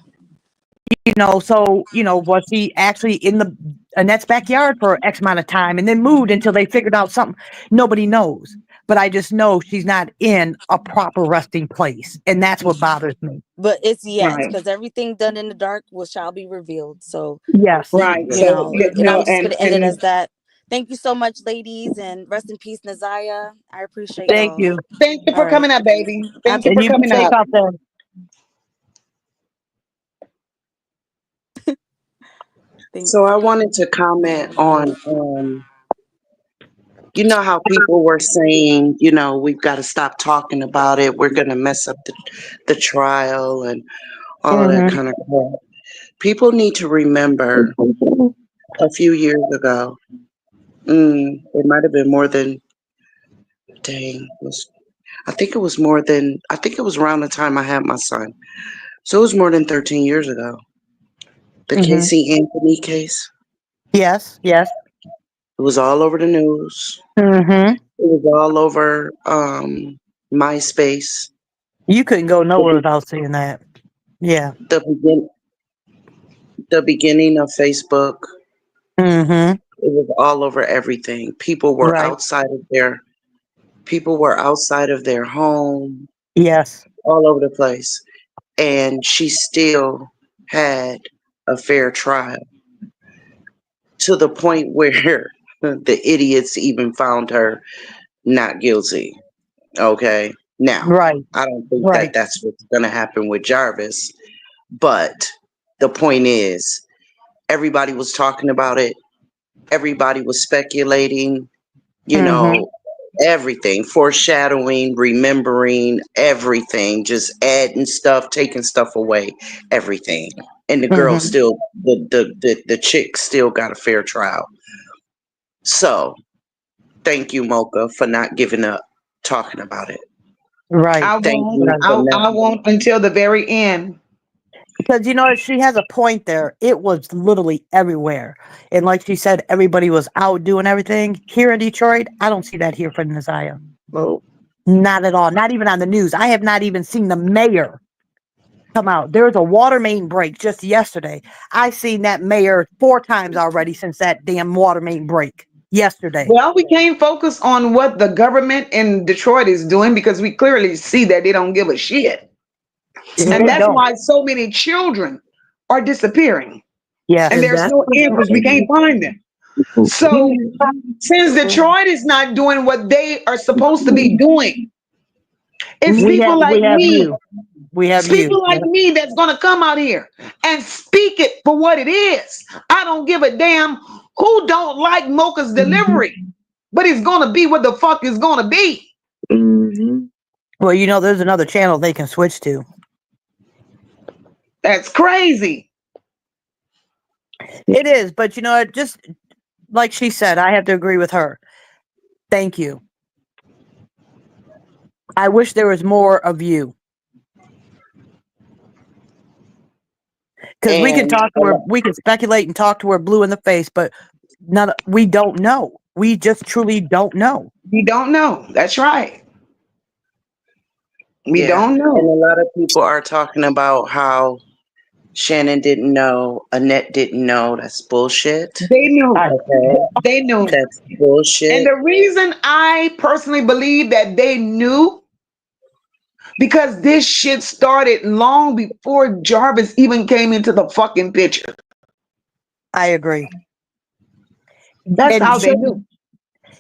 Speaker 6: So was he actually in the Annette's backyard for X amount of time and then moved until they figured out something? Nobody knows. But I just know she's not in a proper resting place. And that's what bothers me.
Speaker 7: But it's yes,
Speaker 2: Right.
Speaker 7: because everything done in the dark shall be revealed. So,
Speaker 6: Yes.
Speaker 2: Right. So
Speaker 7: and I'm just
Speaker 2: and
Speaker 7: gonna end it as
Speaker 2: and
Speaker 7: that. Thank you so much, ladies, and rest in peace, Naziah. I appreciate
Speaker 2: thank,
Speaker 6: Thank
Speaker 7: y'all.
Speaker 6: you.
Speaker 2: thank you
Speaker 7: All
Speaker 2: for
Speaker 7: right.
Speaker 2: coming up, baby. Thank you
Speaker 6: And
Speaker 2: for
Speaker 6: you be
Speaker 2: coming
Speaker 6: safe
Speaker 2: up.
Speaker 6: out there.
Speaker 7: Thanks.
Speaker 8: So I wanted to comment on, how people were saying, we've got to stop talking about it. We're going to mess up the trial and all of that
Speaker 6: Hmm.
Speaker 8: kind of crap. People need to remember a few years ago, it might have been more than dang, I think it was more than, I think it was around the time I had my son. So it was more than 13 years ago. The
Speaker 6: Hmm.
Speaker 8: Casey Anthony case.
Speaker 6: Yes, yes.
Speaker 8: It was all over the news.
Speaker 6: Hmm.
Speaker 8: It was all over MySpace.
Speaker 6: You couldn't go
Speaker 8: The,
Speaker 6: nowhere
Speaker 8: be-
Speaker 6: without seeing that. Yeah.
Speaker 8: the begin the beginning of Facebook.
Speaker 6: Hmm.
Speaker 8: It was all over everything.
Speaker 6: Right.
Speaker 8: People were outside of their home,
Speaker 6: Yes.
Speaker 8: all over the place. And she still had a fair trial to the point where the idiots even found her not guilty. Okay. Now,
Speaker 6: Right.
Speaker 8: I don't think that
Speaker 6: Right.
Speaker 8: that's what's going to happen with Jarvis, but the point is, everybody was talking about it. Everybody was speculating, you
Speaker 6: Hmm.
Speaker 8: know, everything, foreshadowing, remembering everything, just adding stuff, taking stuff away, everything. And the girl
Speaker 6: Hmm.
Speaker 8: still, the chick still got a fair trial. So thank you, Mocha, for not giving up talking about it.
Speaker 6: Right.
Speaker 2: I
Speaker 8: Thank
Speaker 2: won't.
Speaker 8: you for not.
Speaker 2: I won't until the very end.
Speaker 6: Because you know she has a point there. It was literally everywhere, and like she said, everybody was out doing everything. Here in Detroit, I don't see that here for Naziah.
Speaker 2: Well,
Speaker 6: Not at all. Not even on the news. I have not even seen the mayor come out. There was a water main break just yesterday. I seen that mayor 4 times already since that damn water main break yesterday.
Speaker 2: well, we can't focus on what the government in Detroit is doing because we clearly see that they don't give a shit. And
Speaker 6: They
Speaker 2: that's
Speaker 6: don't.
Speaker 2: why so many children are disappearing. And
Speaker 6: Yes.
Speaker 2: there's
Speaker 3: That's
Speaker 2: no answers. We can't find them. So since Detroit is not doing what they are supposed to be doing, it's
Speaker 6: We
Speaker 2: people
Speaker 6: have
Speaker 2: like
Speaker 6: we have
Speaker 2: me.
Speaker 6: you. We have
Speaker 2: It's
Speaker 6: you.
Speaker 2: people like me that's gonna come out here and speak it for what it is. I don't give a damn who don't like Mocha's delivery, but it's gonna be what the fuck is gonna be.
Speaker 6: Well, you know, there's another channel they can switch to.
Speaker 2: That's crazy.
Speaker 6: It is, but you know, it just like she said, I have to agree with her. Thank you. I wish there was more of you because we can
Speaker 8: And
Speaker 6: talk to her, we can speculate and talk to her blue in the face, but none. We don't know. We just truly don't know.
Speaker 2: We don't know. That's right. We
Speaker 8: yeah,
Speaker 2: don't
Speaker 8: and
Speaker 2: know.
Speaker 8: a lot of people are talking about how Shannon didn't know, Annette didn't know. That's bullshit.
Speaker 2: They knew.
Speaker 6: I,
Speaker 8: Okay,
Speaker 2: They knew.
Speaker 8: that's
Speaker 2: And
Speaker 8: bullshit.
Speaker 2: the reason I personally believe that they knew because this shit started long before Jarvis even came into the fucking picture.
Speaker 6: I agree.
Speaker 2: That's
Speaker 6: And
Speaker 2: how they
Speaker 6: Shan-
Speaker 2: knew.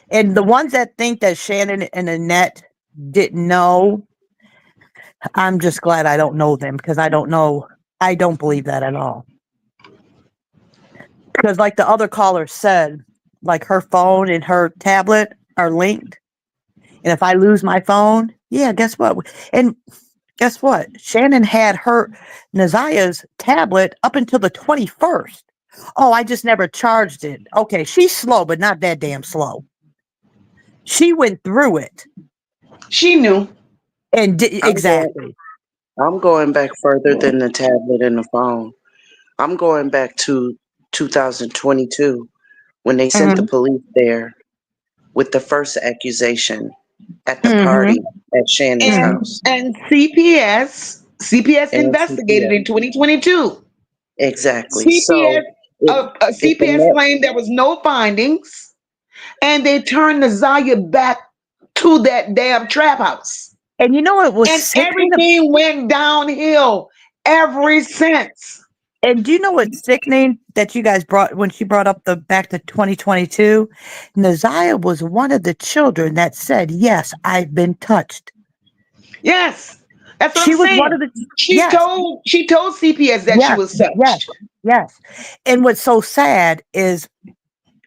Speaker 6: and the ones that think that Shannon and Annette didn't know, I'm just glad I don't know them because I don't know. I don't believe that at all. Because, like the other caller said, like her phone and her tablet are linked. And if I lose my phone, yeah, guess what? And guess what? Shannon had her Naziah's tablet up until the 21st. Oh, I just never charged it. Okay, she's slow, but not that damn slow. She went through it
Speaker 2: She knew.
Speaker 6: and
Speaker 8: I'm going.
Speaker 6: exactly.
Speaker 8: I'm going back further than the tablet and the phone. I'm going back to 2022 when they sent the
Speaker 6: Hmm.
Speaker 8: police there with the first accusation at the
Speaker 6: Hmm.
Speaker 8: party at Shannon's
Speaker 6: Hmm.
Speaker 2: And
Speaker 8: house
Speaker 2: CPS
Speaker 8: and
Speaker 2: investigated
Speaker 8: CPS.
Speaker 2: in 2022.
Speaker 8: Exactly.
Speaker 2: CPS
Speaker 8: So if if
Speaker 2: CPS
Speaker 8: Annette,
Speaker 2: claimed there was no findings, and they turned Ziyah back to that damn trap house,
Speaker 6: And you know what was
Speaker 2: and
Speaker 6: sickening?
Speaker 2: everything went downhill ever since.
Speaker 6: And do you know what's sickening that you guys brought when she brought up the back to 2022? Naziah was one of the children that said, "Yes, I've been touched."
Speaker 2: Yes, that's what I'm
Speaker 6: She was one
Speaker 2: saying.
Speaker 6: of the
Speaker 2: She
Speaker 6: yes,
Speaker 2: told she told CPS that she
Speaker 6: yes,
Speaker 2: was
Speaker 6: yes,
Speaker 2: touched.
Speaker 6: yes. And what's so sad is,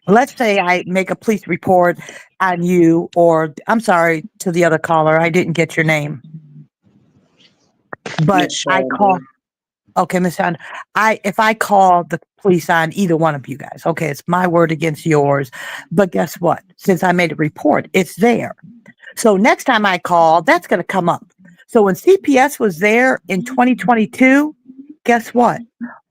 Speaker 6: let's say I make a police report on you, or I'm sorry to the other caller, I didn't get your name, but
Speaker 8: Miss
Speaker 6: I call.
Speaker 8: Shonda,
Speaker 6: Okay, Miss Shonda, if I call the police on either one of you guys, okay, it's my word against yours. But guess what? Since I made a report, it's there. So next time I call, that's going to come up. So when CPS was there in 2022, guess what?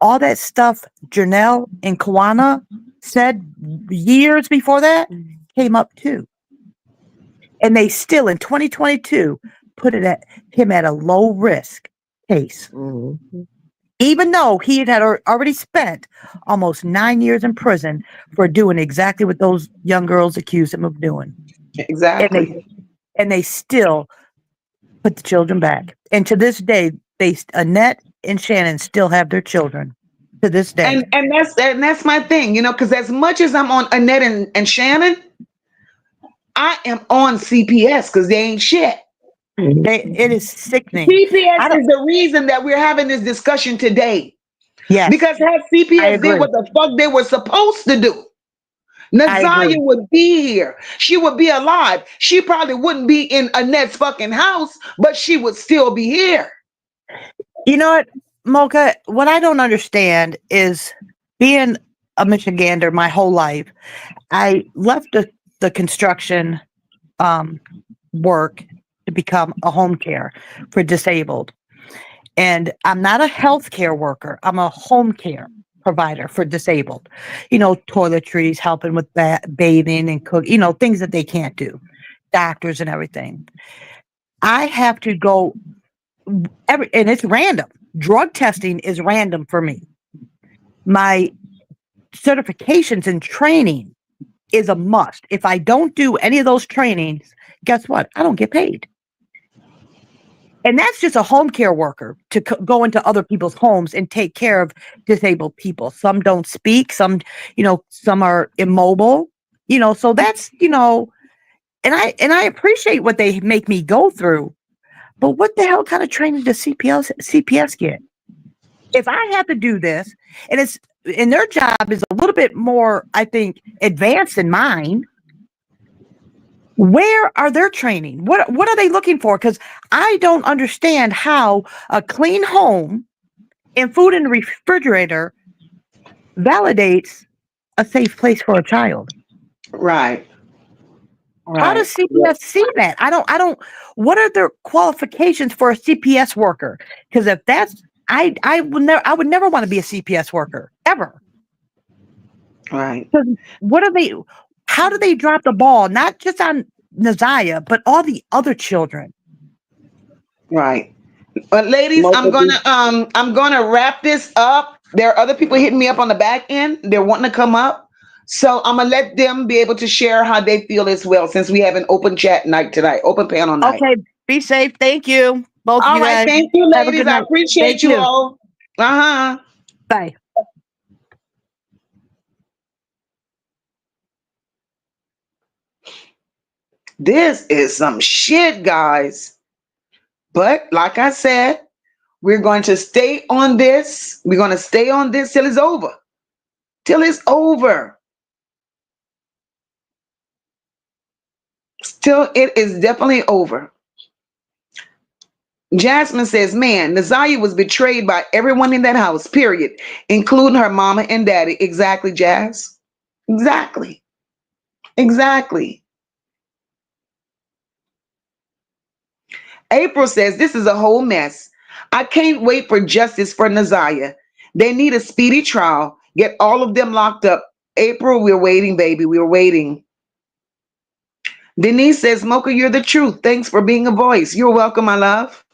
Speaker 6: All that stuff Janelle and Kawana said years before that came up too. And they still in 2022 put him at a low risk case.
Speaker 2: Mm-hmm.
Speaker 6: Even though he had already spent almost 9 years in prison for doing exactly what those young girls accused him of doing.
Speaker 2: Exactly.
Speaker 6: And they still put the children back. And to this day, Annette and Shannon still have their children to this day.
Speaker 2: And that's my thing, because as much as I'm on Annette and Shannon, I am on CPS because they ain't shit.
Speaker 6: It is sickening.
Speaker 2: CPS is the reason that we're having this discussion today.
Speaker 6: Yes.
Speaker 2: Because had CPS did what the fuck they were supposed to do, Nazaya would be here. She would be alive. She probably wouldn't be in Annette's fucking house, but she would still be here.
Speaker 6: You know what, MOCA? What I don't understand is being a Michigander my whole life. I left the construction work to become a home care for disabled. And I'm not a healthcare worker. I'm a home care provider for disabled. Toiletries, helping with bathing and cook, things that they can't do. Doctors and everything. I have to go and it's random. Drug testing is random for me. My certifications and training is a must. If I don't do any of those trainings, guess what? I don't get paid. And that's just a home care worker to go into other people's homes and take care of disabled people. Some don't speak, some are immobile, so that's, and I appreciate what they make me go through. But what the hell kind of training does CPS get? If I have to do this, and their job is a little bit more, I think, advanced than mine, where are their training? What are they looking for? Because I don't understand how a clean home and food in the refrigerator validates a safe place for a child.
Speaker 2: Right.
Speaker 6: How does CPS see that? I don't. What are their qualifications for a CPS worker? Because if that's, I would never want to be a CPS worker ever.
Speaker 2: Right.
Speaker 6: What are they? How do they drop the ball? Not just on Nazaya, but all the other children.
Speaker 2: Right. But ladies, I'm gonna wrap this up. There are other people hitting me up on the back end. They're wanting to come up. So I'm gonna let them be able to share how they feel as well, since we have an open chat night tonight, open panel night.
Speaker 6: Okay, be safe. Thank you. Both of you guys.
Speaker 2: Thank you, ladies. I appreciate you all.
Speaker 6: Bye.
Speaker 2: This is some shit, guys. But like I said, we're going to stay on this. We're going to stay on this till it's over. Till it's over. Still, it is definitely over. Jasmine says, man, Nazaya was betrayed by everyone in that house, period, including her mama and daddy. Exactly, Jazz. Exactly. Exactly. April says, this is a whole mess. I can't wait for justice for Nazaya. They need a speedy trial. Get all of them locked up. April, we're waiting, baby. We're waiting. Denise says, MOCA, you're the truth. Thanks for being a voice. You're welcome, my love.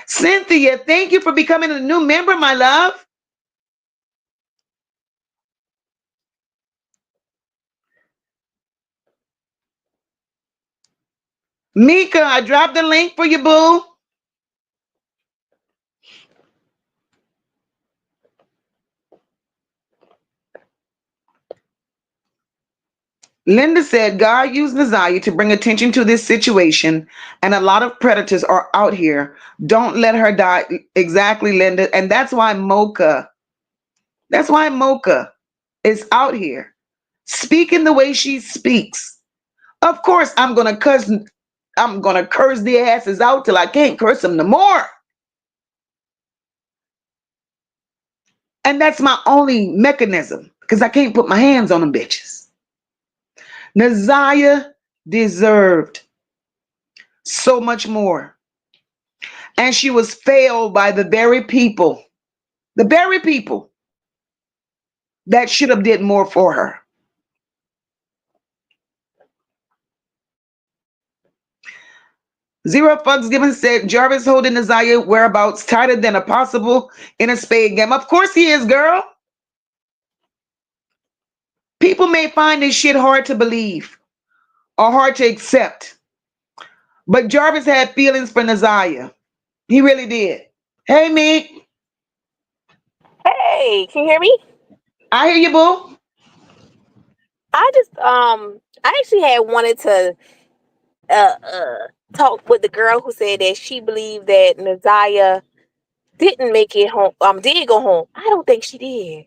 Speaker 2: Cynthia, thank you for becoming a new member, my love. Mika, I dropped the link for you, boo. Linda said, God used Nazaya to bring attention to this situation, and a lot of predators are out here. Don't let her die. Exactly, Linda. And that's why MOCA is out here speaking the way she speaks. Of course, I'm gonna curse the asses out till I can't curse them no more. And that's my only mechanism, because I can't put my hands on them bitches. Nazaya deserved so much more. And she was failed by the very people that should have did more for her. Zero fucks given said Jarvis holding Ziyah whereabouts tighter than a possible in a spade game. Of course he is, girl. People may find this shit hard to believe or hard to accept, but Jarvis had feelings for Ziyah. He really did. Hey, me.
Speaker 9: Hey, can you hear me?
Speaker 2: I hear you, boo.
Speaker 9: I actually had wanted to talk with the girl who said that she believed that Naziah didn't make it home, did go home. I don't think she did.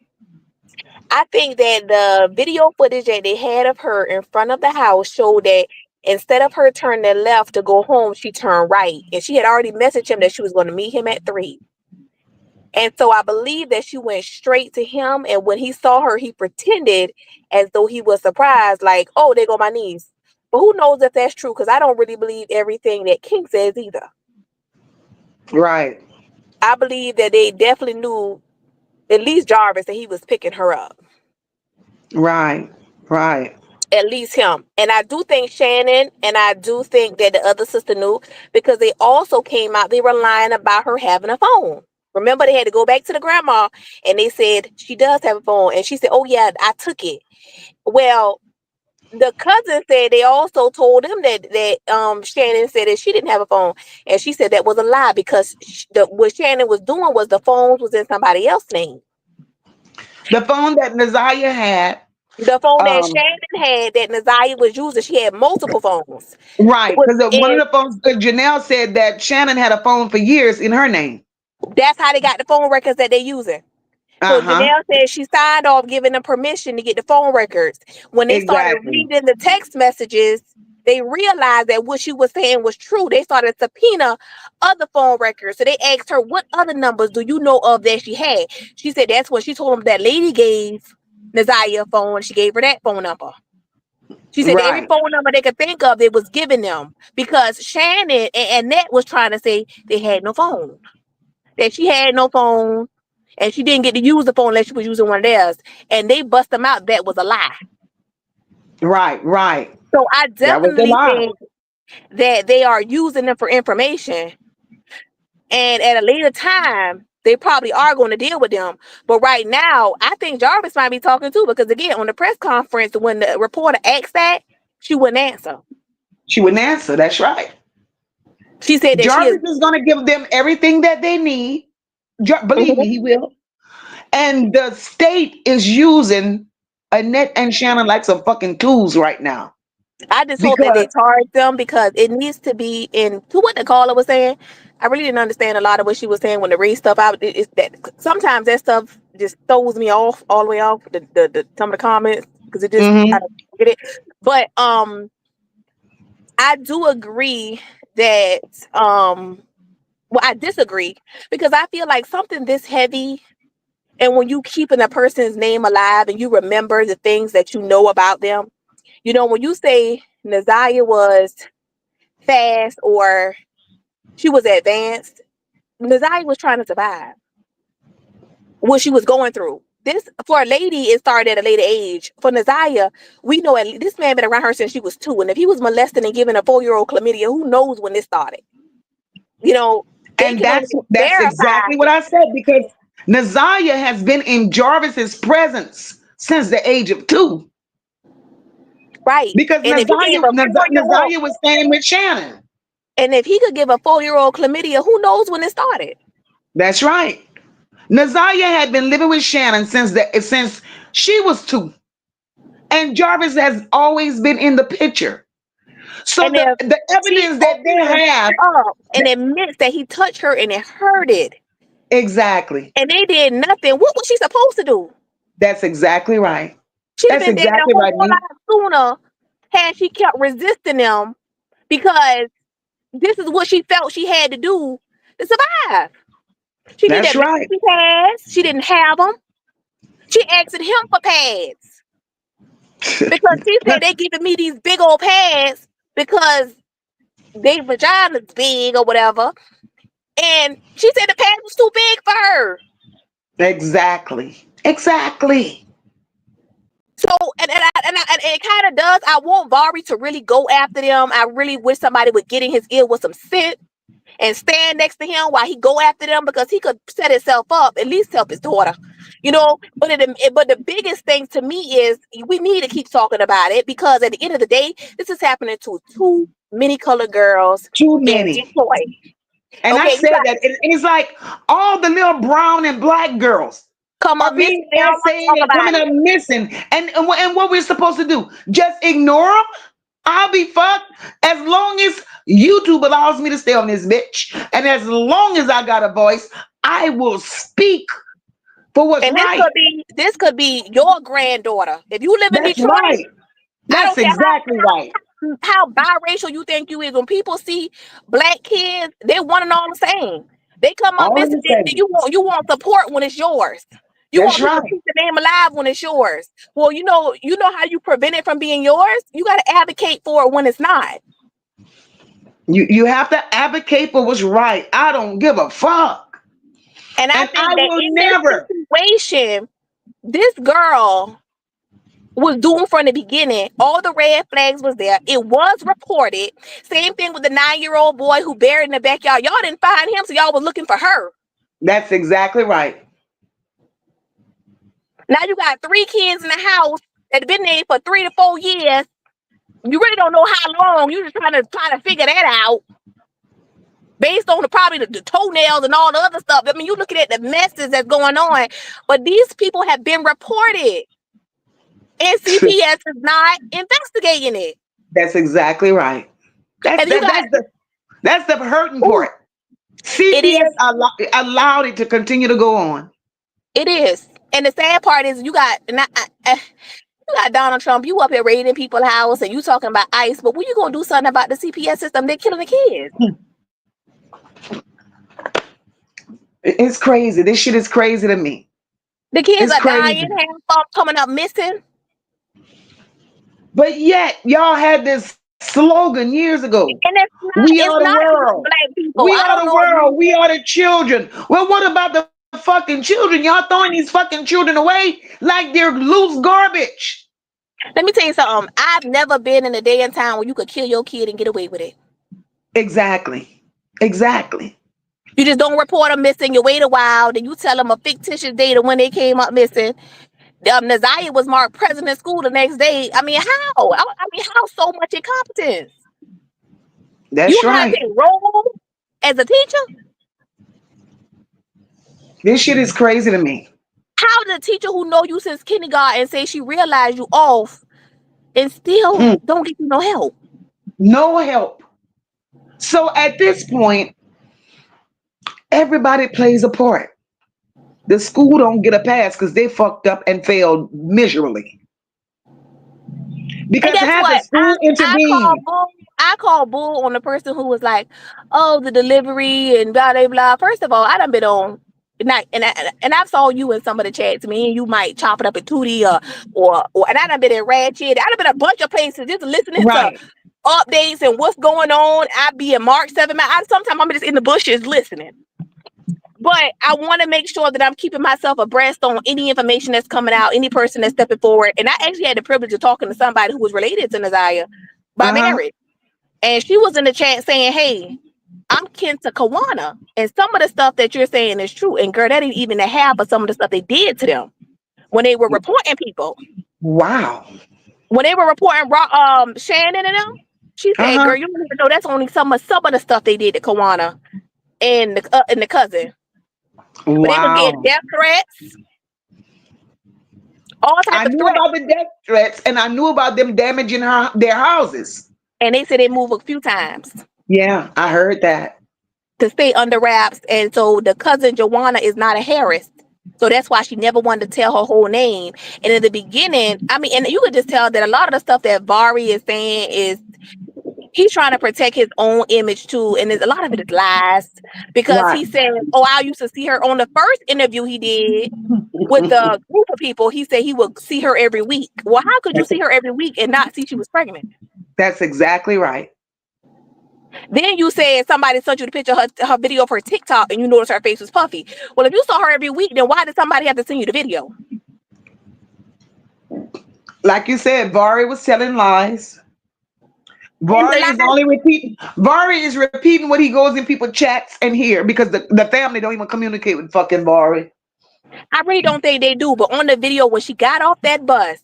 Speaker 9: I think that the video footage that they had of her in front of the house showed that instead of her turning left to go home, she turned right. And she had already messaged him that she was going to meet him at 3. And so I believe that she went straight to him. And when he saw her, he pretended as though he was surprised, like, oh, there go my niece. But who knows if that's true? Because I don't really believe everything that King says either.
Speaker 2: Right.
Speaker 9: I believe that they definitely knew, at least Jarvis, that he was picking her up.
Speaker 2: Right. Right.
Speaker 9: At least him. And I do think Shannon, and I do think that the other sister knew, because they also came out, they were lying about her having a phone. Remember, they had to go back to the grandma and they said she does have a phone. And she said, oh, yeah, I took it. Well, the cousin said they also told him that Shannon said that she didn't have a phone. And she said that was a lie, because what Shannon was doing was the phone was in somebody else's name.
Speaker 2: The phone that Ziyah had.
Speaker 9: The phone that
Speaker 2: Um,
Speaker 9: Shannon had that Naziah was using, she had multiple phones.
Speaker 2: right.
Speaker 9: Was
Speaker 2: Because one of
Speaker 9: in
Speaker 2: the phones, Janelle said that Shannon had a phone for years in her name.
Speaker 9: That's how they got the phone records that they're using. So
Speaker 2: Uh-huh.
Speaker 9: Janelle said she signed off giving them permission to get the phone records. When they started
Speaker 2: Exactly.
Speaker 9: reading the text messages, they realized that what she was saying was true. They started subpoena other phone records. So they asked her, what other numbers do you know of that she had? She said that's when she told them that lady gave Naziah a phone. She gave her that phone number. She said every
Speaker 2: Right.
Speaker 9: phone number they could think of, it was giving them, because Shannon and Annette was trying to say they had no phone. That she had no phone and she didn't get to use the phone unless she was using one of theirs. And they bust them out. That was a lie.
Speaker 2: Right. Right.
Speaker 9: So I
Speaker 2: That was a
Speaker 9: definitely
Speaker 2: lie.
Speaker 9: think that they are using them for information. And at a later time, they probably are going to deal with them. But right now, I think Jarvis might be talking too, because again, on the press conference, when the reporter asked that, she wouldn't answer.
Speaker 2: She wouldn't answer. That's right.
Speaker 9: She said that she is.
Speaker 2: Jarvis is going to give them everything that they need. Believe me, he will. And the state is using Annette and Shannon like some fucking tools right now.
Speaker 9: I just hope that
Speaker 2: Because
Speaker 9: they charge them, because it needs to be in to what the caller was saying. I really didn't understand a lot of what she was saying when the race stuff out. It's that sometimes that stuff just throws me off all the way off the some of the comments, because it just I
Speaker 2: Mhm.
Speaker 9: don't get it. But I do agree that well, I disagree, because I feel like something this heavy, and when you keeping a person's name alive and you remember the things that you know about them, you know, when you say Naziah was fast or she was advanced, Naziah was trying to survive what she was going through. This, for a lady, it started at a later age. For Naziah, we know this man been around her since she was 2. And if he was molesting and giving a 4-year-old chlamydia, who knows when this started? You know, they
Speaker 2: And
Speaker 9: can only
Speaker 2: that's
Speaker 9: verify.
Speaker 2: exactly what I said, because Naziah has been in Jarvis's presence since the age of 2.
Speaker 9: Right.
Speaker 2: Because
Speaker 9: And if he gave a 4-year-old,
Speaker 2: Naziah was staying with Shannon.
Speaker 9: and if he could give a 4-year-old chlamydia, who knows when it started?
Speaker 2: That's right. Naziah had been living with Shannon since she was 2. And Jarvis has always been in the picture. So
Speaker 9: And if
Speaker 2: the
Speaker 9: she
Speaker 2: evidence that
Speaker 9: opens
Speaker 2: they have.
Speaker 9: up and admits that he touched her and it hurted,
Speaker 2: Exactly.
Speaker 9: and they did nothing, what was she supposed to do?
Speaker 2: That's exactly right.
Speaker 9: She'd have
Speaker 2: That's
Speaker 9: been dead a
Speaker 2: exactly
Speaker 9: whole
Speaker 2: right, me.
Speaker 9: lot sooner had she kept resisting them, because this is what she felt she had to do to survive. She did
Speaker 2: That's
Speaker 9: that
Speaker 2: right.
Speaker 9: baby pads. She didn't have them. She asked him for pads, because she said they giving me these big old pads because they vagina's big or whatever. And she said the pants was too big for her.
Speaker 2: Exactly. Exactly.
Speaker 9: So, and it kind of does. I want Vari to really go after them. I really wish somebody would get in his ear with some sense and stand next to him while he go after them, because he could set himself up, at least help his daughter, you know. But but the biggest thing to me is we need to keep talking about it, because at the end of the day, this is happening to too many colored girls
Speaker 2: Too
Speaker 9: in
Speaker 2: many.
Speaker 9: Detroit.
Speaker 2: And I
Speaker 9: Okay, you
Speaker 2: said
Speaker 9: got
Speaker 2: that. And it's like all the little brown and black girls
Speaker 9: come
Speaker 2: are
Speaker 9: up missing.
Speaker 2: being
Speaker 9: They don't want to
Speaker 2: essayed
Speaker 9: talk
Speaker 2: and
Speaker 9: about
Speaker 2: coming
Speaker 9: it.
Speaker 2: up missing. And what we're supposed to do? Just ignore them? I'll be fucked as long as YouTube allows me to stay on this bitch. And as long as I got a voice, I will speak for what's
Speaker 9: And
Speaker 2: right.
Speaker 9: this could be your granddaughter. If you live in
Speaker 2: That's
Speaker 9: Detroit,
Speaker 2: right.
Speaker 9: I
Speaker 2: That's
Speaker 9: don't care
Speaker 2: exactly right.
Speaker 9: how biracial you think you is. When people see black kids, they want and all the same. They come up
Speaker 2: All
Speaker 9: missing.
Speaker 2: the same.
Speaker 9: You want support when it's yours. You
Speaker 2: That's
Speaker 9: want people to
Speaker 2: right.
Speaker 9: keep the name alive when it's yours. Well, you know how you prevent it from being yours. You got to advocate for it when it's not.
Speaker 2: You have to advocate for what's right. I don't give a fuck.
Speaker 9: And I
Speaker 2: And I
Speaker 9: think that
Speaker 2: will
Speaker 9: in
Speaker 2: never.
Speaker 9: this situation, this girl was doomed from the beginning. All the red flags was there. It was reported. Same thing with the 9-year-old boy who buried in the backyard. Y'all didn't find him, so y'all was looking for her.
Speaker 2: That's exactly right.
Speaker 9: Now you got 3 kids in the house that have been there for 3 to 4 years. You really don't know how long. You're just trying to figure that out based on probably the toenails and all the other stuff. I mean, you're looking at the messes that's going on. But these people have been reported, and CPS is not investigating it.
Speaker 2: That's exactly right. That's
Speaker 9: And you got
Speaker 2: that's the hurting
Speaker 9: ooh,
Speaker 2: part.
Speaker 9: it is.
Speaker 2: CPS allowed it to continue to go on.
Speaker 9: It is. And the sad part is you got Donald Trump, you up here raiding people's house and you talking about ICE, but when you gonna do something about the CPS system? They're killing the kids.
Speaker 2: It's crazy. This shit is crazy to me.
Speaker 9: The kids
Speaker 2: It's
Speaker 9: are dying,
Speaker 2: crazy.
Speaker 9: coming up missing.
Speaker 2: But yet, y'all had this slogan years ago.
Speaker 9: And
Speaker 2: We
Speaker 9: it's
Speaker 2: are the
Speaker 9: not just
Speaker 2: world.
Speaker 9: black people.
Speaker 2: We
Speaker 9: I
Speaker 2: are
Speaker 9: don't
Speaker 2: the
Speaker 9: know if
Speaker 2: world. We are the children. Well, what about the fucking children? Y'all throwing these fucking children away like they're loose garbage.
Speaker 9: let me tell you something. I've never been in a day and time where you could kill your kid and get away with it.
Speaker 2: Exactly. Exactly.
Speaker 9: You just don't report them missing. You wait a while, then you tell them a fictitious date of when they came up missing. Ziyah was marked present in school the next day. I mean, how? I mean, how so much incompetence? You
Speaker 2: That's
Speaker 9: have
Speaker 2: right.
Speaker 9: a role as a teacher?
Speaker 2: This shit is crazy to me.
Speaker 9: How did a teacher who know you since kindergarten say she realized you off and still
Speaker 2: Mm,
Speaker 9: don't get you no help?
Speaker 2: no help. So at this point, everybody plays a part. The school don't get a pass because they fucked up and failed miserably.
Speaker 9: And
Speaker 2: Because
Speaker 9: guess
Speaker 2: had the
Speaker 9: what?
Speaker 2: school intervened,
Speaker 9: I call bull on the person who was like, "Oh, the delivery and blah blah blah." First of all, I done been on, and I saw you in some of the chats. Me and you might chop it up at Tootie and I done been in Ratchet. I done been a bunch of places just listening to
Speaker 2: right?
Speaker 9: updates and what's going on. I be in Mark 7. Sometimes I'm just in the bushes listening. But I want to make sure that I'm keeping myself abreast on any information that's coming out, any person that's stepping forward. And I actually had the privilege of talking to somebody who was related to Ziyah by
Speaker 2: Uh huh.
Speaker 9: marriage. And she was in the chat saying, "Hey, I'm kin to Kawana. And some of the stuff that you're saying is true. And girl, that ain't even the half of some of the stuff they did to them when they were reporting people.
Speaker 2: Wow.
Speaker 9: When they were reporting Shannon and them, she
Speaker 2: Uh
Speaker 9: said,
Speaker 2: huh.
Speaker 9: girl, you don't even know that's only some of the stuff they did to Kawana and the cousin. But they was getting
Speaker 2: Wow.
Speaker 9: death threats, all type
Speaker 2: I
Speaker 9: of
Speaker 2: knew
Speaker 9: threats.
Speaker 2: about the death threats and I knew about them damaging their houses.
Speaker 9: And they said they moved a few times
Speaker 2: Yeah, I heard that.
Speaker 9: to stay under wraps. And so the cousin Joanna is not a Harris. So that's why she never wanted to tell her whole name. And in the beginning, I mean, and you could just tell that a lot of the stuff that Vari is saying is he's trying to protect his own image too. And a lot of it is lies. Because
Speaker 2: Right.
Speaker 9: he said, oh, I used to see her on the first interview he did with the group of people. He said he would see her every week. Well, how could you see her every week and not see she was pregnant?
Speaker 2: That's exactly right.
Speaker 9: Then you said somebody sent you the picture of her video of her TikTok and you noticed her face was puffy. Well, if you saw her every week, then why did somebody have to send you the video?
Speaker 2: Like you said, Vari was telling lies.
Speaker 9: And the
Speaker 2: Vari is
Speaker 9: lies,
Speaker 2: only repeating. Vari is repeating what he goes in people's chats and hear because the family don't even communicate with fucking Vari.
Speaker 9: I really don't think they do. But on the video, when she got off that bus,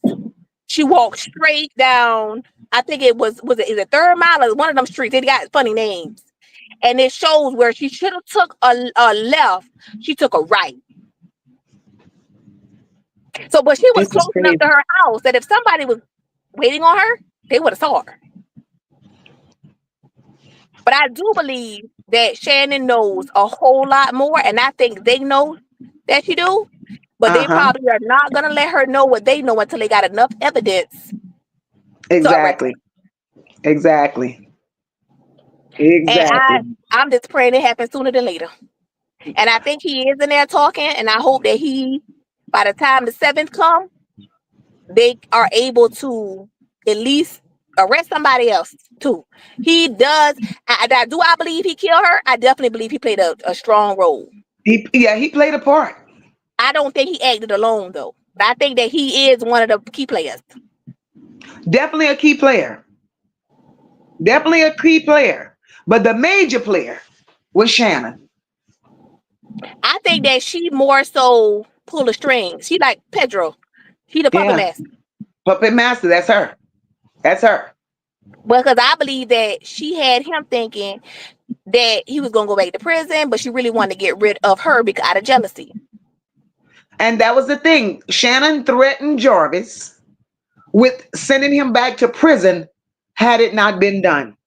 Speaker 9: she walked straight down. I think it was it is it Third Mile or one of them streets? They got funny names, and it shows where she should have took a left. She took a right. So, but she was
Speaker 2: This is
Speaker 9: close enough
Speaker 2: crazy.
Speaker 9: to her house that if somebody was waiting on her, they would have saw her. But I do believe that Shannon knows a whole lot more, and I think they know that she do. But they
Speaker 2: Uh-huh.
Speaker 9: probably are not gonna let her know what they know until they got enough evidence to arrest her.
Speaker 2: Exactly. Exactly.
Speaker 9: And
Speaker 2: Exactly.
Speaker 9: I'm just praying it happens sooner than later. And I think he is in there talking, and I hope that by the time the 7th come, they are able to at least arrest somebody else too. He does. I believe he killed her. I definitely believe he played a strong role.
Speaker 2: He played a part.
Speaker 9: I don't think he acted alone though. But I think that he is one of the key players.
Speaker 2: Definitely a key player. Definitely a key player. But the major player was Shannon.
Speaker 9: I think that she more so pull the strings. She like Pedro. She the puppet
Speaker 2: Yeah.
Speaker 9: master.
Speaker 2: Puppet master. That's her. That's her.
Speaker 9: Because I believe that she had him thinking that he was gonna go back to prison, but she really wanted to get rid of her because out of jealousy.
Speaker 2: And that was the thing. Shannon threatened Jarvis with sending him back to prison had it not been done.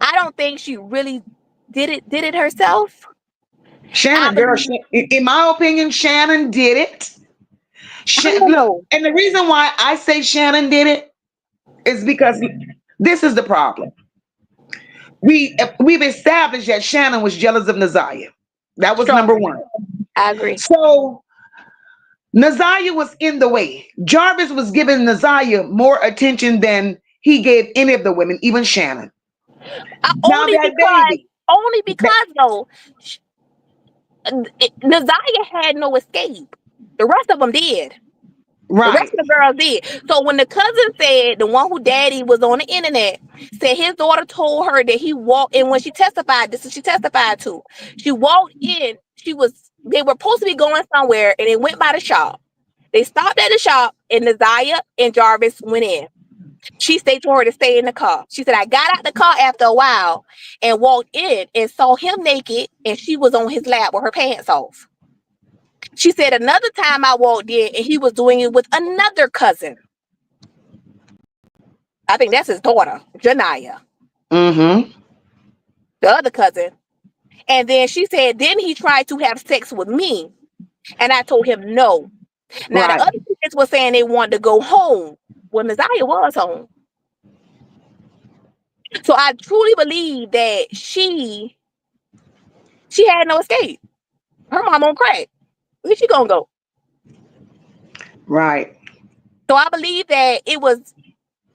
Speaker 9: I don't think she really did it herself.
Speaker 2: Shannon, girl, in my opinion, Shannon did it.
Speaker 9: I don't
Speaker 2: Look,
Speaker 9: know.
Speaker 2: and the reason why I say Shannon did it is because this is the problem. We've established that Shannon was jealous of Naziah. That was number one.
Speaker 9: I agree.
Speaker 2: So Naziah was in the way. Jarvis was giving Naziah more attention than he gave any of the women, even Shannon. Now
Speaker 9: Only
Speaker 2: that baby.
Speaker 9: because though Naziah had no escape. The rest of them did.
Speaker 2: Right.
Speaker 9: The rest of the girls did. So when the cousin said, the one who daddy was on the internet, said his daughter told her that he walked in when she testified, this is she testified to. She walked in, they were supposed to be going somewhere and they went by the shop. They stopped at the shop and Naziah and Jarvis went in. She stayed to her to stay in the car. She said, I got out the car after a while and walked in and saw him naked and she was on his lap with her pants off. She said another time I walked in and he was doing it with another cousin. I think that's his daughter, Janiyah.
Speaker 2: Mm-hmm.
Speaker 9: The other cousin. And then she said, then he tried to have sex with me. And I told him no. Now
Speaker 2: Right.
Speaker 9: the other kids were saying they wanted to go home. Well, Naziah was home. So I truly believe that she had no escape. Her mom on crack. Where she gonna go?
Speaker 2: Right.
Speaker 9: So I believe that it was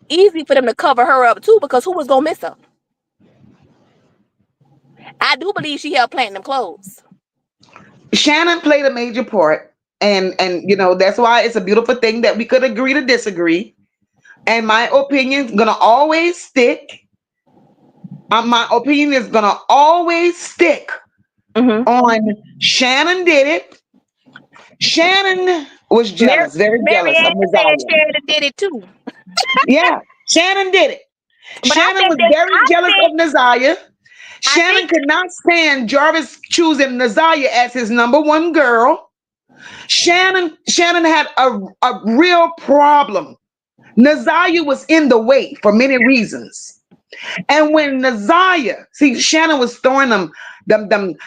Speaker 9: easy for them to cover her up too, because who was gonna miss her? I do believe she helped plant them clothes.
Speaker 2: Shannon played a major part, and that's why it's a beautiful thing that we could agree to disagree. And my opinion is gonna always stick. My opinion is gonna always stick on Shannon did it. Shannon was jealous, very jealous of Naziah.
Speaker 9: Shannon did it too.
Speaker 2: Yeah, Shannon did it.
Speaker 9: But
Speaker 2: Shannon was very jealous of Naziah. Shannon could not stand Jarvis choosing Naziah as his number one girl. Shannon had a real problem. Naziah was in the way for many reasons. And when Naziah, see, Shannon was throwing them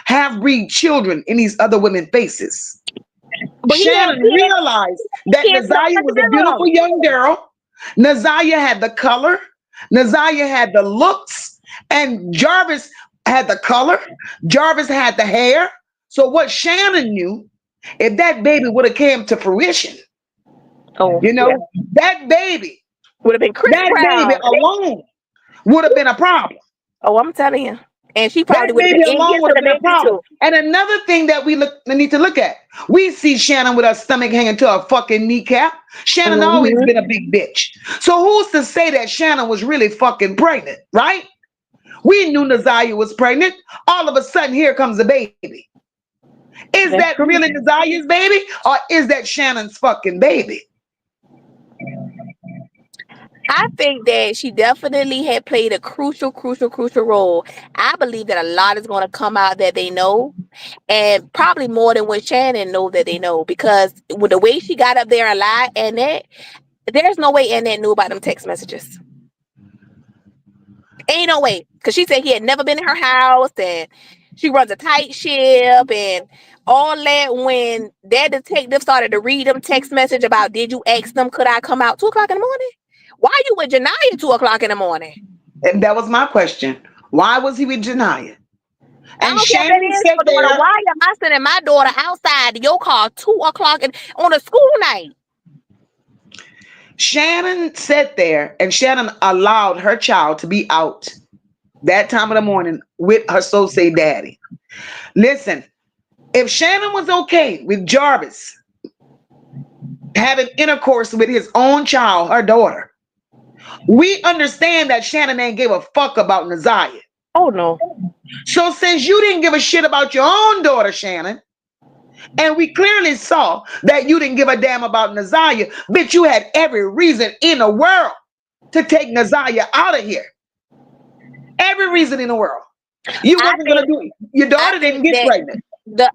Speaker 2: half-breed children in these other women's faces. But Shannon realized that Naziah was a beautiful young girl. Naziah had the color. Naziah had the looks. And Jarvis had the color. Jarvis had the hair. So what Shannon knew, if that baby would have came to fruition, that baby
Speaker 9: would have been Chris Brown.
Speaker 2: Baby alone would have been a problem.
Speaker 9: Oh, I'm telling you. And she
Speaker 2: That
Speaker 9: probably would have
Speaker 2: baby
Speaker 9: been envious
Speaker 2: alone would
Speaker 9: to
Speaker 2: have
Speaker 9: the
Speaker 2: been a
Speaker 9: baby
Speaker 2: problem.
Speaker 9: too.
Speaker 2: And another thing that we need to look at, we see Shannon with her stomach hanging to her fucking kneecap. Shannon always
Speaker 9: Hmm.
Speaker 2: been a big bitch. So who's to say that Shannon was really fucking pregnant, right? We knew Naziah was pregnant. All of a sudden, here comes the baby. Is
Speaker 9: That's
Speaker 2: that
Speaker 9: true.
Speaker 2: really Naziah's baby, or is that Shannon's fucking baby?
Speaker 9: I think that she definitely had played a crucial role. I believe that a lot is going to come out that they know, and probably more than what Shannon know that they know, because with the way she got up there and lied, Annette, there's no way Annette knew about them text messages. Ain't no way, because she said he had never been in her house, and she runs a tight ship, and all that. When that detective started to read them text message about, did you ask them, could I come out 2 o'clock in the morning? Why you with Janiyah at 2 o'clock in the morning?
Speaker 2: And that was my question. Why was he with Janiyah?
Speaker 9: I
Speaker 2: And
Speaker 9: don't care if that
Speaker 2: Shannon
Speaker 9: is
Speaker 2: said
Speaker 9: your daughter.
Speaker 2: there,
Speaker 9: Why am I sending my daughter outside your car 2 o'clock on a school night?
Speaker 2: Shannon sat there, and Shannon allowed her child to be out that time of the morning with her so-say daddy. Listen, if Shannon was okay with Jarvis having intercourse with his own child, her daughter, we understand that Shannon ain't give a fuck about Naziah.
Speaker 9: Oh no.
Speaker 2: So since you didn't give a shit about your own daughter, Shannon, and we clearly saw that you didn't give a damn about Naziah, bitch, you had every reason in the world to take Naziah out of here. Every reason in the world. You
Speaker 9: I
Speaker 2: wasn't gonna
Speaker 9: think
Speaker 2: do it. Your
Speaker 9: I
Speaker 2: daughter didn't
Speaker 9: think
Speaker 2: get
Speaker 9: that
Speaker 2: pregnant.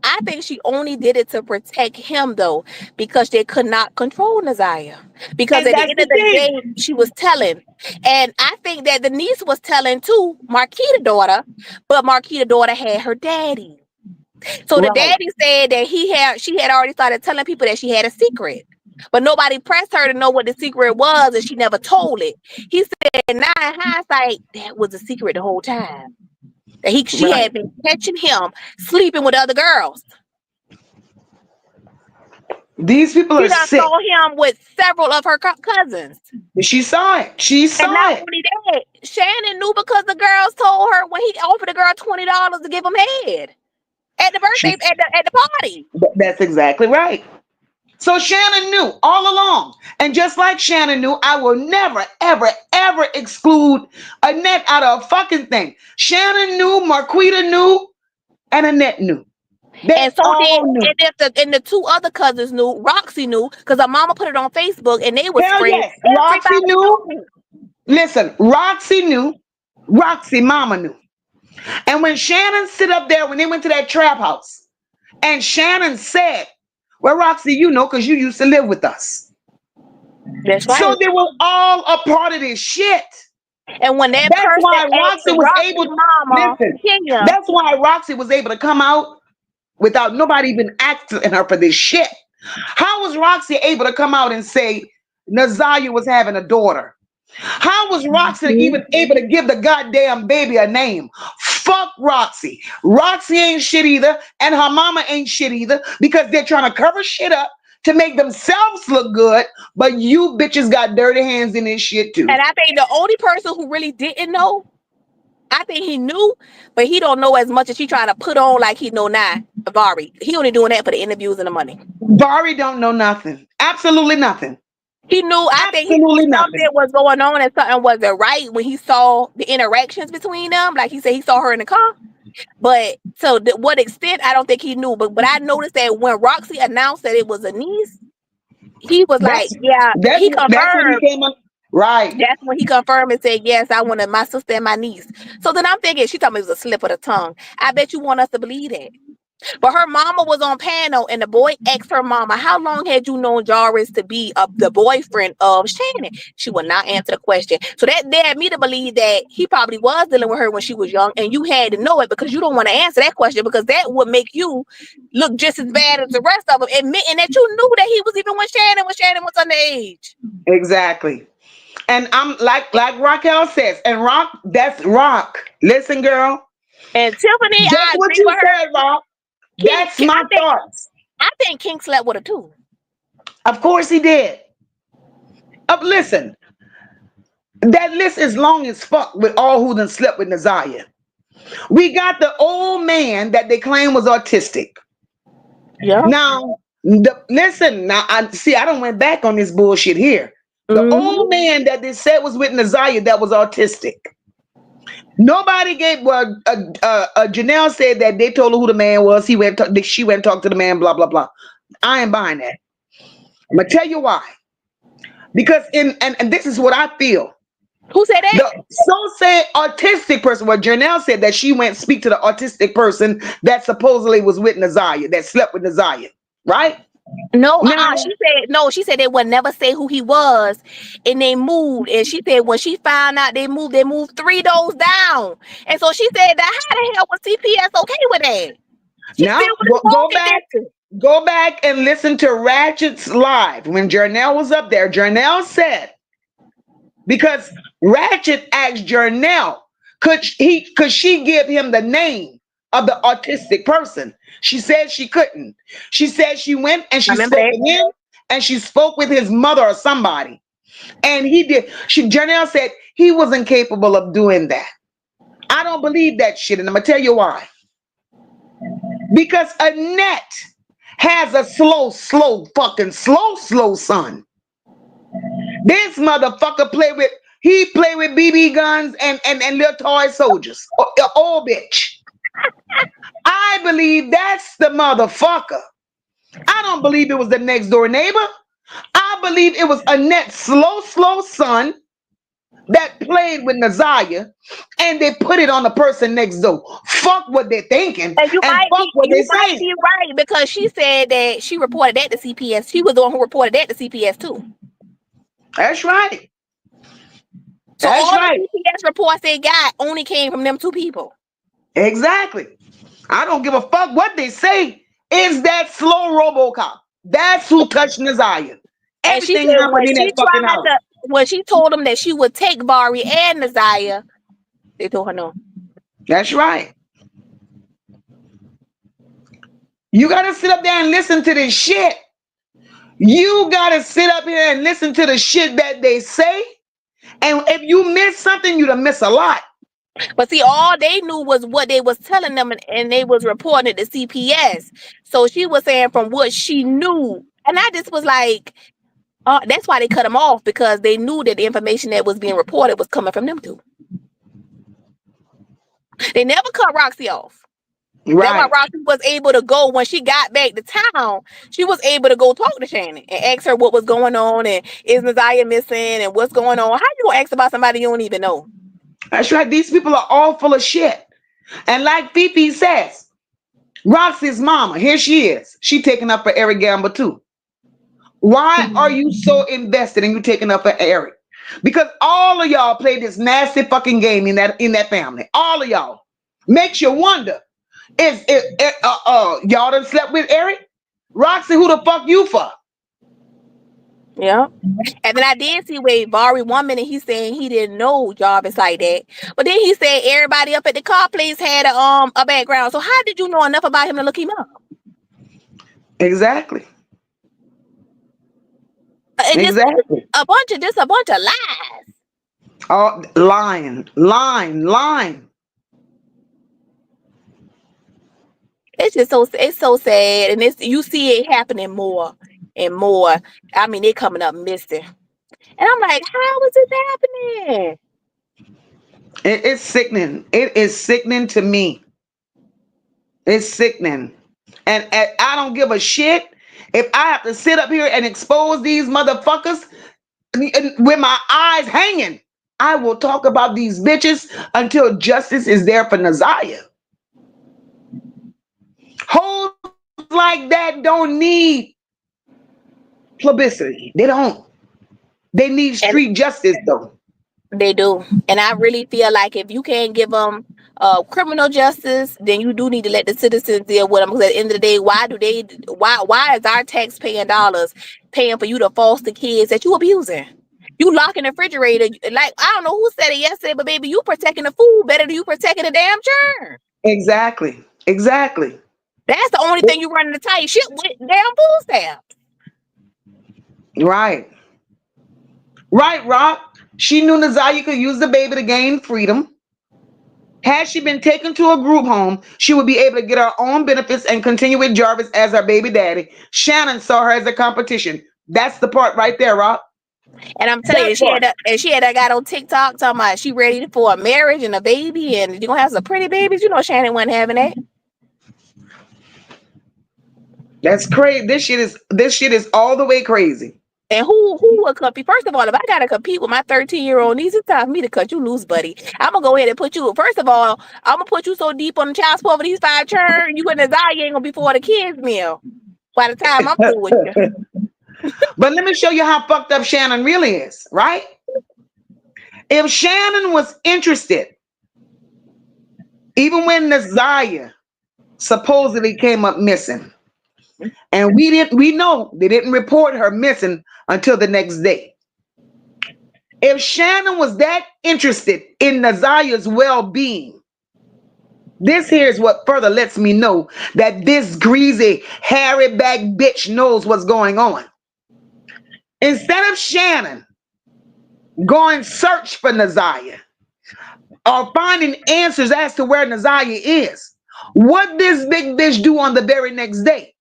Speaker 9: I think she only did it to protect him though, because they could not control Naziah. Because
Speaker 2: And
Speaker 9: at the
Speaker 2: that's
Speaker 9: end
Speaker 2: the
Speaker 9: of the
Speaker 2: thing.
Speaker 9: day, she was telling. And I think that the niece was telling too, Marquita's daughter, but Marquita's daughter had her daddy. So the
Speaker 2: Right.
Speaker 9: daddy said that she had already started telling people that she had a secret. But nobody pressed her to know what the secret was, and she never told it. He said, now in hindsight, that was a secret the whole time. That she
Speaker 2: Right.
Speaker 9: had been catching him sleeping with other girls.
Speaker 2: These people
Speaker 9: She
Speaker 2: are
Speaker 9: done
Speaker 2: sick.
Speaker 9: saw him with several of her cousins.
Speaker 2: She saw it. She
Speaker 9: And
Speaker 2: saw
Speaker 9: not
Speaker 2: it.
Speaker 9: only that, Shannon knew because the girls told her when he offered the girl $20 to give him head at the birthday
Speaker 2: She,
Speaker 9: at the party.
Speaker 2: that's exactly right. So Shannon knew all along. And just like Shannon knew, I will never, ever, ever exclude Annette out of a fucking thing. Shannon knew, Marquita knew, and Annette knew. They
Speaker 9: And so did
Speaker 2: all knew.
Speaker 9: and the two other cousins knew, Roxy knew, because her mama put it on Facebook and they was
Speaker 2: Hell
Speaker 9: friends.
Speaker 2: yes. Roxy
Speaker 9: Everybody
Speaker 2: knew.
Speaker 9: knew.
Speaker 2: Listen, Roxy knew. Roxy mama knew. And when Shannon stood up there, when they went to that trap house, and Shannon said, well, Roxy, you know, because you used to live with us.
Speaker 9: That's
Speaker 2: So
Speaker 9: right.
Speaker 2: they were all a part of this shit.
Speaker 9: And when that
Speaker 2: That's
Speaker 9: person
Speaker 2: why
Speaker 9: asked
Speaker 2: Roxy was
Speaker 9: Roxy
Speaker 2: able,
Speaker 9: mama,
Speaker 2: listen,
Speaker 9: Kenya,
Speaker 2: that's why Roxy was able to come out without nobody even asking her for this shit. How was Roxy able to come out and say Naziah was having a daughter? How was Roxy even able to give the goddamn baby a name? Fuck Roxy. Roxy ain't shit either, and her mama ain't shit either, because they're trying to cover shit up to make themselves look good, but you bitches got dirty hands in this shit too.
Speaker 9: and I think the only person who really didn't know, I think he knew, but he don't know as much as he trying to put on like he know now. Vari, he only doing that for the interviews and the money.
Speaker 2: Bari don't know nothing. Absolutely nothing.
Speaker 9: He knew. I think he knew
Speaker 2: Absolutely
Speaker 9: something
Speaker 2: nothing.
Speaker 9: was going on and something wasn't right when he saw the interactions between them. Like he said, he saw her in the car. But so to what extent, I don't think he knew. But I noticed that when Roxy announced that it was a niece, he was like,
Speaker 2: That's
Speaker 9: yeah,
Speaker 2: that's
Speaker 9: he
Speaker 2: that's when he
Speaker 9: confirmed.
Speaker 2: came up. Right.
Speaker 9: That's when he confirmed and said, yes, I wanted my sister and my niece. So then I'm thinking, she told me it was a slip of the tongue. I bet you want us to believe that. But her mama was on panel, and the boy asked her mama, how long had you known Jarvis to be the boyfriend of Shannon? She would not answer the question. So that led me to believe that he probably was dealing with her when she was young, and you had to know it because you don't want to answer that question, because that would make you look just as bad as the rest of them, admitting that you knew that he was even with Shannon when Shannon was underage.
Speaker 2: Exactly. And I'm like Raquel says, and Rock, that's Rock. Listen, girl,
Speaker 9: And Tiffany,
Speaker 2: just
Speaker 9: I
Speaker 2: what
Speaker 9: agree
Speaker 2: you
Speaker 9: with her.
Speaker 2: said, Rock.
Speaker 9: King,
Speaker 2: That's my thoughts.
Speaker 9: I think King slept with her too.
Speaker 2: Of course he did. Listen, That list is long as fuck with all who done slept with Ziyah. We got the old man that they claim was autistic.
Speaker 9: Yeah.
Speaker 2: Now, listen, now I see I don't went back on this bullshit here. The
Speaker 9: Hmm.
Speaker 2: old man that they said was with Ziyah that was autistic. Nobody gave. Well, Janelle said that they told her who the man was. She went and talked to the man. Blah blah blah. I ain't buying that. I'm gonna tell you why. Because and this is what I feel.
Speaker 9: Who said that?
Speaker 2: The so said autistic person. Well, Janelle said that she went speak to the autistic person that supposedly was with Ziyah, that slept with Ziyah, right?
Speaker 9: No,
Speaker 2: Now,
Speaker 9: she said no. She said they would never say who he was, and they moved. And she said when she found out they moved 3 doors down. And so she said that how the hell was CPS okay with that? She
Speaker 2: now
Speaker 9: still was
Speaker 2: go
Speaker 9: walking
Speaker 2: back.
Speaker 9: distance.
Speaker 2: Go back and listen to Ratchet's live when Janelle was up there. Janelle said, because Ratchet asked Janelle, could she give him the name of the autistic person? She said she couldn't. She said she went and
Speaker 9: I
Speaker 2: she
Speaker 9: remember
Speaker 2: spoke
Speaker 9: that.
Speaker 2: with him and she spoke with his mother or somebody. And he did. Janelle said he wasn't capable of doing that. I don't believe that shit, and I'm gonna tell you why. Because Annette has a slow son. This motherfucker play with BB guns and little toy soldiers. Old bitch. I believe that's the motherfucker. I don't believe it was the next door neighbor. I believe it was Annette's slow son that played with Ziyah, and they put it on the person next door. Fuck what they're thinking
Speaker 9: And
Speaker 2: and fuck what they're
Speaker 9: you might
Speaker 2: saying.
Speaker 9: be right because she said that she reported that to CPS. She was the one who reported that to CPS too.
Speaker 2: That's right.
Speaker 9: So
Speaker 2: That's
Speaker 9: all the
Speaker 2: right.
Speaker 9: CPS reports they got only came from them two people.
Speaker 2: Exactly. I don't give a fuck what they say. Is that slow RoboCop? That's who touched Ziyah.
Speaker 9: And she
Speaker 2: Everything
Speaker 9: said when
Speaker 2: happened in that fucking house.
Speaker 9: when she told them that she would take Vari and Ziyah, they told her no.
Speaker 2: That's right. You gotta sit up there and listen to this shit. You gotta sit up here and listen to the shit that they say. And if you miss something, you'd miss a lot.
Speaker 9: But see, all they knew was what they was telling them, and they was reporting it to CPS. So she was saying from what she knew, and I just was like, that's why they cut them off because they knew that the information that was being reported was coming from them two. They never cut Roxy off. That's why
Speaker 2: Right.
Speaker 9: Roxy was able to go when she got back to town. She was able to go talk to Shannon and ask her what was going on and is Ziyah missing and what's going on. How you gonna ask about somebody you don't even know?
Speaker 2: That's right. These people are all full of shit. And like Fifi says, Roxy's mama, here she is. She taking up for Eric Gamble too. Why are you so invested in you taking up for Eric? Because all of y'all play this nasty fucking game in that family. All of y'all. Makes you wonder. Is y'all done slept with Eric? Roxy, who the fuck you for?
Speaker 9: Yeah. And then I did see where Vari 1 minute he's saying he didn't know Jarvis like that. But then he said everybody up at the car place had a background. So how did you know enough about him to look him up?
Speaker 2: Exactly.
Speaker 9: And
Speaker 2: Exactly.
Speaker 9: a bunch of lies.
Speaker 2: Oh, lying.
Speaker 9: It's so sad. And you see it happening more and more. I mean, they coming up missing. And I'm like, how is this happening?
Speaker 2: It's sickening. It is sickening to me. It's sickening. And I don't give a shit if I have to sit up here and expose these motherfuckers with my eyes hanging. I will talk about these bitches until justice is there for Ziyah. Hoes like that don't need publicity. They don't. They need
Speaker 9: And
Speaker 2: street justice though.
Speaker 9: they do. And I really feel like if you can't give them criminal justice, then you do need to let the citizens deal with them. Because at the end of the day, why is our taxpaying dollars paying for you to foster kids that you abusing? You lock in the refrigerator. Like, I don't know who said it yesterday, but baby, you protecting the food better than you protecting the damn germ.
Speaker 2: Exactly.
Speaker 9: That's the only thing you running the tight ship with, damn food stamps.
Speaker 2: Right, Rock. She knew Nazaya could use the baby to gain freedom. Had she been taken to a group home, she would be able to get her own benefits and continue with Jarvis as her baby daddy. Shannon saw her as a competition. That's the part right there, Rob.
Speaker 9: And I'm telling
Speaker 2: That
Speaker 9: you,
Speaker 2: part.
Speaker 9: she had that guy on TikTok talking about she ready for a marriage and a baby, and you're gonna have some pretty babies. You know, Shannon wasn't having that.
Speaker 2: That's crazy. This shit is all the way crazy.
Speaker 9: And who would compete? First of all, if I gotta compete with my 13-year-old niece, it's time for me to cut you loose, buddy. I'm gonna go ahead and put you. First of all, I'm gonna put you so deep on the child support for these 5 churn, you and Ziyah ain't gonna be for the kids meal by the time I'm through with you.
Speaker 2: But let me show you how fucked up Shannon really is, right? If Shannon was interested, even when Nazaya supposedly came up missing, and we know they didn't report her missing until the next day. If Shannon was that interested in Nazaya's well-being, this here is what further lets me know that this greasy, hairy back bitch knows what's going on. Instead of Shannon going search for Nazaya or finding answers as to where Nazaya is, what this big bitch do on the very next day?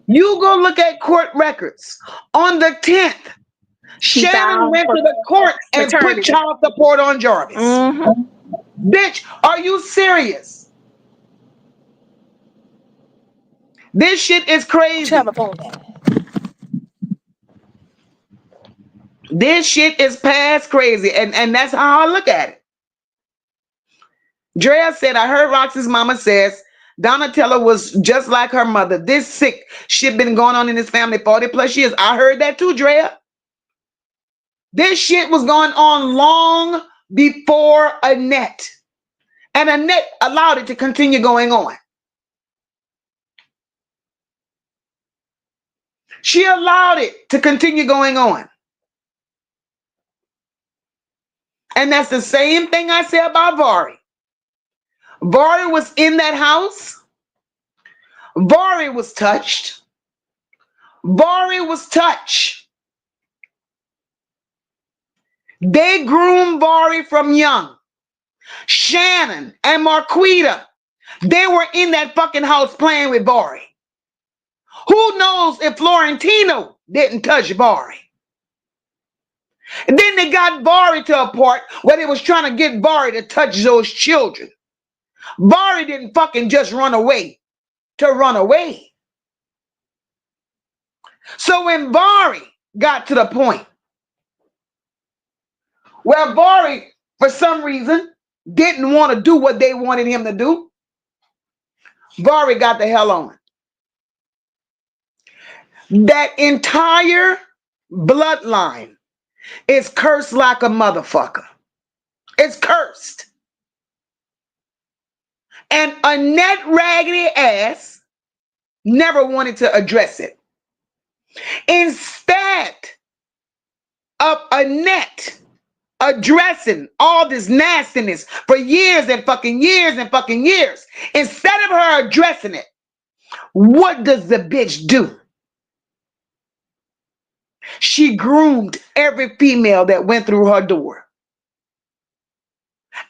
Speaker 2: You go look at court records. On the 10th,
Speaker 9: She
Speaker 2: Shannon
Speaker 9: filed
Speaker 2: went
Speaker 9: for
Speaker 2: to the court and put
Speaker 9: maternity.
Speaker 2: child support on Jarvis.
Speaker 9: Mm-hmm.
Speaker 2: Bitch, are you serious? This shit is
Speaker 9: She have
Speaker 2: crazy.
Speaker 9: a phone back.
Speaker 2: This shit is past crazy. And that's how I look at it. Drea said, I heard Roxy's mama says Donatella was just like her mother. This sick shit been going on in this family 40 plus years. I heard that too, Drea. This shit was going on long before Annette. And Annette allowed it to continue going on. She allowed it to continue going on. And that's the same thing I say about Vari. Vari was in that house. Vari was touched. Vari was touched. They groomed Vari from young. Shannon and Marquita, they were in that fucking house playing with Vari. Who knows if Florentino didn't touch Vari? And then they got Vari to a part where they was trying to get Vari to touch those children. Vari didn't fucking just run away to run away. So when Vari got to the point where Vari, for some reason, didn't want to do what they wanted him to do, Vari got the hell on. That entire bloodline is cursed like a motherfucker. It's cursed. And Annette raggedy ass never wanted to address it. Instead of Annette addressing all this nastiness for years and fucking years and fucking years, instead of her addressing it, what does the bitch do? She groomed every female that went through her door.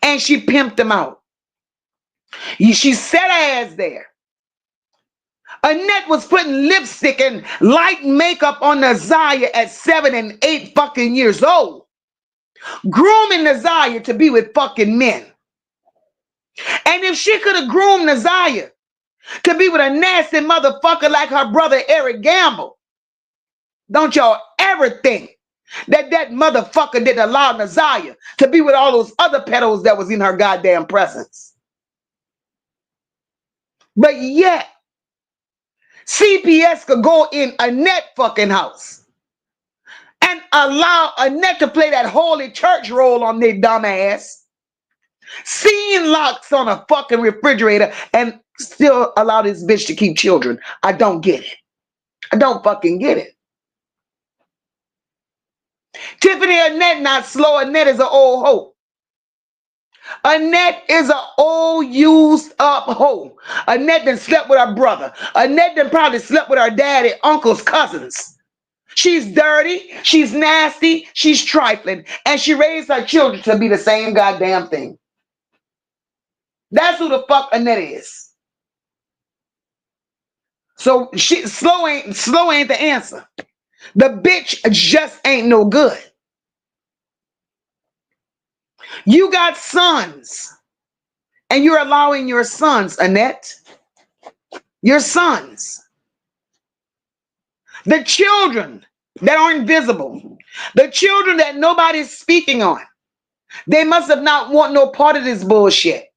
Speaker 2: And she pimped them out. She set her ass there. Annette was putting lipstick and light makeup on Nazaya at 7 and 8 fucking years old. Grooming Nazaya to be with fucking men. And if she could have groomed Nazaya to be with a nasty motherfucker like her brother Eric Gamble, don't y'all ever think that that motherfucker did allow Nazaya to be with all those other pedos that was in her goddamn presence. But yet, CPS could go in Annette fucking house and allow Annette to play that holy church role on their dumb ass, seeing locks on a fucking refrigerator, and still allow this bitch to keep children. I don't get it. I don't fucking get it. Tiffany Annette not slow. Annette is an old hoe. Annette is an old used up hoe. Annette done slept with her brother. Annette done probably slept with her daddy, uncles, cousins. She's dirty, she's nasty, she's trifling, and she raised her children to be the same goddamn thing. That's who the fuck Annette is. So slow ain't the answer. The bitch just ain't no good. You got sons, and you're allowing your sons, Annette, your sons, the children that are invisible, the children that nobody's speaking on, they must have not want no part of this bullshit.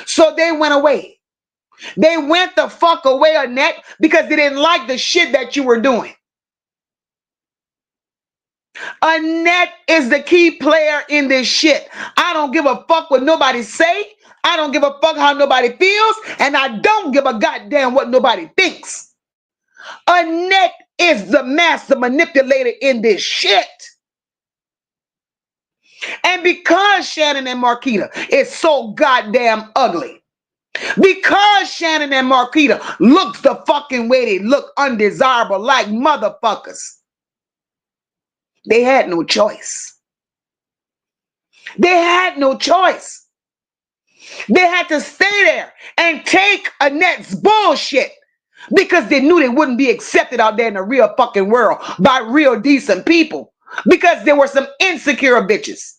Speaker 2: So they went away. They went the fuck away, Annette, because they didn't like the shit that you were doing. Annette is the key player in this shit. I don't give a fuck what nobody say. I don't give a fuck how nobody feels. And I don't give a goddamn what nobody thinks. Annette is the master manipulator in this shit. And because Shannon and Marquita is so goddamn ugly, because Shannon and Marquita looks the fucking way they look, undesirable like motherfuckers, they had no choice. They had no choice. They had to stay there and take Annette's bullshit because they knew they wouldn't be accepted out there in the real fucking world by real decent people because there were some insecure bitches.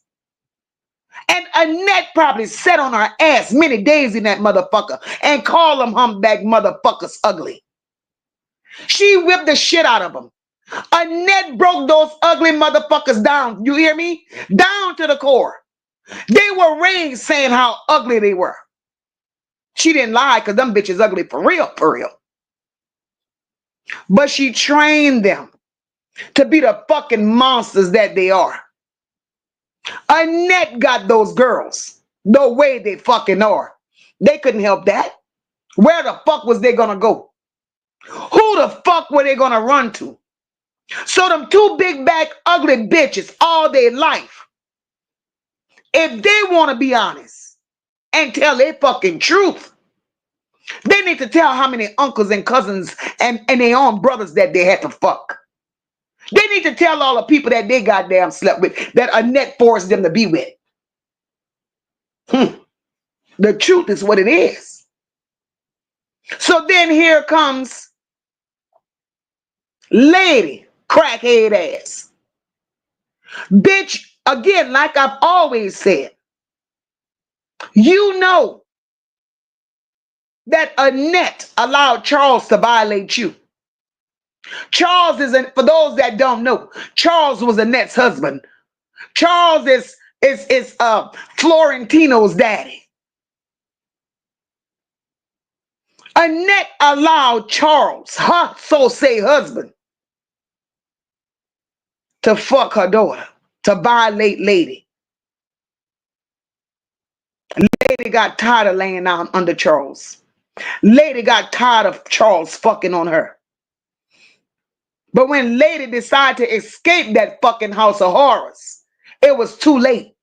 Speaker 2: And Annette probably sat on her ass many days in that motherfucker and called them humpback motherfuckers ugly. She whipped the shit out of them. Annette broke those ugly motherfuckers down. You hear me? Down to the core. They were raised saying how ugly they were. She didn't lie because them bitches ugly for real, for real. But she trained them to be the fucking monsters that they are. Annette got those girls the way they fucking are. They couldn't help that. Where the fuck was they gonna go? Who the fuck were they gonna run to? So them two big back ugly bitches all their life, if they want to be honest and tell their fucking truth, they need to tell how many uncles and cousins and their own brothers that they had to fuck. They need to tell all the people that they goddamn slept with, that Annette forced them to be with. The truth is what it is. So then here comes Lady Crackhead ass. Bitch, again, like I've always said, you know that Annette allowed Charles to violate you. Charles isn't, for those that don't know, Charles was Annette's husband. Charles is Florentino's daddy. Annette allowed Charles, her so say husband, to fuck her daughter, to violate Lady. Lady got tired of laying down under Charles. Lady got tired of Charles fucking on her. But when Lady decided to escape that fucking house of horrors, it was too late.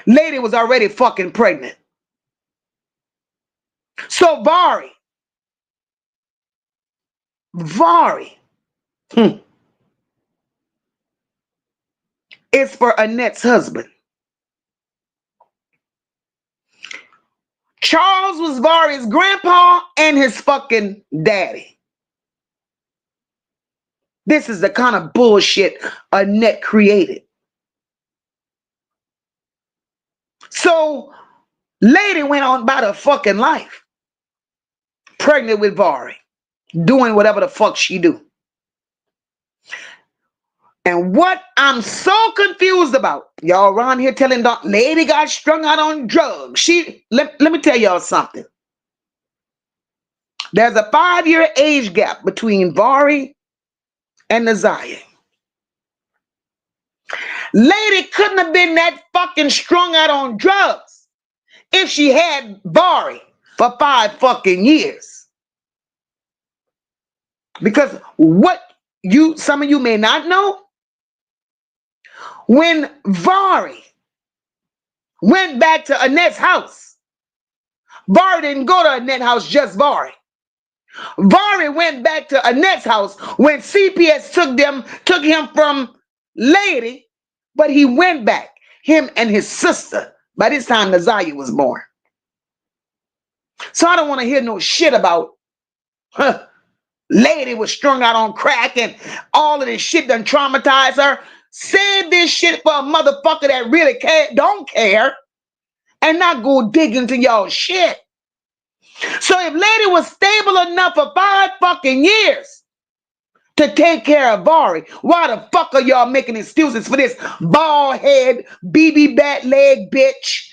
Speaker 2: Lady was already fucking pregnant. So Vari is for Annette's husband. Charles was Vari's grandpa and his fucking daddy. This is the kind of bullshit Annette created. So Lady went on about her fucking life, pregnant with Vari, doing whatever the fuck she do. And what I'm so confused about, y'all around here telling Lady got strung out on drugs. Let me tell y'all something. There's a 5-year age gap between Vari and Ziyah. Lady couldn't have been that fucking strung out on drugs if she had Vari for 5 fucking years. Because what some of you may not know, when Vari went back to Annette's house, Vari didn't go to Annette's house, just Vari. Vari went back to Annette's house when CPS took him from Lady, but he went back. Him and his sister. By this time, Ziyah was born. So I don't want to hear no shit about Lady was strung out on crack and all of this shit done traumatized her. Save this shit for a motherfucker that really don't care and not go dig into y'all shit. So if Lady was stable enough for 5 fucking years to take care of Vari, why the fuck are y'all making excuses for this bald head, BB bat leg bitch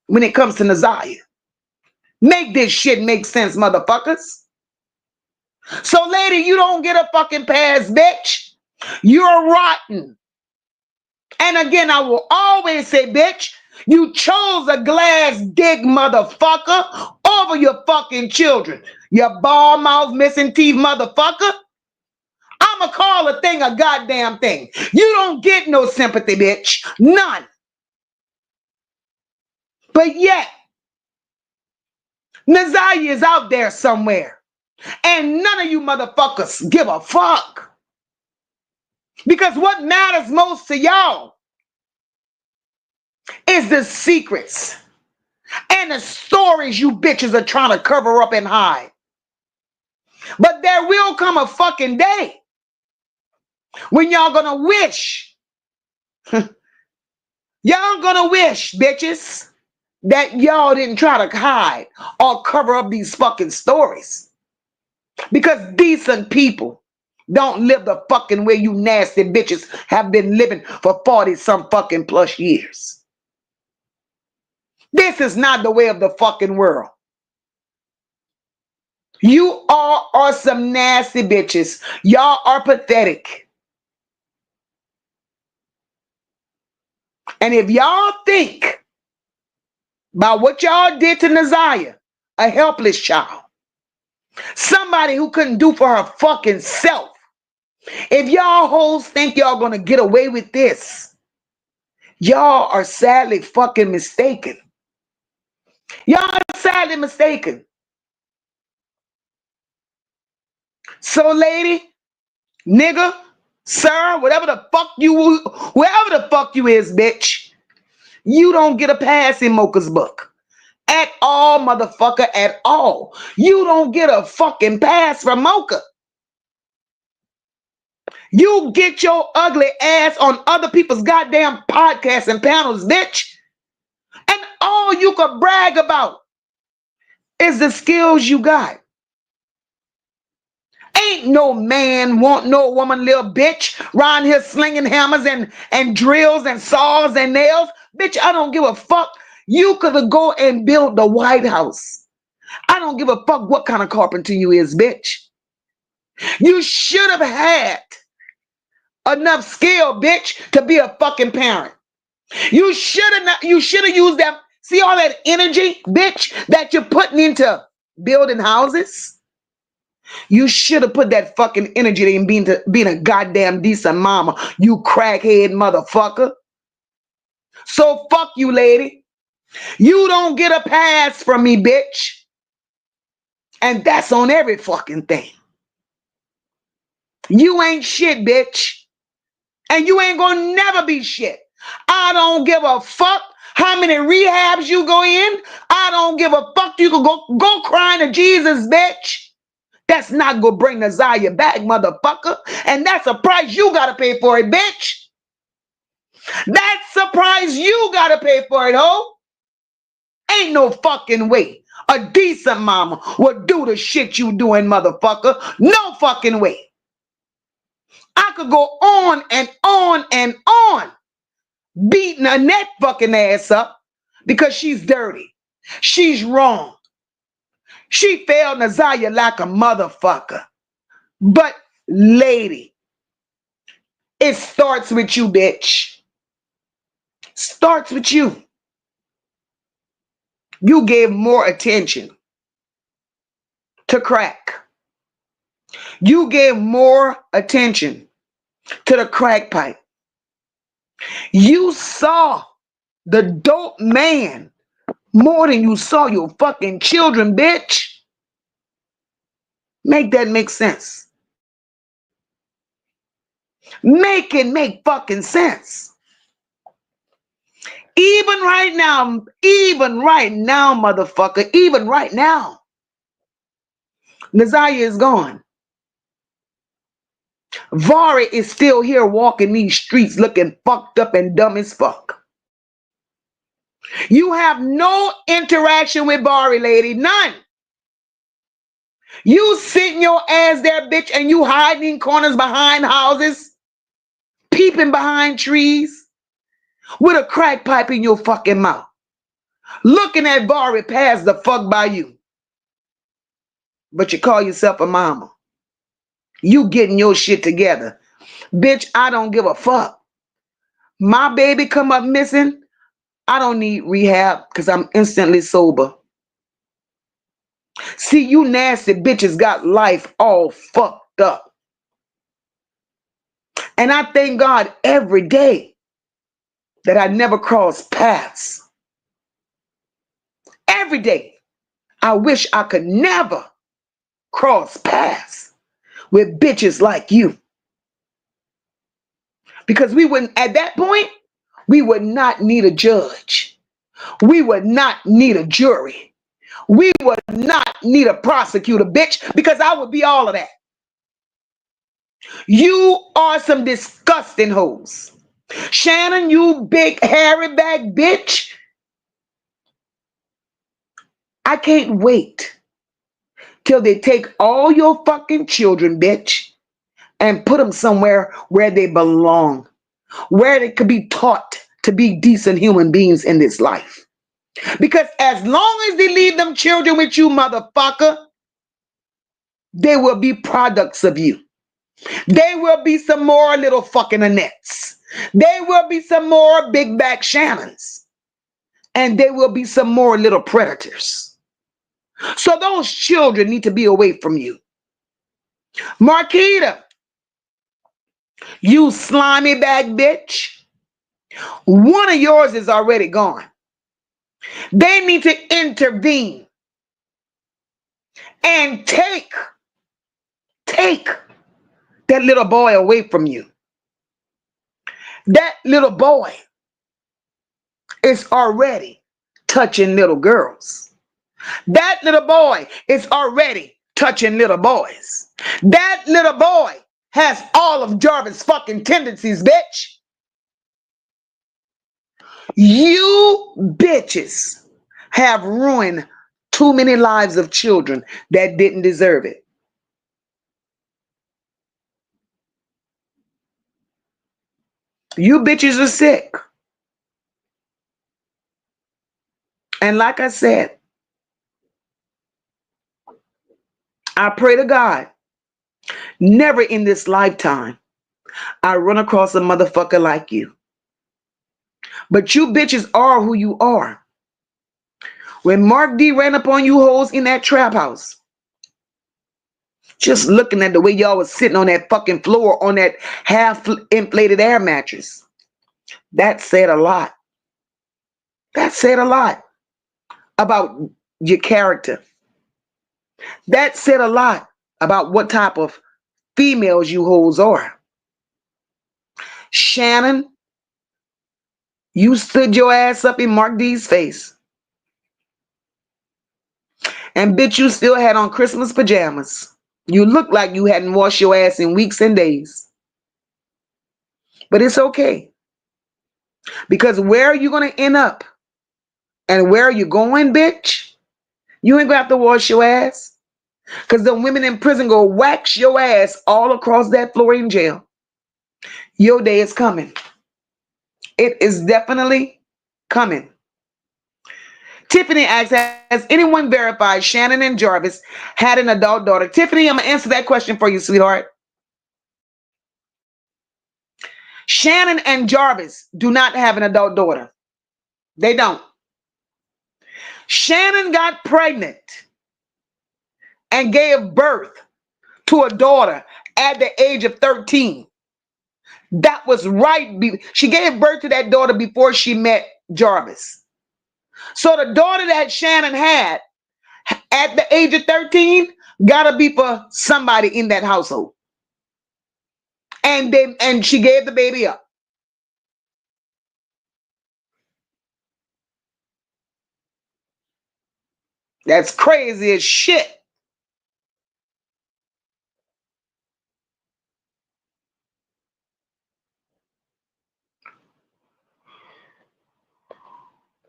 Speaker 2: when it comes to Ziyah? Make this shit make sense, motherfuckers. So, Lady, you don't get a fucking pass, bitch. You're rotten. And again, I will always say, bitch, you chose a glass dig motherfucker over your fucking children. You bald mouth, missing teeth motherfucker. I'ma call a thing a goddamn thing. You don't get no sympathy, bitch. None. But yet, Ziyah is out there somewhere. And none of you motherfuckers give a fuck. Because what matters most to y'all is the secrets and the stories you bitches are trying to cover up and hide. But there will come a fucking day when y'all gonna wish, y'all gonna wish, bitches, that y'all didn't try to hide or cover up these fucking stories. Because decent people don't live the fucking way you nasty bitches have been living for 40 some fucking plus years. This is not the way of the fucking world. You all are some nasty bitches. Y'all are pathetic. And if y'all think about what y'all did to Ziyah, a helpless child, somebody who couldn't do for her fucking self, if y'all hoes think y'all gonna get away with this, y'all are sadly fucking mistaken. Y'all are sadly mistaken. So, lady, nigga, sir, whatever the fuck you, whoever the fuck you is, bitch, you don't get a pass in MOCA's book. At all, motherfucker, at all. You don't get a fucking pass from MOCA. You get your ugly ass on other people's goddamn podcasts and panels, bitch. And all you could brag about is the skills you got. Ain't no man want no woman, little bitch, around here slinging hammers and drills and saws and nails. Bitch, I don't give a fuck. You could go and build the White House. I don't give a fuck what kind of carpenter you is, bitch. You should have had enough skill, bitch, to be a fucking parent. You should have used that. See all that energy, bitch, that you're putting into building houses? You should have put that fucking energy in being a goddamn decent mama, you crackhead motherfucker. So fuck you, lady. You don't get a pass from me, bitch. And that's on every fucking thing. You ain't shit, bitch. And you ain't gonna never be shit. I don't give a fuck how many rehabs you go in. I don't give a fuck. You can go crying to Jesus, bitch. That's not gonna bring Ziyah back, motherfucker. And that's a price you gotta pay for it, bitch. That's a price you gotta pay for it, ho. Ain't no fucking way a decent mama would do the shit you doing, motherfucker. No fucking way. I could go on and on and on beating Annette fucking ass up because she's dirty. She's wrong. She failed Ziyah like a motherfucker. But, lady, it starts with you, bitch. Starts with you. You gave more attention to crack. You gave more attention to the crack pipe. You saw the dope man more than you saw your fucking children, bitch. Make that make sense. Make it make fucking sense. Even right now, motherfucker, even right now, Ziyah is gone. Vari is still here walking these streets looking fucked up and dumb as fuck. You have no interaction with Vari, lady. None. You sitting your ass there, bitch, and you hiding in corners behind houses, peeping behind trees, with a crack pipe in your fucking mouth, looking at Vari pass the fuck by you. But you call yourself a mama. You getting your shit together. Bitch, I don't give a fuck. My baby come up missing, I don't need rehab because I'm instantly sober. See, you nasty bitches got life all fucked up. And I thank God every day that I never crossed paths. Every day. I wish I could never cross paths with bitches like you. Because we wouldn't, at that point, we would not need a judge. We would not need a jury. We would not need a prosecutor, bitch, because I would be all of that. You are some disgusting hoes. Shannon, you big hairy back bitch. I can't wait till they take all your fucking children, bitch, and put them somewhere where they belong, where they could be taught to be decent human beings in this life. Because as long as they leave them children with you, motherfucker, they will be products of you. They will be some more little fucking Annettes. They will be some more big back Shannons. And they will be some more little predators. So those children need to be away from you. Marquita, you slimy bag bitch. One of yours is already gone. They need to intervene and take that little boy away from you. That little boy is already touching little girls. That little boy is already touching little boys. That little boy has all of Jarvis' fucking tendencies, bitch. You bitches have ruined too many lives of children that didn't deserve it. You bitches are sick. And like I said, I pray to God, never in this lifetime I run across a motherfucker like you. But you bitches are who you are. When Mark D ran up on you hoes in that trap house, just looking at the way y'all was sitting on that fucking floor on that half inflated air mattress, that said a lot. That said a lot about your character. That said a lot about what type of females you hoes are. Shannon, you stood your ass up in Mark D's face. And bitch, you still had on Christmas pajamas. You look like you hadn't washed your ass in weeks and days. But it's okay. Because where are you going to end up? And where are you going, bitch? You ain't going to have to wash your ass. Because the women in prison go wax your ass all across that floor in jail. Your day is coming. It is definitely coming. Tiffany asks, has anyone verified Shannon and Jarvis had an adult daughter? Tiffany, I'm going to answer that question for you, sweetheart. Shannon and Jarvis do not have an adult daughter. They don't. Shannon got pregnant and gave birth to a daughter at the age of 13. That was right. She gave birth to that daughter before she met Jarvis. So the daughter that Shannon had at the age of 13 Gotta be for somebody in that household. And she gave the baby up. That's crazy as shit.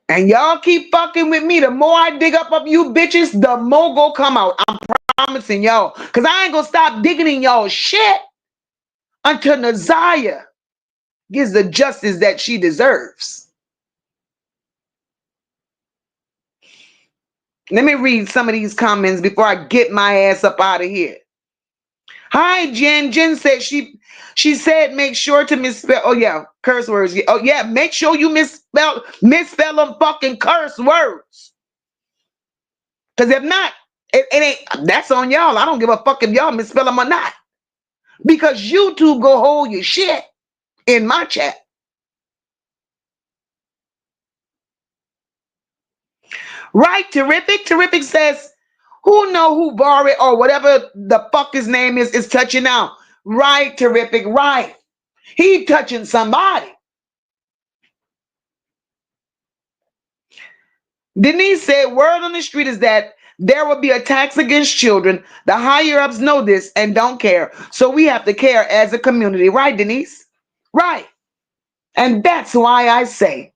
Speaker 2: And y'all keep fucking with me. The more I dig up of you bitches, the more go come out. I'm promising y'all. Because I ain't gonna stop digging in y'all shit until Ziyah gives the justice that she deserves. Let me read some of these comments before I get my ass up out of here. Hi, Jen. Jen said she said make sure to misspell. Oh yeah, curse words. Oh yeah, make sure you misspell them fucking curse words. Because if not, it ain't. That's on y'all. I don't give a fuck if y'all misspell them or not. Because YouTube go hold your shit in my chat. Right, terrific. Terrific says, who know who Bari or whatever the fuck his name is touching now? Right, terrific. Right. He touching somebody. Denise said, word on the street is that there will be attacks against children. The higher ups know this and don't care. So we have to care as a community. Right, Denise? Right. And that's why I say,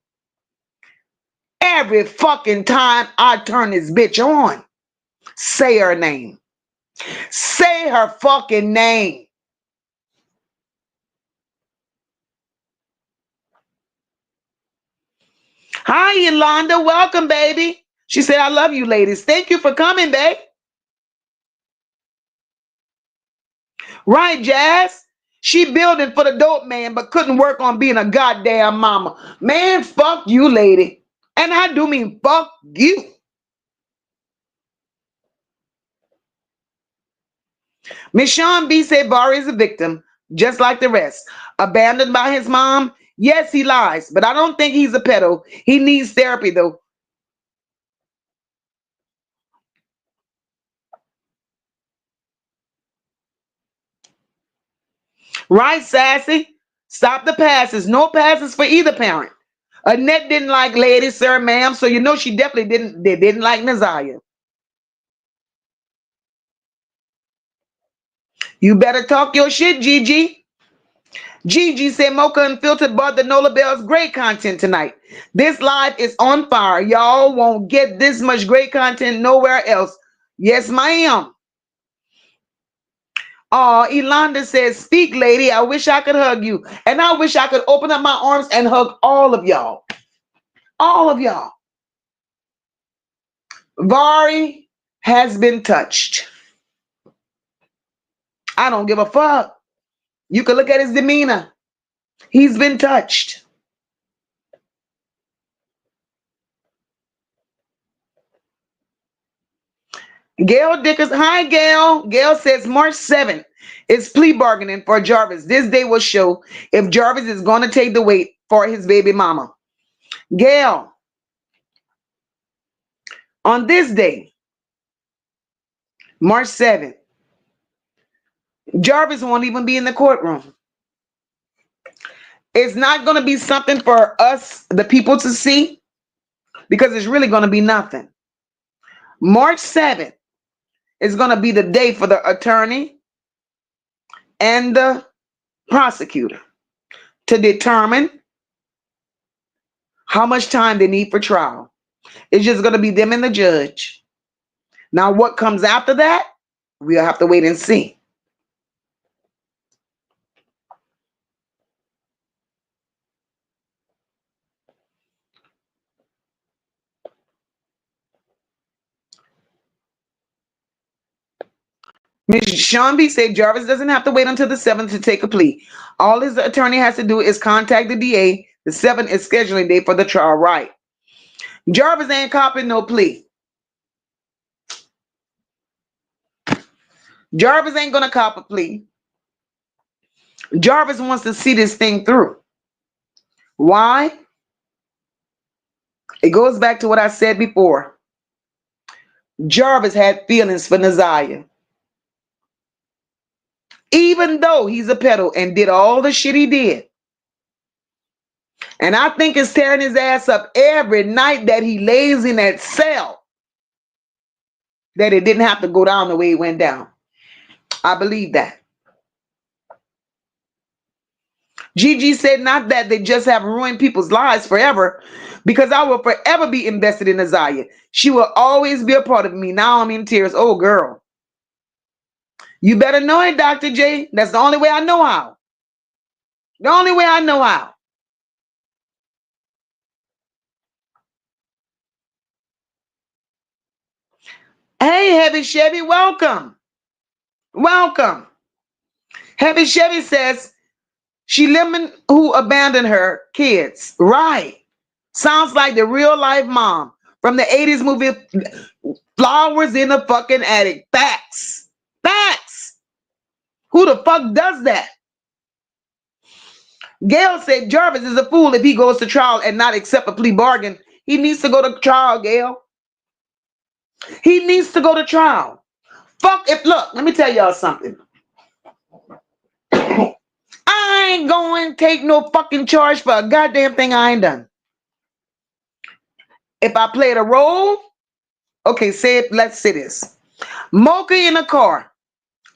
Speaker 2: every fucking time I turn this bitch on, say her name. Say her fucking name. Hi, Yolanda. Welcome, baby. She said, I love you, ladies. Thank you for coming, babe. Right, Jazz? She building for the dope man, but couldn't work on being a goddamn mama. Man, fuck you, lady. And I do mean fuck you. Miss Sean B said Barry is a victim, just like the rest. Abandoned by his mom? Yes, he lies, but I don't think he's a pedo. He needs therapy, though. Right, Sassy? Stop the passes. No passes for either parent. Annette didn't like lady, sir, ma'am, so you know she definitely didn't like Ziyah. You better talk your shit, Gigi. Gigi said Mocha Unfiltered bought the Nola Bells great content tonight. This live is on fire. Y'all won't get this much great content nowhere else. Yes, ma'am. Oh, Elonda says, speak, lady. I wish I could hug you. And I wish I could open up my arms and hug all of y'all. All of y'all. Vari has been touched. I don't give a fuck. You can look at his demeanor. He's been touched. Gail Dickers, hi Gail. Gail says March 7th is plea bargaining for Jarvis. This day will show if Jarvis is going to take the weight for his baby mama. Gail, on this day, March 7th, Jarvis won't even be in the courtroom. It's not going to be something for us, the people, to see, because it's really going to be nothing. March 7th is going to be the day for the attorney and the prosecutor to determine how much time they need for trial. It's just going to be them and the judge. Now, what comes after that, we'll have to wait and see. Ms. Sean B said Jarvis doesn't have to wait until the 7th to take a plea. All his attorney has to do is contact the DA. The 7th is scheduling day for the trial, right? Jarvis ain't copping no plea. Jarvis ain't going to cop a plea. Jarvis wants to see this thing through. Why? It goes back to what I said before. Jarvis had feelings for Ziyah. even though he's a pedo and did all the shit he did. And I think it's tearing his ass up every night that he lays in that cell, that it didn't have to go down the way it went down. I believe that. Gigi said, not that they just have ruined people's lives forever, because I will forever be invested in Ziyah. She will always be a part of me. Now I'm in tears. Oh, girl. You better know it, Dr. J. That's the only way I know how. The only way I know how. Hey, Heavy Chevy, welcome. Welcome. Heavy Chevy says, she lemon who abandoned her kids. Right. Sounds like the real life mom from the 80s movie Flowers in the Fucking Attic. Facts. Facts. Who the fuck does that? Gail said Jarvis is a fool if he goes to trial and not accept a plea bargain. He needs to go to trial, Gail. He needs to go to trial. Fuck if, look, let me tell y'all something. I ain't going to take no fucking charge for a goddamn thing I ain't done. If I played a role, okay, say it, let's say this. MOCA in a car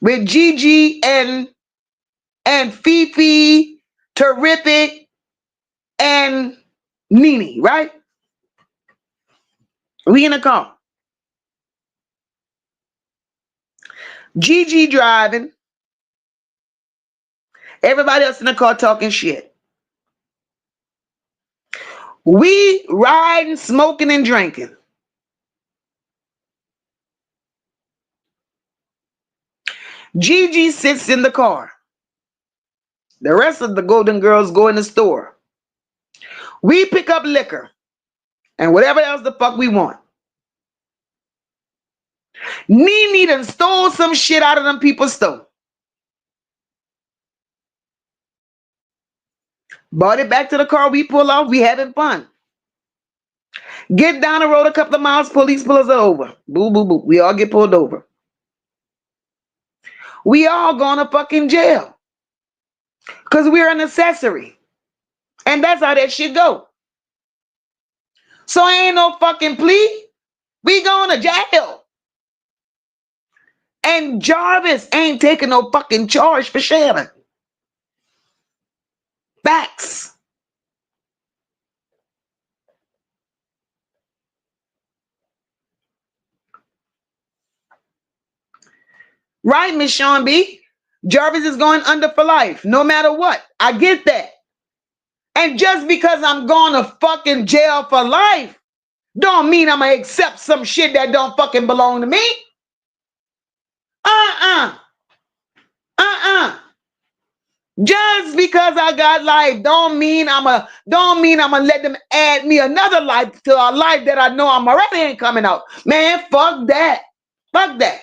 Speaker 2: with Gigi and Fifi, Terrific, and Nene, right? We in a car. Gigi driving. Everybody else in the car talking shit. We riding, smoking, and drinking. Gigi sits in the car. The rest of the Golden Girls go in the store. We pick up liquor and whatever else the fuck we want. Nene done stole some shit out of them people's store. Brought it back to the car. We pull off. We having fun. Get down the road a couple of miles. Police pull us over. Boo, boo, boo. We all get pulled over. We all going to fucking jail. Because we're an accessory. And that's how that shit go. So ain't no fucking plea. We going to jail. And Jarvis ain't taking no fucking charge for Shannon. Facts. Right, Miss Sean B. Jarvis is going under for life, no matter what. I get that. And just because I'm going to fucking jail for life, don't mean I'm going to accept some shit that don't fucking belong to me. Just because I got life don't mean I'm gonna let them add me another life to a life that I know I'm already ain't coming out. Man, fuck that. Fuck that.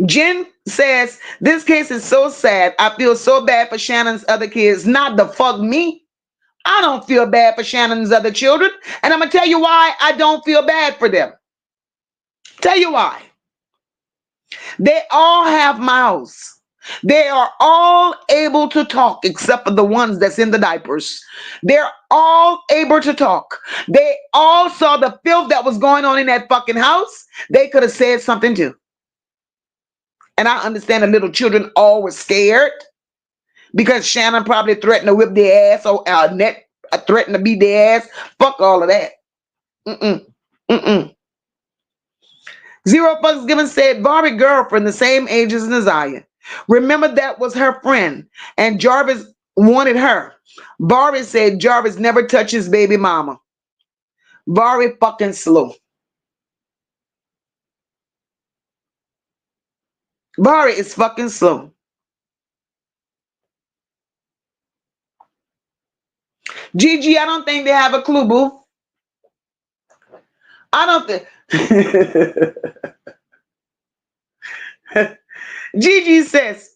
Speaker 2: Jen says, this case is so sad. I feel so bad for Shannon's other kids. Not the fuck me. I don't feel bad for Shannon's other children. And I'm going to tell you why I don't feel bad for them. Tell you why. They all have mouths. They are all able to talk except for the ones that's in the diapers. They're all able to talk. They all saw the filth that was going on in that fucking house. They could have said something too. And I understand the little children all were scared because Shannon probably threatened to whip their ass or Annette threatened to beat their ass. Fuck all of that. Zero Fucks Given said, Barbie girlfriend the same age as Ziyah. Remember that was her friend and Jarvis wanted her. Barbie said Jarvis never touches baby mama. Barbie fucking slow. Barbie is fucking slow. Gigi, I don't think they have a clue, boo. I don't think. Gigi says,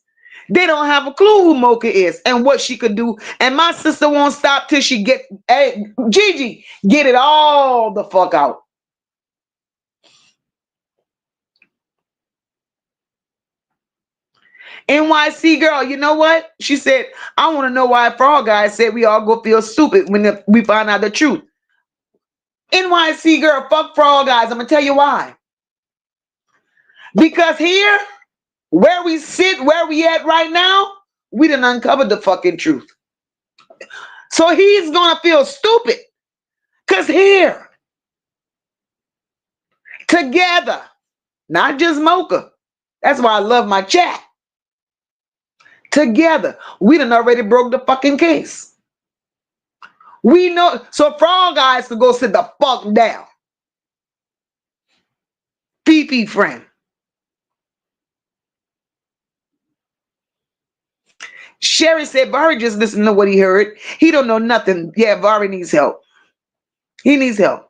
Speaker 2: They don't have a clue who MOCA is and what she could do. And my sister won't stop till she get, hey, Gigi, get it all the fuck out. NYC girl, you know what? She said, I want to know why Frog Guy said we all go feel stupid when we find out the truth. NYC girl, fuck Frog Guys. I'm going to tell you why. Because here, where we sit, where we at right now, we done uncovered the fucking truth. So he's going to feel stupid. Because here, together, not just MOCA. That's why I love my chat. Together, we done already broke the fucking case. We know, so Frog Guys could go sit the fuck down. Fifi friend. Sherry said, Vari just listened to what he heard. He don't know nothing. Yeah, Vari needs help. He needs help.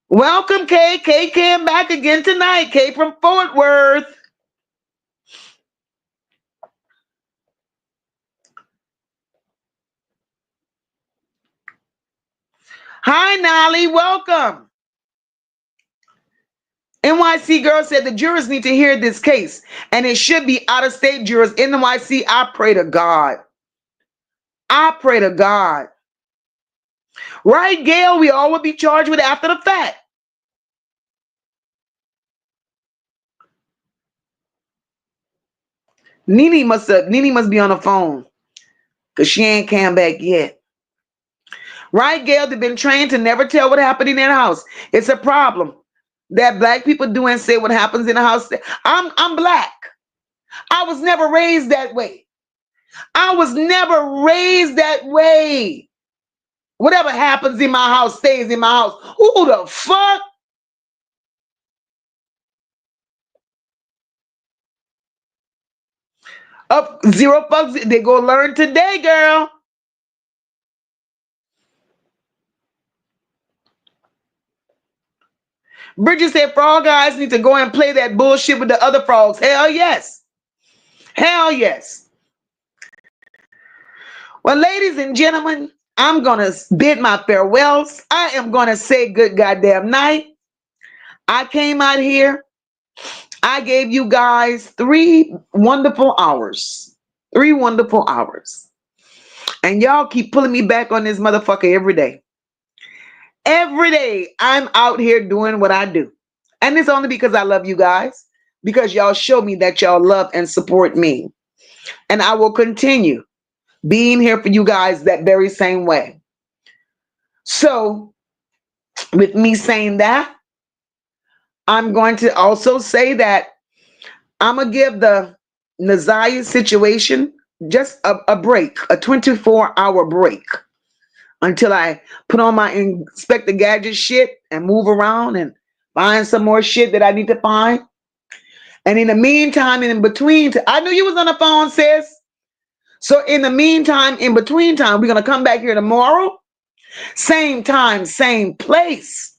Speaker 2: Welcome, Kay. Kay came back again tonight. Kay from Fort Worth. Hi, Nolly. Welcome. NYC girl said the jurors need to hear this case, and it should be out-of-state jurors. NYC, I pray to God. I pray to God. Right, Gail? We all would be charged with after the fact. Nene must be on the phone because she ain't come back yet. Right, Gail? They've been trained to never tell what happened in their house. It's a problem that black people do and say what happens in the house. I'm black. I was never raised that way. I was never raised that way. Whatever happens in my house stays in my house. Who the fuck? Up 0 fucks. They go learn today, girl. Bridget said Frog Guys need to go and play that bullshit with the other frogs. Hell yes. Hell yes. Well, ladies and gentlemen, I'm going to bid my farewells. I am going to say good goddamn night. I came out here. I gave you guys 3 wonderful hours. 3 wonderful hours. And y'all keep pulling me back on this motherfucker every day. Every day I'm out here doing what I do. And it's only because I love you guys. Because y'all show me that y'all love and support me. And I will continue being here for you guys that very same way. So, with me saying that, I'm going to also say that I'm going to give the Ziyah situation just a break, a 24-hour break, until I put on my Inspector Gadget shit and move around and find some more shit that I need to find. And in the meantime, and in between, I knew you was on the phone, sis. So in the meantime, in between time, we're going to come back here tomorrow. Same time, same place.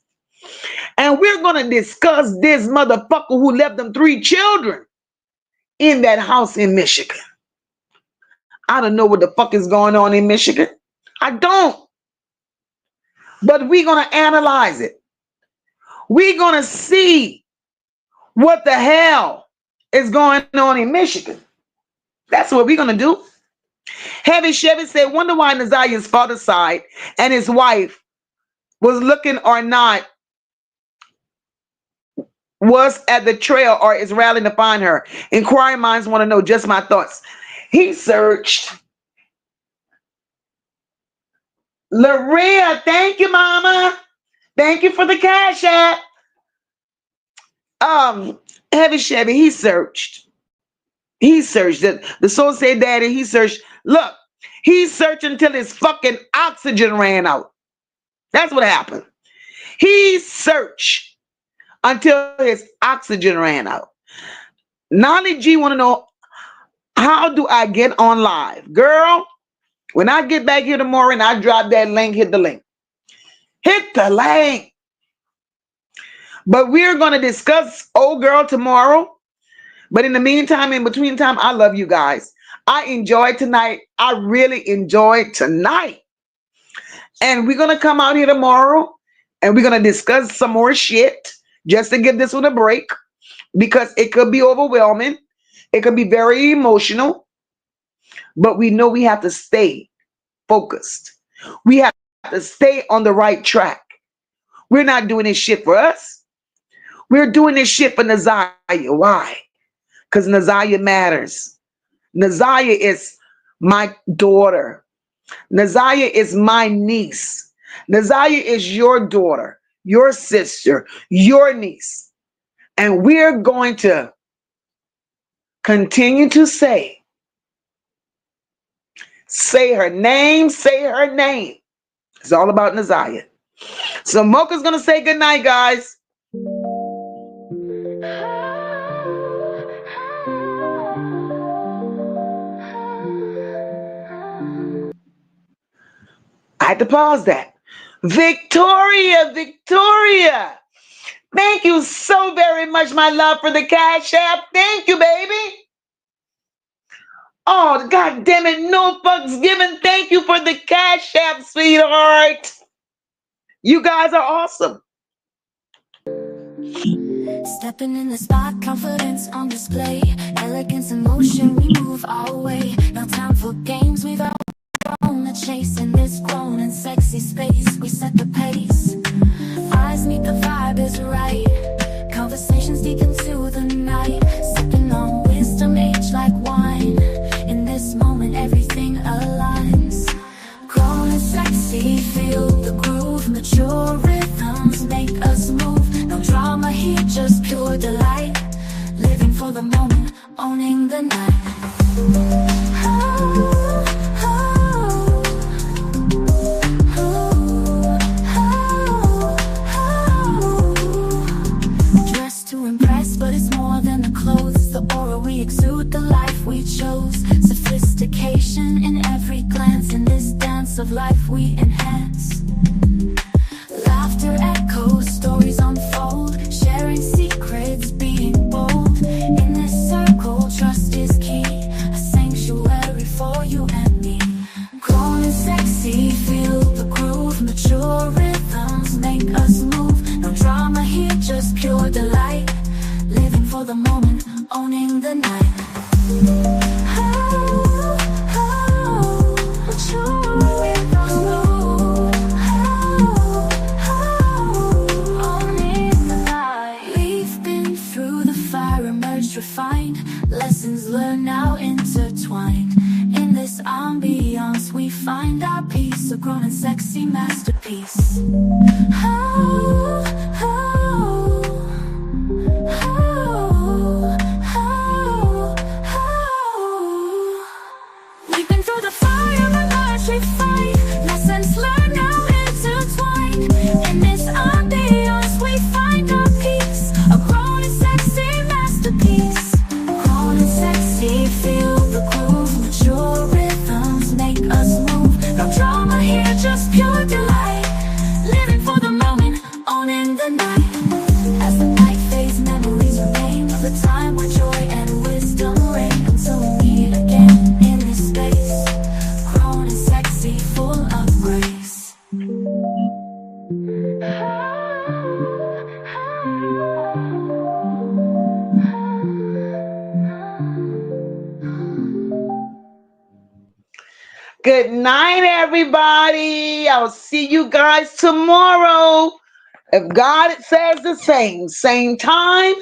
Speaker 2: And we're going to discuss this motherfucker who left them 3 children in that house in Michigan. I don't know what the fuck is going on in Michigan. I don't. But we're going to analyze it. We're going to see what the hell is going on in Michigan. That's what we're going to do. Heavy Chevy said, wonder why Ziyah's father's side and his wife was looking or not, was at the trail or is rallying to find her. Inquiring minds want to know just my thoughts. He searched. Laria, thank you, mama. Thank you for the cash app. Heavy Chevy, he searched. He searched. The soul said, Daddy, he searched. Look, he searched until his fucking oxygen ran out. That's what happened. He searched until his oxygen ran out. Nolly G want to know, how do I get on live? Girl, when I get back here tomorrow and I drop that link, hit the link. Hit the link. But we're going to discuss old girl tomorrow. But in the meantime, in between time, I love you guys. I enjoyed tonight. I really enjoyed tonight. And we're going to come out here tomorrow and we're going to discuss some more shit just to give this one a break because it could be overwhelming. It could be very emotional, but we know we have to stay focused. We have to stay on the right track. We're not doing this shit for us. We're doing this shit for Nazaya. Why? Because Nazaya matters. Nazaya is my daughter. Nazaya is my niece. Nazaya is your daughter, your sister, your niece. And we're going to continue to say her name, say her name. It's all about Nazaya. So Mocha's going to say good night, guys. I had to pause that. Victoria, Victoria. Thank you so very much, my love, for the Cash App. Thank you, baby. Oh, God damn it. No fucks given. Thank you for the Cash App, sweetheart. You guys are awesome.
Speaker 1: Stepping in the spot, confidence on display. Elegance and motion, we move our way. No time for games, we've outgrown the chase. In this grown and sexy space, we set the pace. Eyes meet, the vibe is right. Conversations deep into the night. Sipping on wisdom, age like wine. In this moment, everything aligns. Grown and sexy, feel the groove. Mature rhythms make us move. No drama here, just pure delight. Living for the moment, owning the night. Oh, oh, oh, oh, oh. Dressed to impress, but it's more than the clothes. The aura we exude, the life we chose. Sophistication in every glance. In this dance of life we enhance. Laughter echoes, stories unfold. Sharing secrets, being bold. In this circle, trust is key. A sanctuary for you and me. Grown and sexy, feel the groove. Mature rhythms make us move. No drama here, just pure delight. Living for the moment, owning the night. Oh, oh, mature rhythms move. We've been through the fire, emerged refined. Lessons learned now intertwined. In this ambiance we find our peace. A grown and sexy masterpiece. Oh, oh, oh, oh, oh. We've been through the fire, emerged refined. Lessons learned now intertwined. In this ambiance we find our peace. A grown and sexy masterpiece. Grown and sexy, feel the groove. Mature rhythms make us move. No drama here, just pure delight. Living for the moment, owning the night. As the night fades, memories remain of the time when joy and wisdom reign. Until we meet again in this space. Grown and sexy, full of grace.
Speaker 2: Good night, everybody. I'll see you guys tomorrow. If God says the same, same time,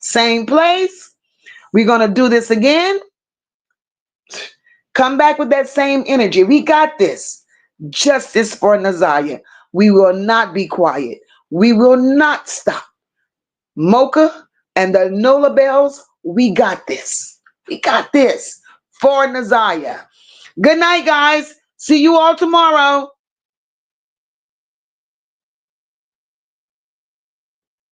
Speaker 2: same place, we're going to do this again. Come back with that same energy. We got this. Justice for Nazaya. We will not be quiet. We will not stop. MOCA and the NOLA Bells, we got this. We got this for Nazaya. Good night, guys. See you all tomorrow.